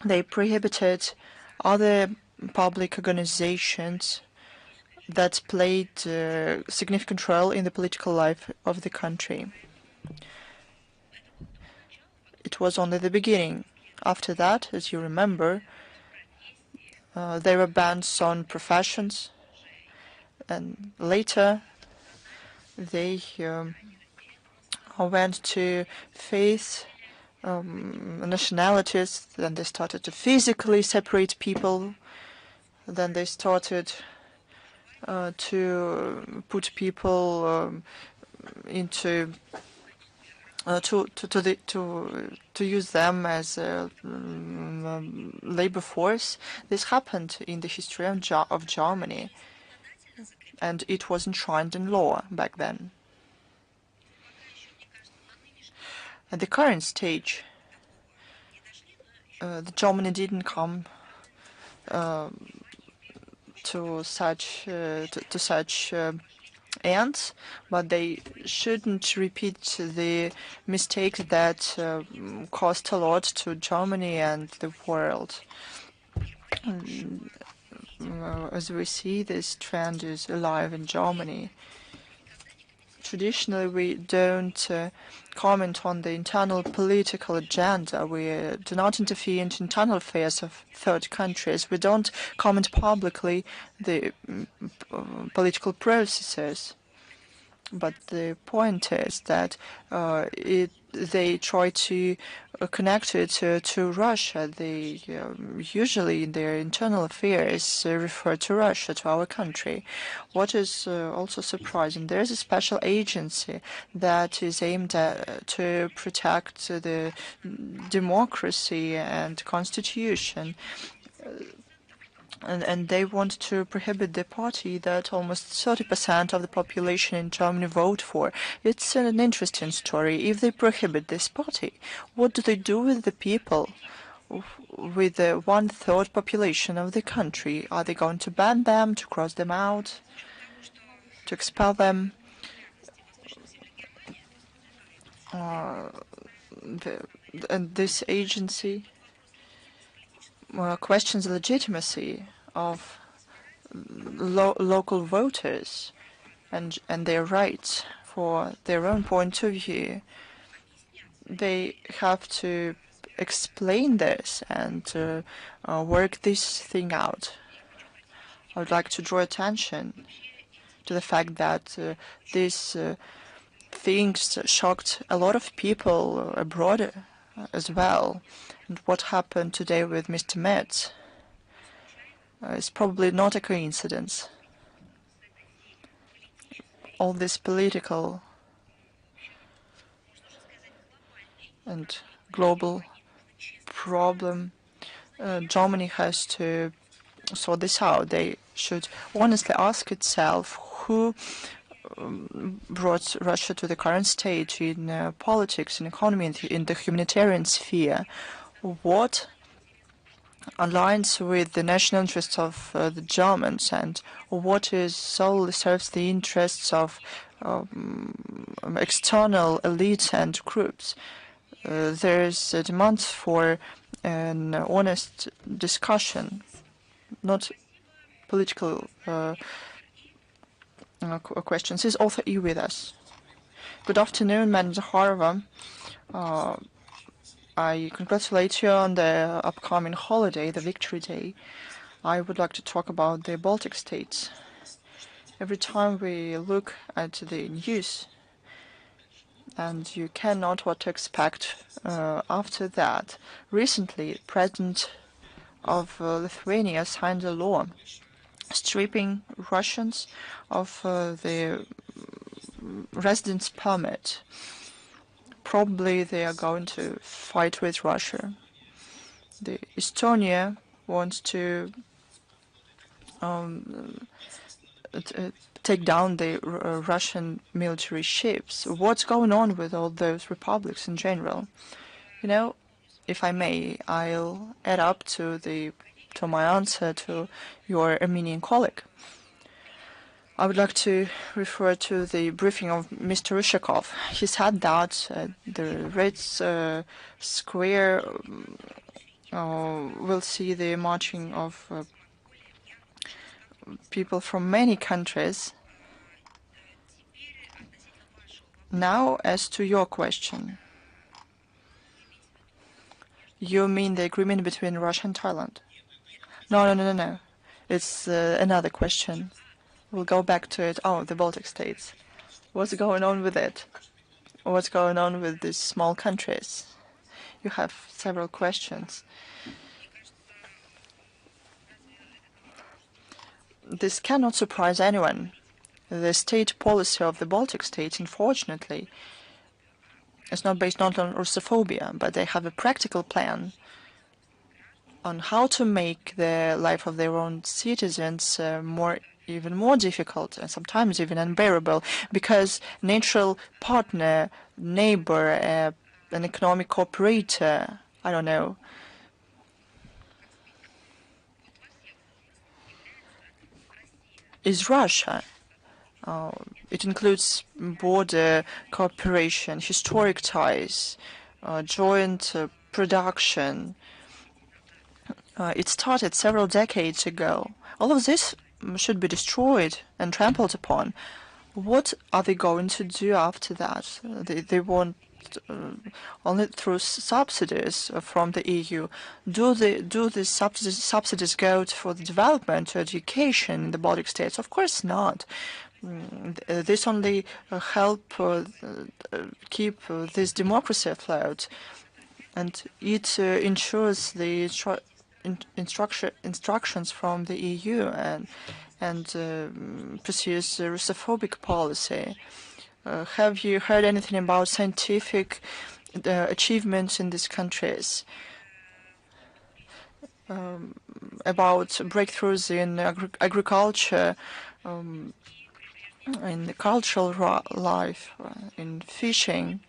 They prohibited other public organizations that played a significant role in the political life of the country. It was only the beginning. After that, as you remember, there were bans on professions, and later they went to faith, nationalities, then they started to physically separate people, then they started to put people into to use them as a labor force. This happened in the history of Germany, and it was enshrined in law back then. At the current stage, Germany didn't come to such ends, but they shouldn't repeat the mistakes that cost a lot to Germany and the world. As we see, this trend is alive in Germany. Traditionally, we don't comment on the internal political agenda. We do not interfere in internal affairs of third countries. We don't comment publicly the political processes. But the point is that they try to connect it to Russia. They usually in their internal affairs refer to Russia, to our country. What is also surprising, there is a special agency that is aimed at to protect the democracy and constitution. and they want to prohibit the party that almost 30% of the population in Germany vote for. It's an interesting story. If they prohibit this party, what do they do with the people, with the 1/3 population of the country? Are they going to ban them, to cross them out, to expel them? And this agency questions the legitimacy of local voters and their rights for their own point of view. They have to explain this and work this thing out. I would like to draw attention to the fact that these things shocked a lot of people abroad as well. And what happened today with Mr. Metz is probably not a coincidence. All this political and global problem, Germany has to sort this out. They should honestly ask itself who brought Russia to the current stage in politics, in economy, in the humanitarian sphere. What aligns with the national interests of the Germans, and what is solely serves the interests of external elites and groups. There is a demand for an honest discussion, not political questions. Is author E with us? Good afternoon, Madam Zakharova. I congratulate you on the upcoming holiday, the Victory Day. I would like to talk about the Baltic states. Every time we look at the news, and you cannot what to expect after that. Recently, President of Lithuania signed a law stripping Russians of the residence permit. Probably they are going to fight with Russia. The Estonia wants to take down the Russian military ships. What's going on with all those republics in general? You know, if I may, I'll add up to my answer to your Armenian colleague. I would like to refer to the briefing of Mr. Ryshakov. He said that the Red Square will see the marching of people from many countries. Now, as to your question, you mean the agreement between Russia and Thailand? No. It's another question. We'll go back to it. Oh, the Baltic states. What's going on with it? What's going on with these small countries? You have several questions. This cannot surprise anyone. The state policy of the Baltic states, unfortunately, is not based not on Russophobia, but they have a practical plan on how to make the life of their own citizens even more difficult and sometimes even unbearable, because natural partner, neighbor, an economic cooperator, I don't know, is Russia. It includes border cooperation, historic ties, joint production. It started several decades ago. All of this should be destroyed and trampled upon. What are they going to do after that? They want only through subsidies from the EU. Do the subsidies go for the development, to education in the Baltic states? Of course not. This only help keep this democracy afloat, and it ensures the instructions from the EU and pursues a Russophobic policy. Have you heard anything about scientific achievements in these countries? about breakthroughs in agriculture, in the cultural life, in fishing.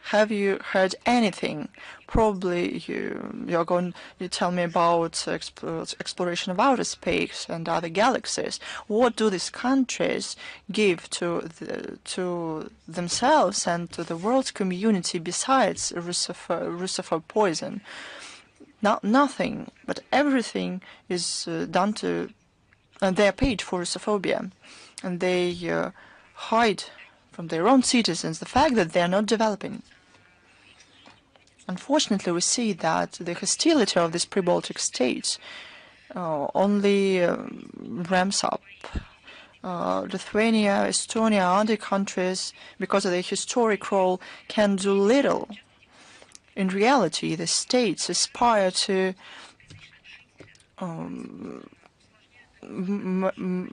Have you heard anything? Probably you're going to tell me about exploration of outer space and other galaxies. What do these countries give to themselves and to the world community besides Russifer poison? Nothing, but everything is done to. They are paid for Russophobia, and they hide from their own citizens the fact that they are not developing. Unfortunately, we see that the hostility of these pre-Baltic states only ramps up. Lithuania, Estonia, other countries, because of their historic role, can do little. In reality, the states aspire to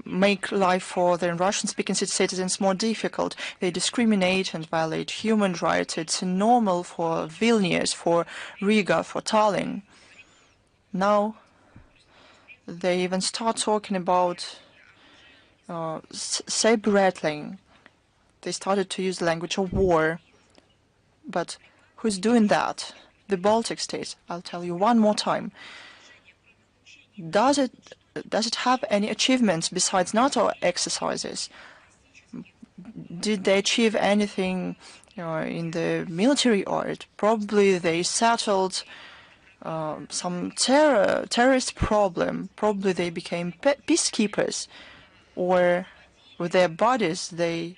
make life for the Russian-speaking citizens more difficult. They discriminate and violate human rights. It's normal for Vilnius, for Riga, for Tallinn. Now they even start talking about saber rattling. They started to use the language of war. But who's doing that? The Baltic states. I'll tell you one more time. Does it have any achievements besides NATO exercises? Did they achieve anything in the military art? Probably they settled some terrorist problem. Probably they became peacekeepers, or with their bodies they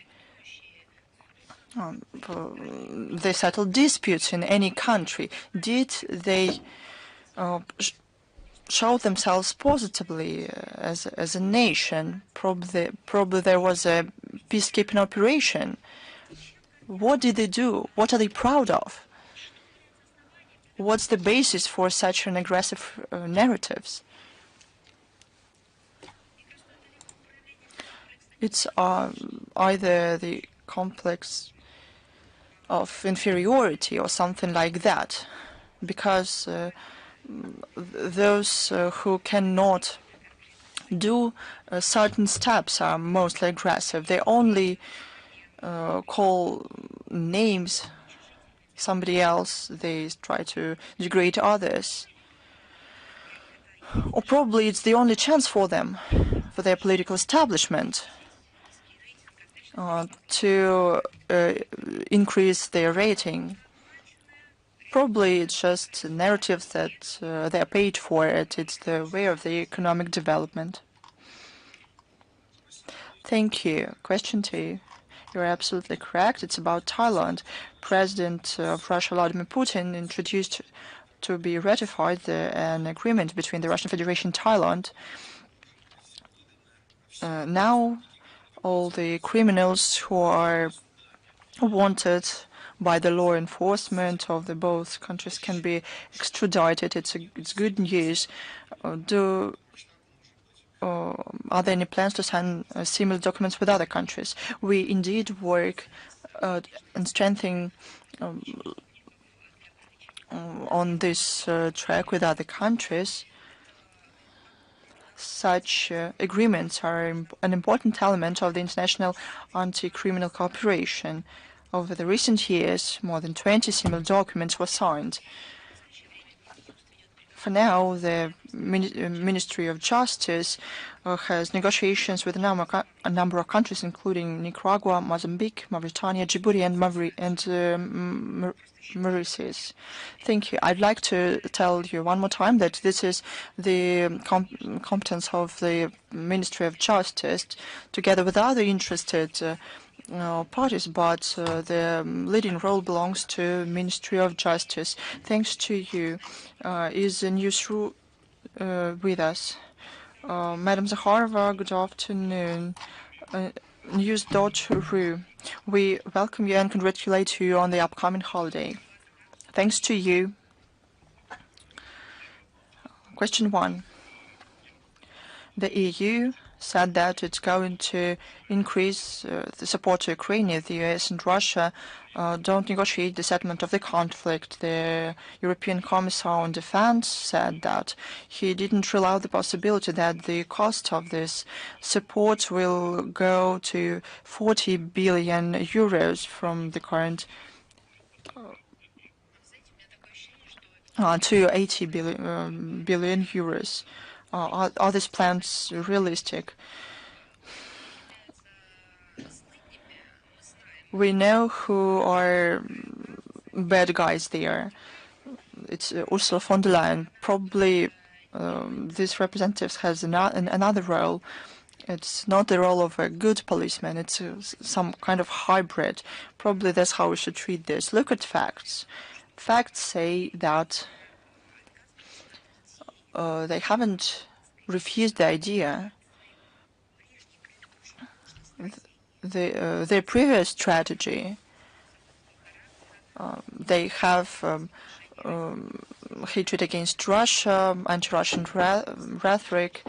settled disputes in any country. Did they show themselves positively as a nation? Probably there was a peacekeeping operation. What did they do? What are they proud of? What's the basis for such an aggressive narratives? It's either the complex of inferiority or something like that, because those who cannot do certain steps are mostly aggressive. They only call names somebody else. They try to degrade others. Or probably it's the only chance for them, for their political establishment, to increase their rating. Probably it's just narratives that they're paid for it. It's the way of the economic development. Thank you. Question 2. You're absolutely correct. It's about Thailand. President of Russia, Vladimir Putin, introduced to be ratified an agreement between the Russian Federation and Thailand. Now, all the criminals who are wanted by the law enforcement of the both countries can be extradited. It's good news. Are there any plans to sign similar documents with other countries? We indeed work on strengthening on this track with other countries. Such agreements are an important element of the international anti-criminal cooperation. Over the recent years, more than 20 similar documents were signed. For now, the Ministry of Justice has negotiations with a number of countries, including Nicaragua, Mozambique, Mauritania, Djibouti, and Mauritius. Thank you. I'd like to tell you one more time that this is the competence of the Ministry of Justice, together with other interested parties, but the leading role belongs to Ministry of Justice. Thanks to you. Is a newsroom with us? Madam Zakharova, good afternoon. News.ru. We welcome you and congratulate you on the upcoming holiday. Thanks to you. Question 1. The EU said that it's going to increase the support to Ukraine. The US and Russia don't negotiate the settlement of the conflict. The European Commissar on Defense said that he didn't rule out the possibility that the cost of this support will go to 40 billion euros from the current to 80 billion euros. Are these plans realistic? We know who are bad guys there. It's Ursula von der Leyen. Probably these representatives has another role. It's not the role of a good policeman. It's some kind of hybrid. Probably that's how we should treat this. Look at facts. Facts say that they haven't refused the idea. Their previous strategy, they have hatred against Russia, anti-Russian rhetoric,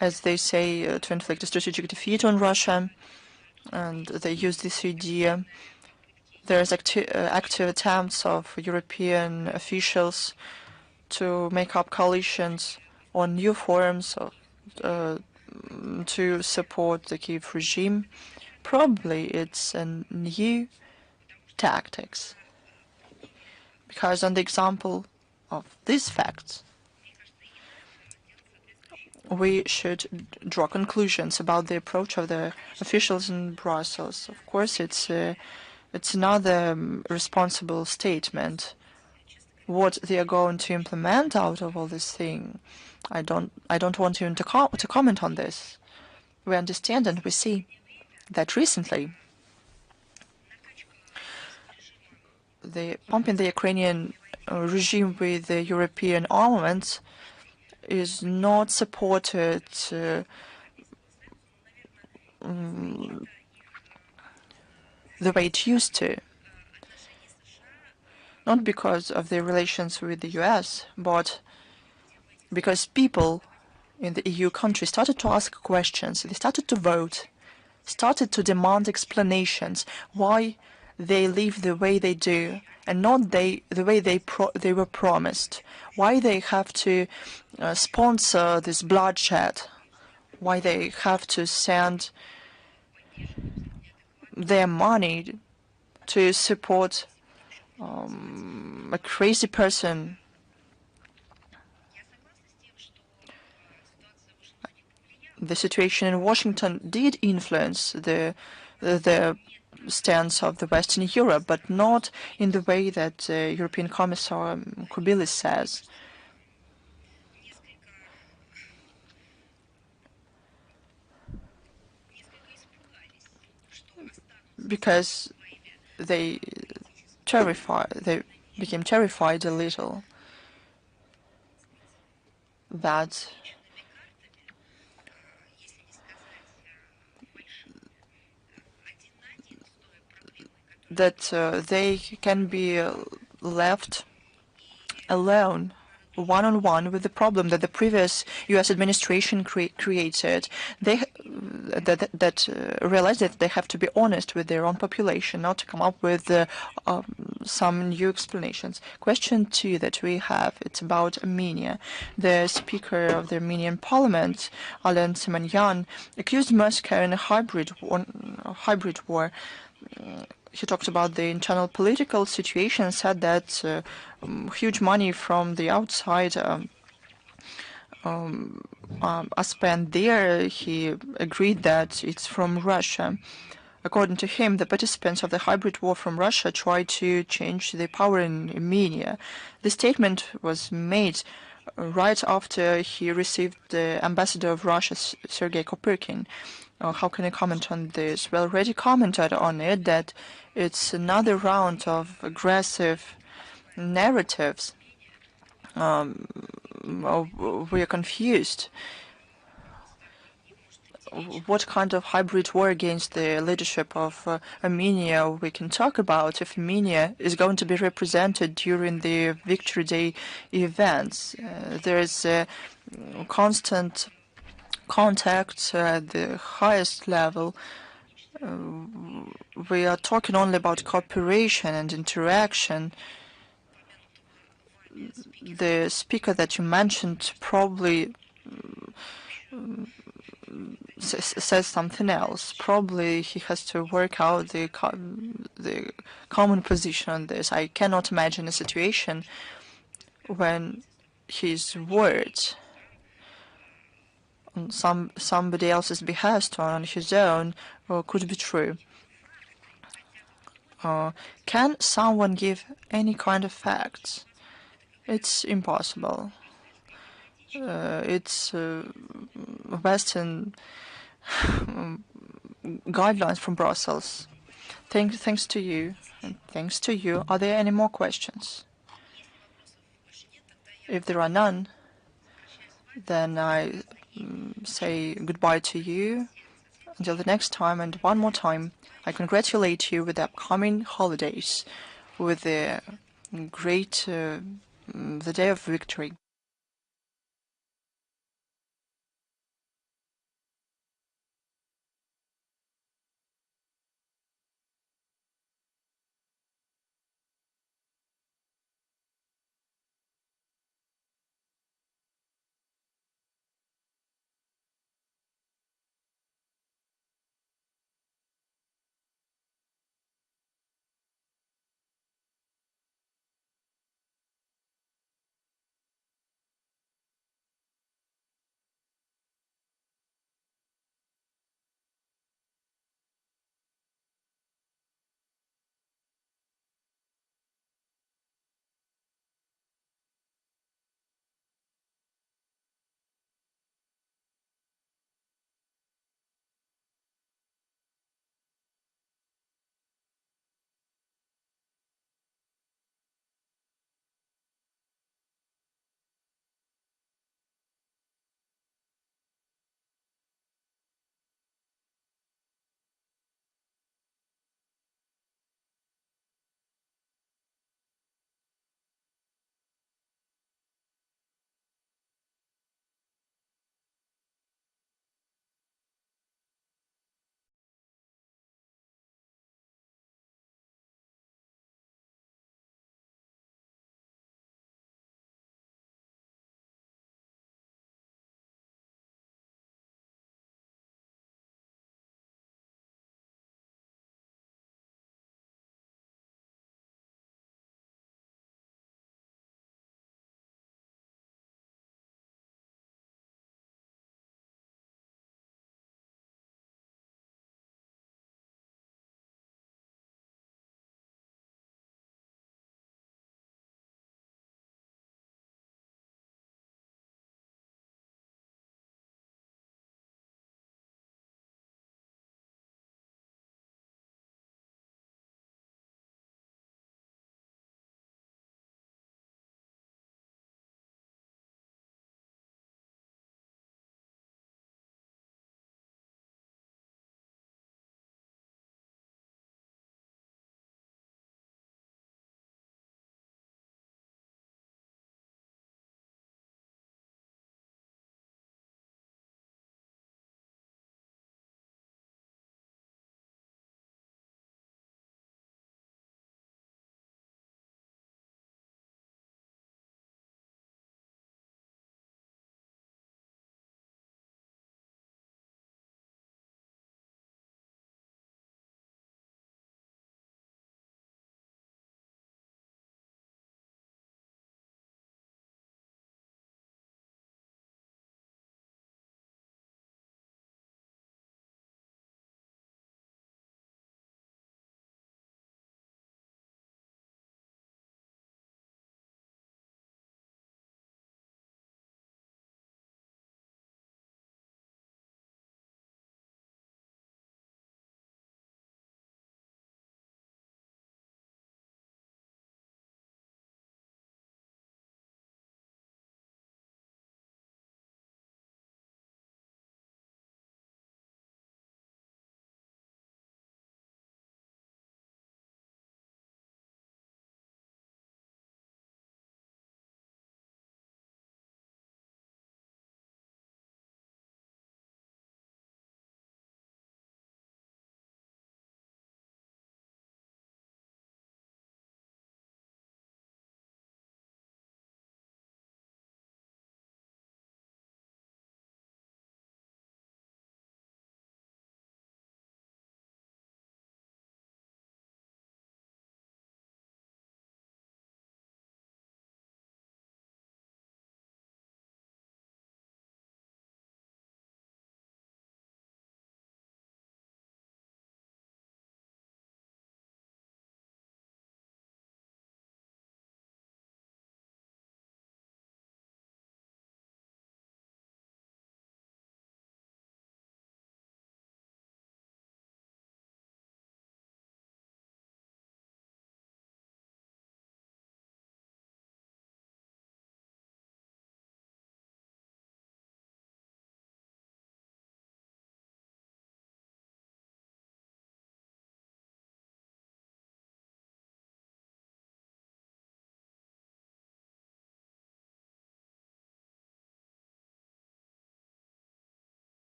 as they say, to inflict a strategic defeat on Russia, and they use this idea. There's active attempts of European officials to make up coalitions on new forms of, to support the Kiev regime. Probably it's a new tactics, because on the example of these facts, we should draw conclusions about the approach of the officials in Brussels. Of course, it's another responsible statement. What they are going to implement out of all this thing, I don't want even to comment on this. We understand and we see that recently the pumping the Ukrainian regime with the European armaments is not supported the way it used to. Not because of their relations with the US, but because people in the EU countries started to ask questions, they started to vote, started to demand explanations why they live the way they do and not the way they were promised, why they have to sponsor this bloodshed, why they have to send their money to support a crazy person. The situation in Washington did influence the stance of the Western Europe, but not in the way that European Commissar Kubilis says. Because they became terrified a little that they can be left alone, one-on-one with the problem that the previous U.S. administration created. They realized that they have to be honest with their own population, not to come up with some new explanations. Question 2 that we have, it's about Armenia. The Speaker of the Armenian Parliament, Alen Simonyan, accused Moscow in a hybrid war. He talked about the internal political situation, said that huge money from the outside are spent there. He agreed that it's from Russia. According to him, the participants of the hybrid war from Russia tried to change the power in Armenia. The statement was made right after he received the ambassador of Russia, Sergei Kopyrkin. How can I comment on this? Well, already commented on it that it's another round of aggressive narratives. We are confused. What kind of hybrid war against the leadership of Armenia we can talk about if Armenia is going to be represented during the Victory Day events? There is a constant contacts at the highest level. We are talking only about cooperation and interaction. The speaker that you mentioned probably says something else. Probably he has to work out the common position on this. I cannot imagine a situation when his words on somebody else's behest or on his own could be true. Can someone give any kind of facts? It's impossible. It's Western guidelines from Brussels. Thanks to you, and thanks to you. Are there any more questions? If there are none, then I say goodbye to you until the next time. And one more time, I congratulate you with the upcoming holidays, with the great the day of victory.